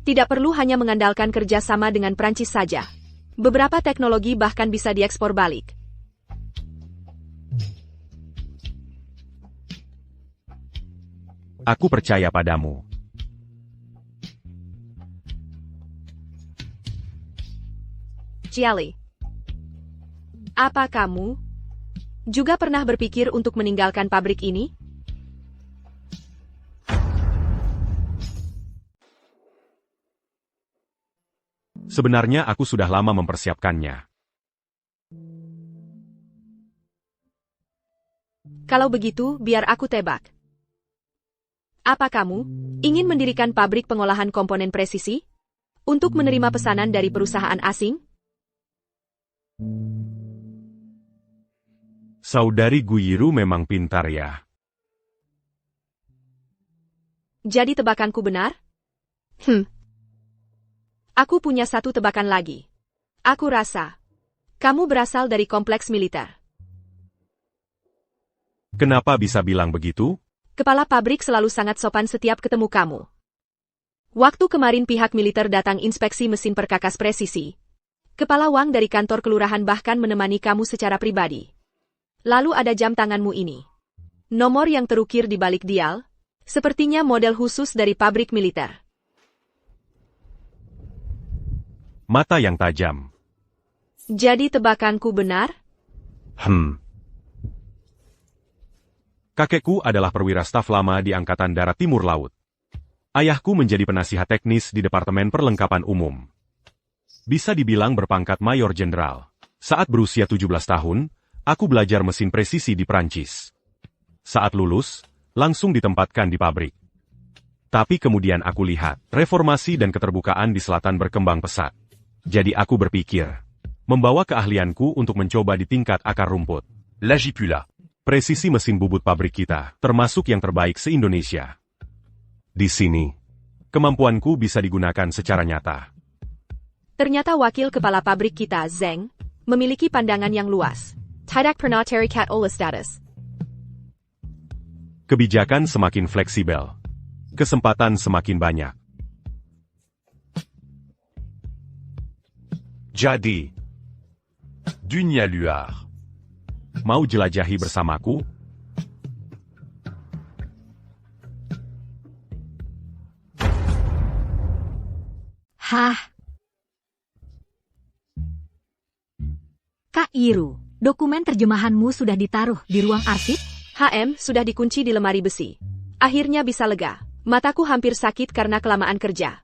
Tidak perlu hanya mengandalkan kerjasama dengan Prancis saja. Beberapa teknologi bahkan bisa diekspor balik. Aku percaya padamu. Jiali, apa kamu juga pernah berpikir untuk meninggalkan pabrik ini? Sebenarnya aku sudah lama mempersiapkannya. Kalau begitu, biar aku tebak. Apa kamu ingin mendirikan pabrik pengolahan komponen presisi untuk menerima pesanan dari perusahaan asing? Saudari Guyiru memang pintar ya. Jadi tebakanku benar? Aku punya satu tebakan lagi. Aku rasa kamu berasal dari kompleks militer. Kenapa bisa bilang begitu? Kepala pabrik selalu sangat sopan setiap ketemu kamu. Waktu kemarin pihak militer datang inspeksi mesin perkakas presisi. Kepala Wang dari kantor kelurahan bahkan menemani kamu secara pribadi. Lalu ada jam tanganmu ini. Nomor yang terukir di balik dial, sepertinya model khusus dari pabrik militer. Mata yang tajam. Jadi tebakanku benar? Kakekku adalah perwira staf lama di Angkatan Darat Timur Laut. Ayahku menjadi penasihat teknis di Departemen Perlengkapan Umum. Bisa dibilang berpangkat mayor jenderal. Saat berusia 17 tahun, aku belajar mesin presisi di Prancis. Saat lulus, langsung ditempatkan di pabrik. Tapi kemudian aku lihat, reformasi dan keterbukaan di selatan berkembang pesat. Jadi aku berpikir, membawa keahlianku untuk mencoba di tingkat akar rumput. L'Agipula. Presisi mesin bubut pabrik kita, termasuk yang terbaik se-Indonesia. Di sini, kemampuanku bisa digunakan secara nyata. Ternyata wakil kepala pabrik kita, Zeng, memiliki pandangan yang luas. Tidak pernah terikat oleh status. Kebijakan semakin fleksibel. Kesempatan semakin banyak. Jadi, Dunia Luar. Mau jelajahi bersamaku? Hah? Kak Iru, dokumen terjemahanmu sudah ditaruh di ruang arsip? Sudah dikunci di lemari besi. Akhirnya bisa lega. Mataku hampir sakit karena kelamaan kerja.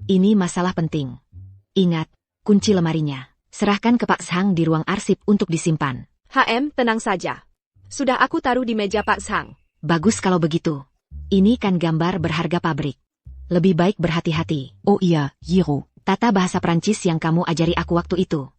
Ini masalah penting. Ingat, kunci lemarinya. Serahkan ke Pak Zhang di ruang arsip untuk disimpan. Tenang saja. Sudah aku taruh di meja Pak Zhang. Bagus kalau begitu. Ini kan gambar berharga pabrik. Lebih baik berhati-hati. Oh iya, Yiru. Tata bahasa Prancis yang kamu ajari aku waktu itu.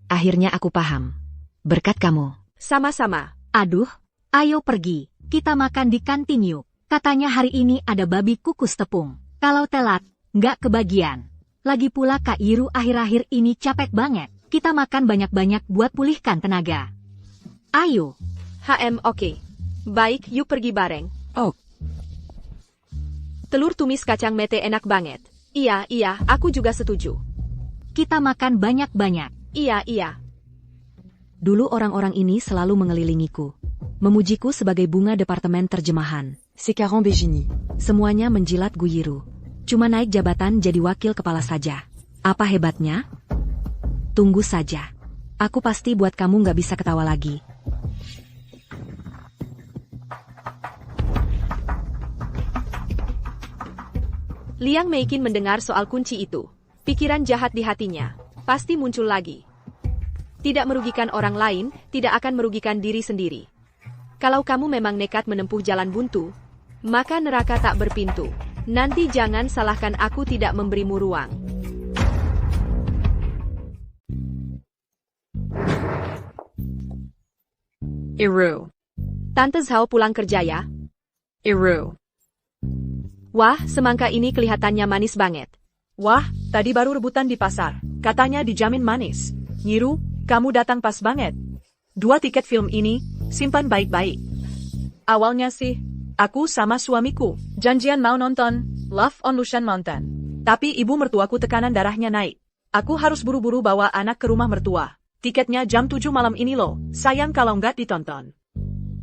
Akhirnya aku paham. Berkat kamu. Sama-sama. Aduh, ayo pergi. Kita makan di kantin yuk. Katanya hari ini ada babi kukus tepung. Kalau telat, nggak kebagian. Lagi pula Kak Iru akhir-akhir ini capek banget. Kita makan banyak-banyak buat pulihkan tenaga. Ayo. Oke. Baik, yuk pergi bareng. Oh. Telur tumis kacang mete enak banget. Iya, aku juga setuju. Kita makan banyak-banyak. Iya. Dulu orang-orang ini selalu mengelilingiku. Memujiku sebagai bunga departemen terjemahan. C'est 40 des génies. Semuanya menjilat Guyiru. Cuma naik jabatan jadi wakil kepala saja. Apa hebatnya? Tunggu saja. Aku pasti buat kamu nggak bisa ketawa lagi. Liang Meikin mendengar soal kunci itu. Pikiran jahat di hatinya. pasti muncul lagi. Tidak merugikan orang lain, tidak akan merugikan diri sendiri. Kalau kamu memang nekat menempuh jalan buntu, maka neraka tak berpintu. Nanti jangan salahkan aku tidak memberimu ruang. Iru. Tante Zhao pulang kerja ya? Iru. Wah, semangka ini kelihatannya manis banget. Wah, tadi baru rebutan di pasar. Katanya dijamin manis. Nyiru, kamu datang pas banget. 2 tiket film ini, simpan baik-baik. Awalnya sih, aku sama suamiku, janjian mau nonton Love on Lushan Mountain. Tapi ibu mertuaku tekanan darahnya naik. Aku harus buru-buru bawa anak ke rumah mertua. Tiketnya jam 7 malam ini loh, sayang kalau nggak ditonton.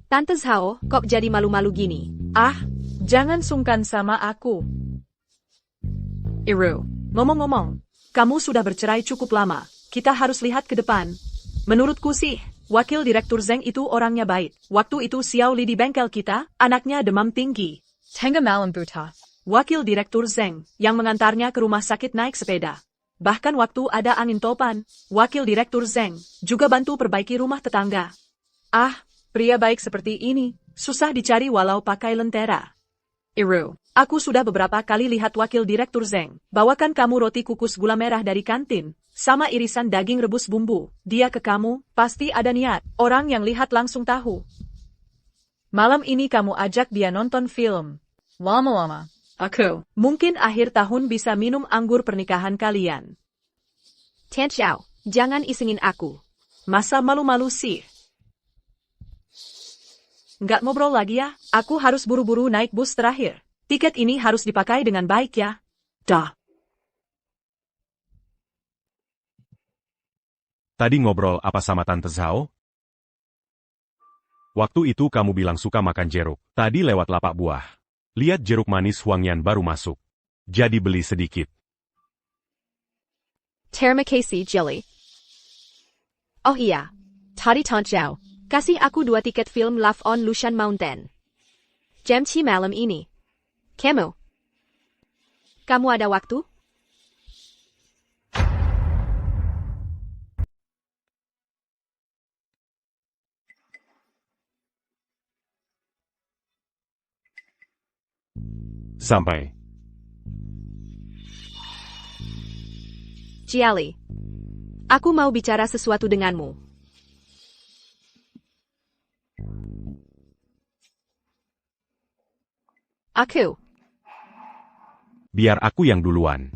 Tante Zhao, kok jadi malu-malu gini? Ah, jangan sungkan sama aku. Iru, ngomong-ngomong, kamu sudah bercerai cukup lama, kita harus lihat ke depan. Menurutku sih, Wakil Direktur Zeng itu orangnya baik. Waktu itu Xiao Li di bengkel kita, anaknya demam tinggi. Tengah malam buta. Wakil Direktur Zeng, yang mengantarnya ke rumah sakit naik sepeda. Bahkan waktu ada angin topan, Wakil Direktur Zeng juga bantu perbaiki rumah tetangga. Ah, pria baik seperti ini, susah dicari walau pakai lentera. Iru, aku sudah beberapa kali lihat Wakil Direktur Zeng bawakan kamu roti kukus gula merah dari kantin, sama irisan daging rebus bumbu. Dia ke kamu, pasti ada niat. Orang yang lihat langsung tahu. Malam ini kamu ajak dia nonton film. Lama-lama. Aku, mungkin akhir tahun bisa minum anggur pernikahan kalian. Tian Xiao, jangan isengin aku. Masa malu-malu sih? Nggak ngobrol lagi ya, aku harus buru-buru naik bus terakhir. Tiket ini harus dipakai dengan baik ya. Dah. Tadi ngobrol apa sama Tante Zhao? Waktu itu kamu bilang suka makan jeruk. Tadi lewat lapak buah. Lihat jeruk manis Huangyan baru masuk. Jadi beli sedikit. Terima kasih, Jelly. Oh iya, tadi Tante Zhao kasih aku 2 tiket film Love on Lushan Mountain. Jam 7 malam ini. Kamu ada waktu? Sampai. Jelly, aku mau bicara sesuatu denganmu. Aku. Biar aku yang duluan.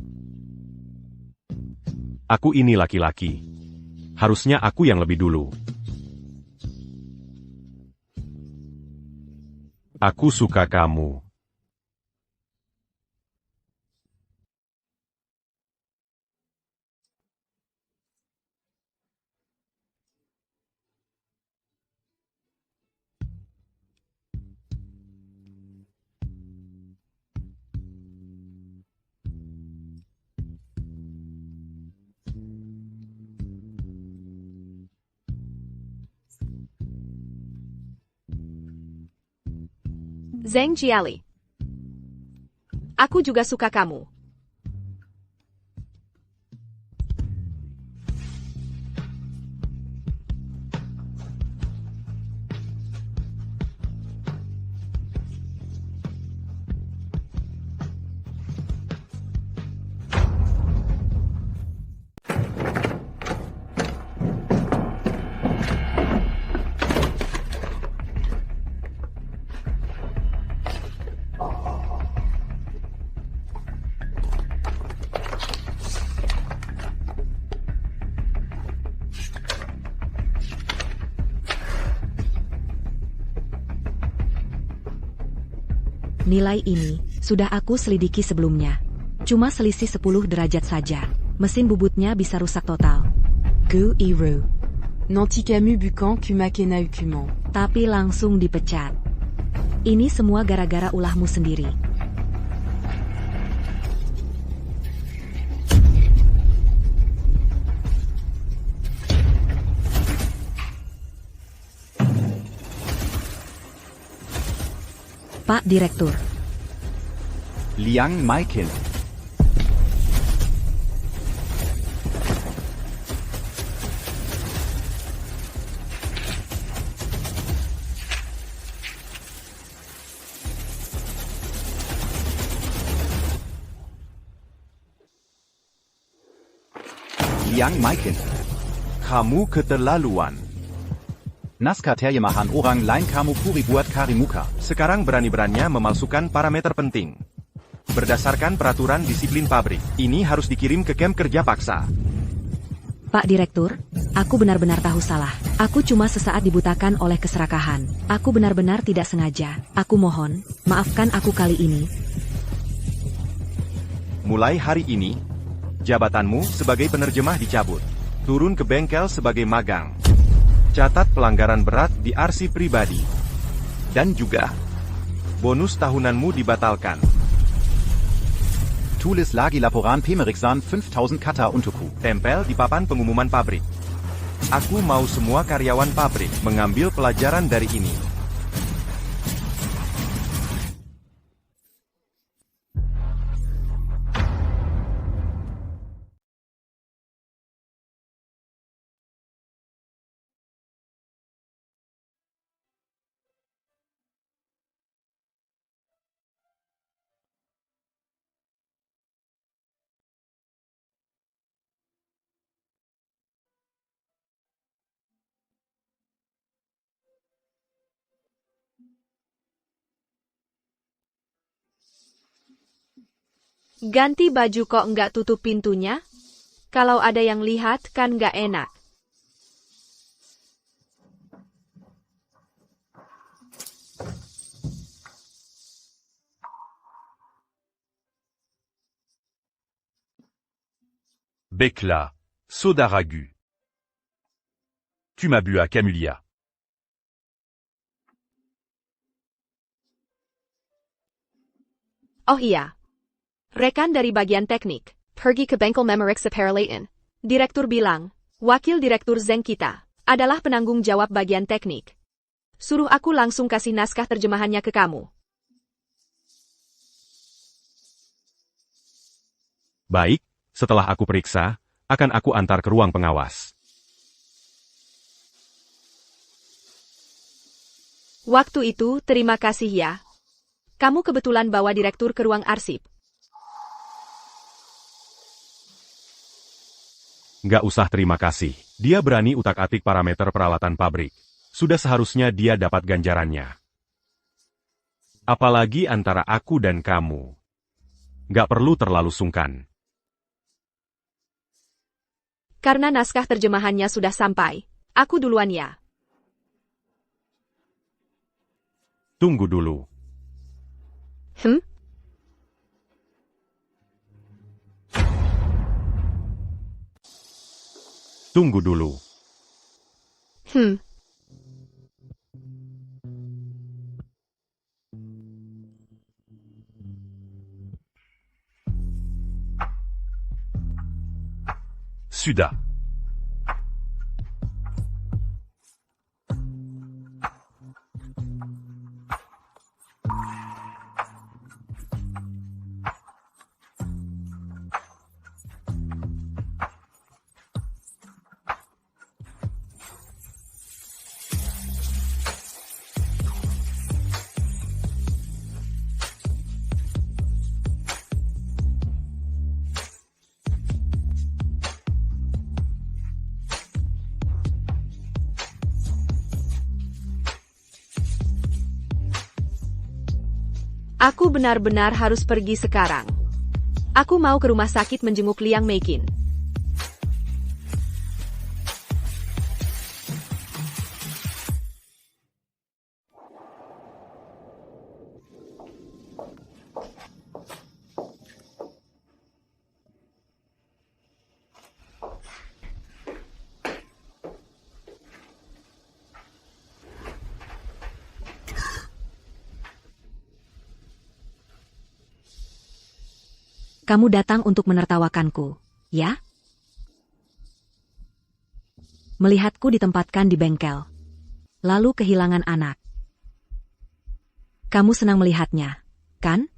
Aku ini laki-laki. Harusnya aku yang lebih dulu. Aku suka kamu. Zeng Jiali. Aku juga suka kamu. Nilai ini sudah aku selidiki sebelumnya. Cuma selisih 10 derajat saja. Mesin bubutnya bisa rusak total. Gu Iru. Nantikamu bukan kumakena ukuman. Tapi langsung dipecat. Ini semua gara-gara ulahmu sendiri. Pak Direktur. Liang Michael. Yang Maikin. Kamu keterlaluan. Naskah terjemahan orang lain kamu puri buat Karimuka. Sekarang berani-beraninya memalsukan parameter penting. Berdasarkan peraturan disiplin pabrik, ini harus dikirim ke kamp kerja paksa. Pak Direktur, aku benar-benar tahu salah. Aku cuma sesaat dibutakan oleh keserakahan. Aku benar-benar tidak sengaja. Aku mohon, maafkan aku kali ini. Mulai hari ini, jabatanmu sebagai penerjemah dicabut. Turun ke bengkel sebagai magang. Catat pelanggaran berat di arsip pribadi. Dan juga, bonus tahunanmu dibatalkan. Tulis lagi laporan pemeriksaan 5000 kata untukku. Tempel di papan pengumuman pabrik. Aku mau semua karyawan pabrik mengambil pelajaran dari ini. Ganti baju kok nggak tutup pintunya? Kalau ada yang lihat kan nggak enak. Bekla, soda ragu. Tu m'as bu à Camulia. Oh iya. Rekan dari bagian teknik, pergi ke bengkel Memerix Apparel. Direktur bilang, wakil direktur Zeng kita, adalah penanggung jawab bagian teknik. Suruh aku langsung kasih naskah terjemahannya ke kamu. Baik, setelah aku periksa, akan aku antar ke ruang pengawas. Waktu itu, terima kasih ya. Kamu kebetulan bawa direktur ke ruang arsip. Nggak usah terima kasih. Dia berani utak-atik parameter peralatan pabrik. Sudah seharusnya dia dapat ganjarannya. Apalagi antara aku dan kamu. Nggak perlu terlalu sungkan. Karena naskah terjemahannya sudah sampai, aku duluan ya. Tunggu dulu. Tunggu dulu. Sudah. Aku benar-benar harus pergi sekarang. Aku mau ke rumah sakit menjenguk Liang Meikin. Kamu datang untuk menertawakanku, ya? Melihatku ditempatkan di bengkel, lalu kehilangan anak. Kamu senang melihatnya, kan?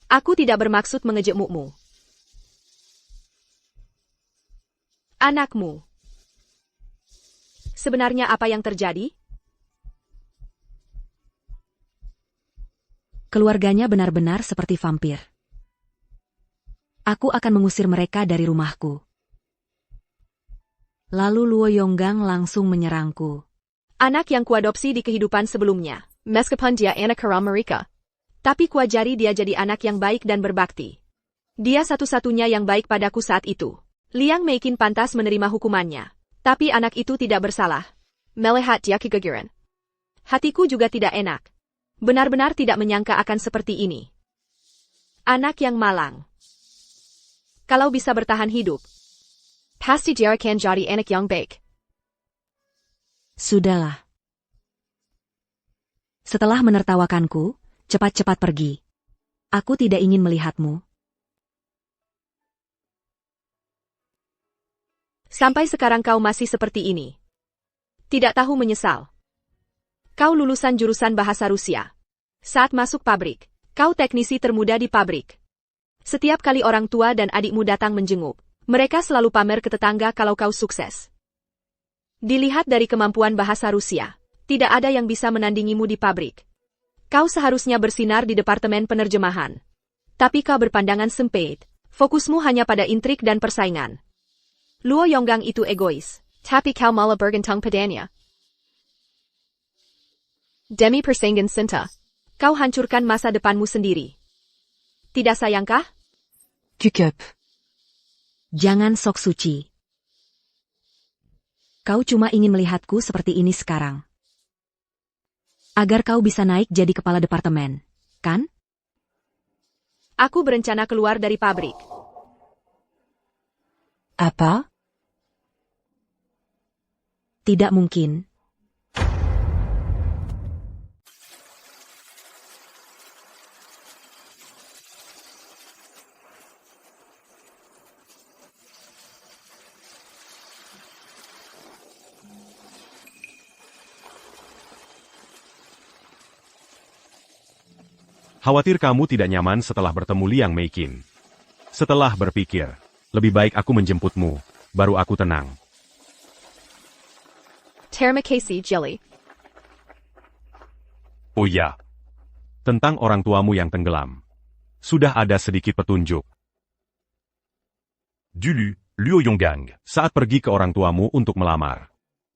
Aku tidak bermaksud mengejekmu. Anakmu. Sebenarnya apa yang terjadi? Keluarganya benar-benar seperti vampir. Aku akan mengusir mereka dari rumahku. Lalu Luo Yonggang langsung menyerangku. Anak yang kuadopsi di kehidupan sebelumnya, meskipun dia anak haram mereka. Tapi kuajari dia jadi anak yang baik dan berbakti. Dia satu-satunya yang baik padaku saat itu. Liang Meikin pantas menerima hukumannya. Tapi anak itu tidak bersalah. Melihat dia keguguran. Hatiku juga tidak enak. Benar-benar tidak menyangka akan seperti ini. Anak yang malang. Kalau bisa bertahan hidup, pasti dia akan jadi anak yang baik. Sudahlah. Setelah menertawakanku, cepat-cepat pergi. Aku tidak ingin melihatmu. Sampai sekarang kau masih seperti ini. Tidak tahu menyesal. Kau lulusan jurusan bahasa Rusia. Saat masuk pabrik, kau teknisi termuda di pabrik. Setiap kali orang tua dan adikmu datang menjenguk, mereka selalu pamer ke tetangga kalau kau sukses. Dilihat dari kemampuan bahasa Rusia, tidak ada yang bisa menandingimu di pabrik. Kau seharusnya bersinar di departemen penerjemahan. Tapi kau berpandangan sempit, fokusmu hanya pada intrik dan persaingan. Luo Yonggang itu egois, tapi kau malah bergantung padanya. Demi persaingan cinta, kau hancurkan masa depanmu sendiri. Tidak sayangkah? Cukup. Jangan sok suci. Kau cuma ingin melihatku seperti ini sekarang. Agar kau bisa naik jadi kepala departemen, kan? Aku berencana keluar dari pabrik. Apa? Tidak mungkin. Khawatir kamu tidak nyaman setelah bertemu Liang Meikin. Setelah berpikir, lebih baik aku menjemputmu, baru aku tenang. Terima kasih, Jelly. Oh ya. Tentang orang tuamu yang tenggelam. Sudah ada sedikit petunjuk. Dulu, Luo Yonggang. Saat pergi ke orang tuamu untuk melamar.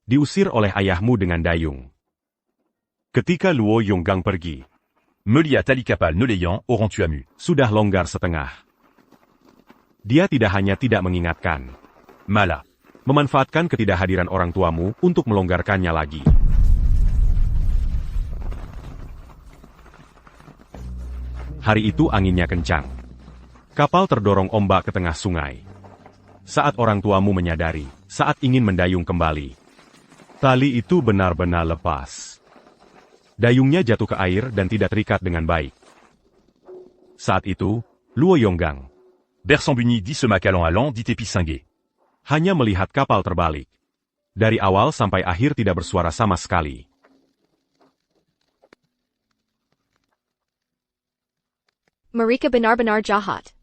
Diusir oleh ayahmu dengan dayung. Ketika Luo Yonggang pergi, Melia Talikapal Noleyan auront tu amu. Sudah longgar setengah. Dia tidak hanya tidak mengingatkan, malah memanfaatkan ketidakhadiran orang tuamu untuk melonggarkannya lagi. Hari itu anginnya kencang. Kapal terdorong ombak ke tengah sungai. Saat orang tuamu menyadari, saat ingin mendayung kembali, tali itu benar-benar lepas. Dayungnya jatuh ke air dan tidak terikat dengan baik. Saat itu, Luo Yonggang, Bersambuni dit se macalan dit épisingué. Hanya melihat kapal terbalik. Dari awal sampai akhir tidak bersuara sama sekali. Mereka benar-benar jahat.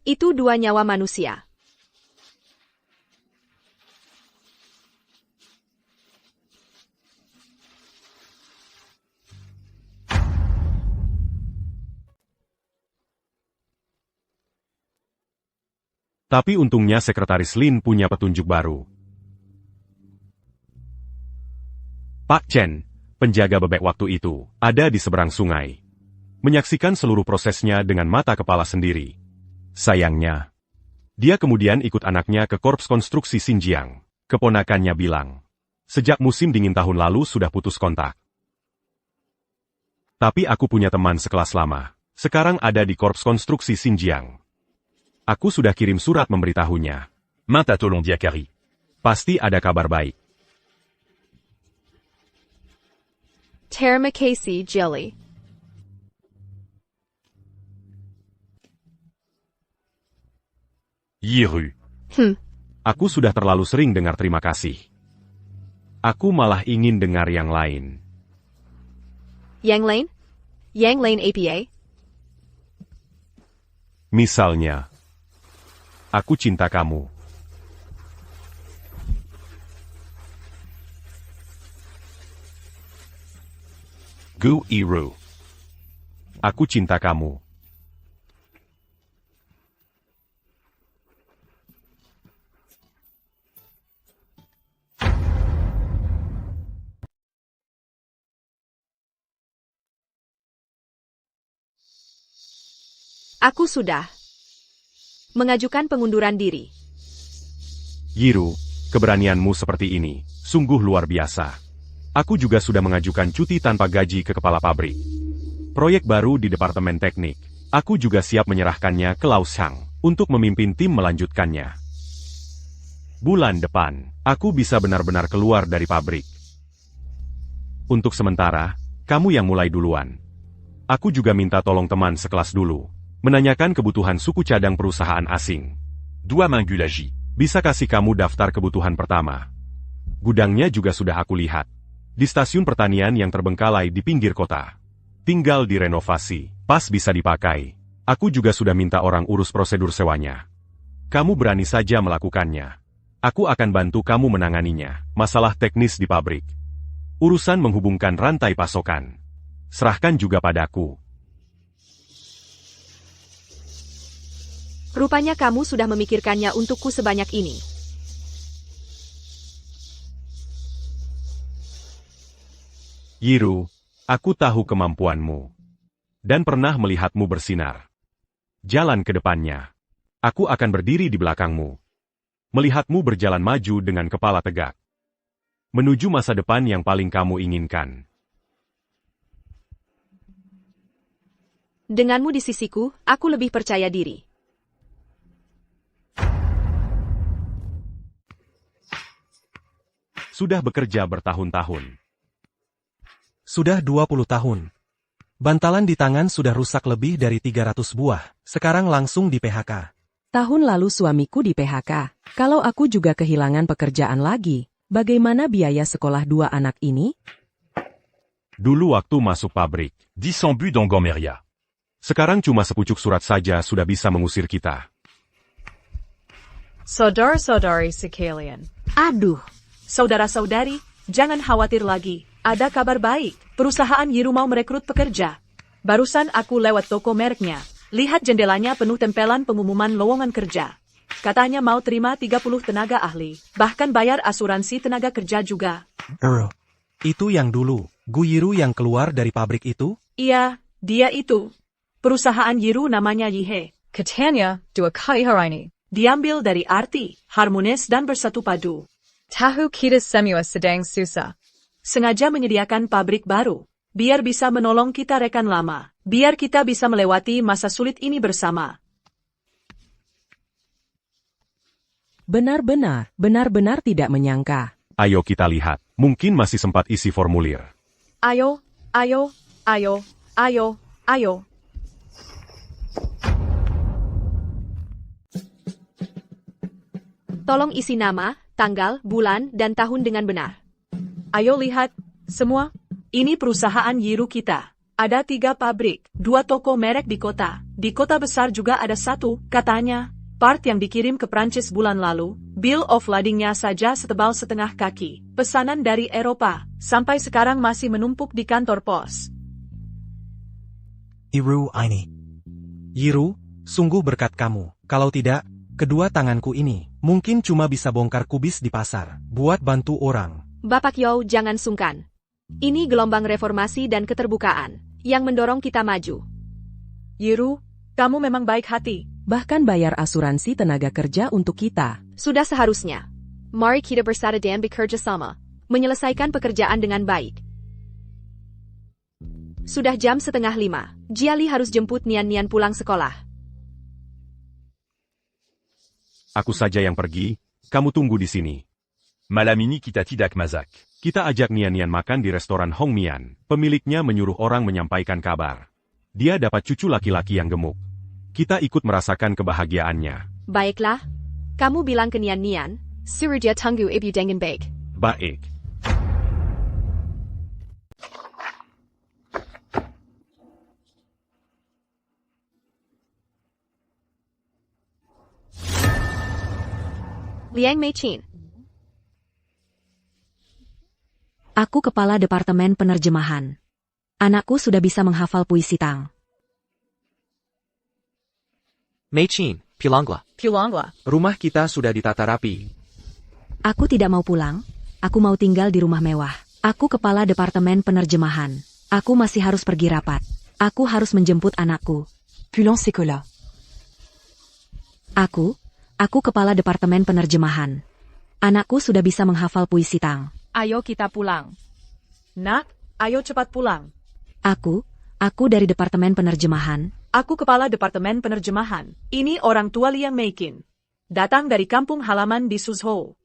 Itu dua nyawa manusia. Tapi untungnya Sekretaris Lin punya petunjuk baru. Pak Chen, penjaga bebek waktu itu, ada di seberang sungai. Menyaksikan seluruh prosesnya dengan mata kepala sendiri. Sayangnya, dia kemudian ikut anaknya ke Korps Konstruksi Xinjiang. Keponakannya bilang, sejak musim dingin tahun lalu sudah putus kontak. Tapi aku punya teman sekelas lama. Sekarang ada di Korps Konstruksi Xinjiang. Aku sudah kirim surat memberitahunya. Minta tolong dia Kari. Pasti ada kabar baik. Terima kasih, Jelly. Yiru. Aku sudah terlalu sering dengar terima kasih. Aku malah ingin dengar yang lain. Yang lain? Yang lain APA? Misalnya, aku cinta kamu. Gu Iru. Aku cinta kamu. Aku sudah mengajukan pengunduran diri. Yiru, keberanianmu seperti ini, sungguh luar biasa. Aku juga sudah mengajukan cuti tanpa gaji ke kepala pabrik. Proyek baru di Departemen Teknik. Aku juga siap menyerahkannya ke Laos Hang untuk memimpin tim melanjutkannya. Bulan depan, aku bisa benar-benar keluar dari pabrik. Untuk sementara, kamu yang mulai duluan. Aku juga minta tolong teman sekelas dulu, menanyakan kebutuhan suku cadang perusahaan asing. Dua Mingulagi. Bisa kasih kamu daftar kebutuhan pertama. Gudangnya juga sudah aku lihat. Di stasiun pertanian yang terbengkalai di pinggir kota. Tinggal direnovasi, pas bisa dipakai. Aku juga sudah minta orang urus prosedur sewanya. Kamu berani saja melakukannya. Aku akan bantu kamu menanganinya, masalah teknis di pabrik. Urusan menghubungkan rantai pasokan. Serahkan juga padaku. Rupanya kamu sudah memikirkannya untukku sebanyak ini. Yiru, aku tahu kemampuanmu. Dan pernah melihatmu bersinar. Jalan ke depannya. Aku akan berdiri di belakangmu. Melihatmu berjalan maju dengan kepala tegak. Menuju masa depan yang paling kamu inginkan. Denganmu di sisiku, aku lebih percaya diri. Sudah bekerja bertahun-tahun. Sudah 20 tahun. Bantalan di tangan sudah rusak lebih dari 300 buah. Sekarang langsung di PHK. Tahun lalu suamiku di PHK. Kalau aku juga kehilangan pekerjaan lagi, bagaimana biaya sekolah dua anak ini? Dulu waktu masuk pabrik. 10 buts dans Gomeria. Sekarang cuma sepucuk surat saja sudah bisa mengusir kita. Saudara-saudari sekalian. Aduh. Saudara-saudari, jangan khawatir lagi. Ada kabar baik. Perusahaan Yiru mau merekrut pekerja. Barusan aku lewat toko mereknya. Lihat jendelanya penuh tempelan pengumuman lowongan kerja. Katanya mau terima 30 tenaga ahli. Bahkan bayar asuransi tenaga kerja juga. Itu yang dulu. Gu Yiru yang keluar dari pabrik itu? Iya, dia itu. Perusahaan Yiru namanya Yihe. Katanya, dua kali hari ini. Diambil dari arti, harmonis dan bersatu padu. Tahu kita semua sedang susah. Sengaja menyediakan pabrik baru. Biar bisa menolong kita rekan lama. Biar kita bisa melewati masa sulit ini bersama. Benar-benar tidak menyangka. Ayo kita lihat, mungkin masih sempat isi formulir. Ayo. Tolong isi nama, tanggal, bulan, dan tahun dengan benar. Ayo lihat, semua. Ini perusahaan Yiru kita. Ada 3 pabrik, 2 toko merek di kota. Di kota besar juga ada 1, katanya. Part yang dikirim ke Prancis bulan lalu, bill of ladingnya saja setebal setengah kaki. Pesanan dari Eropa, sampai sekarang masih menumpuk di kantor pos. Yiru, sungguh berkat kamu. Kalau tidak, kedua tanganku ini mungkin cuma bisa bongkar kubis di pasar, buat bantu orang. Bapak Yao, jangan sungkan. Ini gelombang reformasi dan keterbukaan yang mendorong kita maju. Yiru, kamu memang baik hati. Bahkan bayar asuransi tenaga kerja untuk kita. Sudah seharusnya. Mari kita bersatu dan bekerja sama. Menyelesaikan pekerjaan dengan baik. Sudah jam 4:30. Jiali harus jemput Nian-Nian pulang sekolah. Aku saja yang pergi, kamu tunggu di sini. Malam ini kita tidak masak. Kita ajak Nian-Nian makan di restoran Hong Mian. Pemiliknya menyuruh orang menyampaikan kabar. Dia dapat cucu laki-laki yang gemuk. Kita ikut merasakan kebahagiaannya. Baiklah. Kamu bilang ke Nian-Nian, suruh dia tunggu ibu dengan baik. Baik. Liang Meichin. Aku kepala Departemen Penerjemahan. Anakku sudah bisa menghafal puisi Tang. Meichin, Pulanglah. Rumah kita sudah ditata rapi. Aku tidak mau pulang. Aku mau tinggal di rumah mewah. Aku kepala Departemen Penerjemahan. Aku masih harus pergi rapat. Aku harus menjemput anakku. Pulang sekolah. Aku kepala Departemen Penerjemahan. Anakku sudah bisa menghafal puisi Tang. Ayo kita pulang. Nak, ayo cepat pulang. Aku dari Departemen Penerjemahan. Aku kepala Departemen Penerjemahan. Ini orang tua Liang Meikin. Datang dari kampung halaman di Suzhou.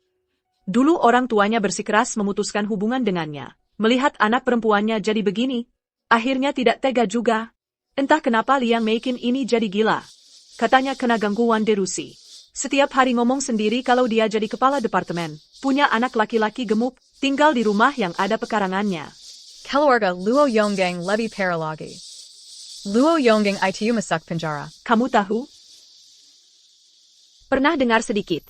Dulu orang tuanya bersikeras memutuskan hubungan dengannya. Melihat anak perempuannya jadi begini, akhirnya tidak tega juga. Entah kenapa Liang Meikin ini jadi gila. Katanya kena gangguan delusi. Setiap hari ngomong sendiri kalau dia jadi kepala departemen. Punya anak laki-laki gemuk, tinggal di rumah yang ada pekarangannya. Keluarga Luo Yonggang lebih paralagi. Luo Yonggang itu masuk penjara. Kamu tahu? Pernah dengar sedikit.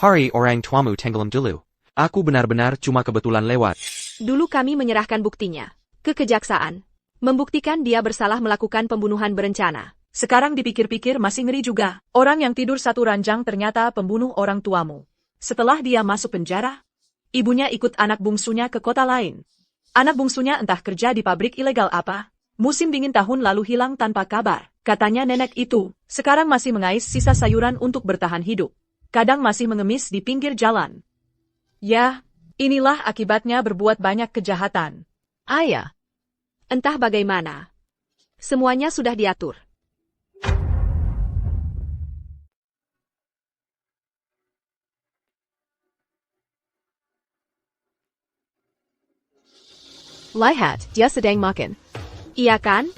Hari orang tuamu tenggelam dulu. Aku benar-benar cuma kebetulan lewat. Dulu kami menyerahkan buktinya ke kejaksaan. Membuktikan dia bersalah melakukan pembunuhan berencana. Sekarang dipikir-pikir masih ngeri juga. Orang yang tidur satu ranjang ternyata pembunuh orang tuamu. Setelah dia masuk penjara, ibunya ikut anak bungsunya ke kota lain. Anak bungsunya entah kerja di pabrik ilegal apa. Musim dingin tahun lalu hilang tanpa kabar. Katanya nenek itu, sekarang masih mengais sisa sayuran untuk bertahan hidup. Kadang masih mengemis di pinggir jalan. Ya, inilah akibatnya berbuat banyak kejahatan. Ayah. Entah bagaimana. Semuanya sudah diatur. Lihat, dia sedang makan. Iya kan?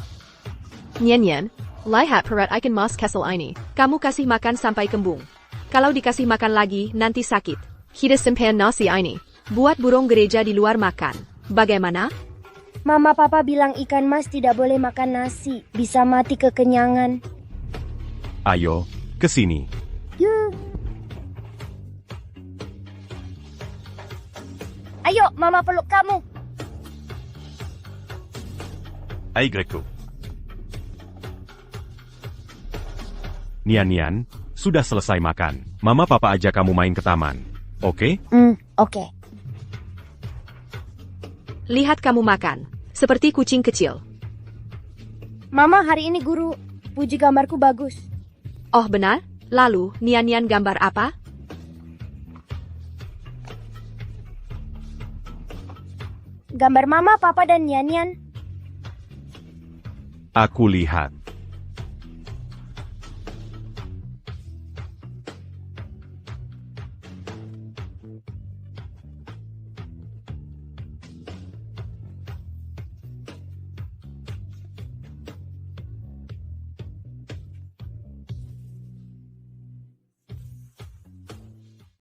Nyen, lihat perut ikan mas kesel ini. Kamu kasih makan sampai kembung. Kalau dikasih makan lagi, nanti sakit. Kita simpan nasi ini. Buat burung gereja di luar makan. Bagaimana? Mama papa bilang ikan mas tidak boleh makan nasi. Bisa mati kekenyangan. Ayo, ke sini. Yuh. Ayo, mama peluk kamu. Hai Greco. Nian, sudah selesai makan. Mama papa ajak kamu main ke taman. Oke? Oke. Lihat kamu makan. Seperti kucing kecil. Mama, hari ini guru puji gambarku bagus. Oh benar? Lalu, Nian gambar apa? Gambar mama, papa, dan Nian. Aku lihat.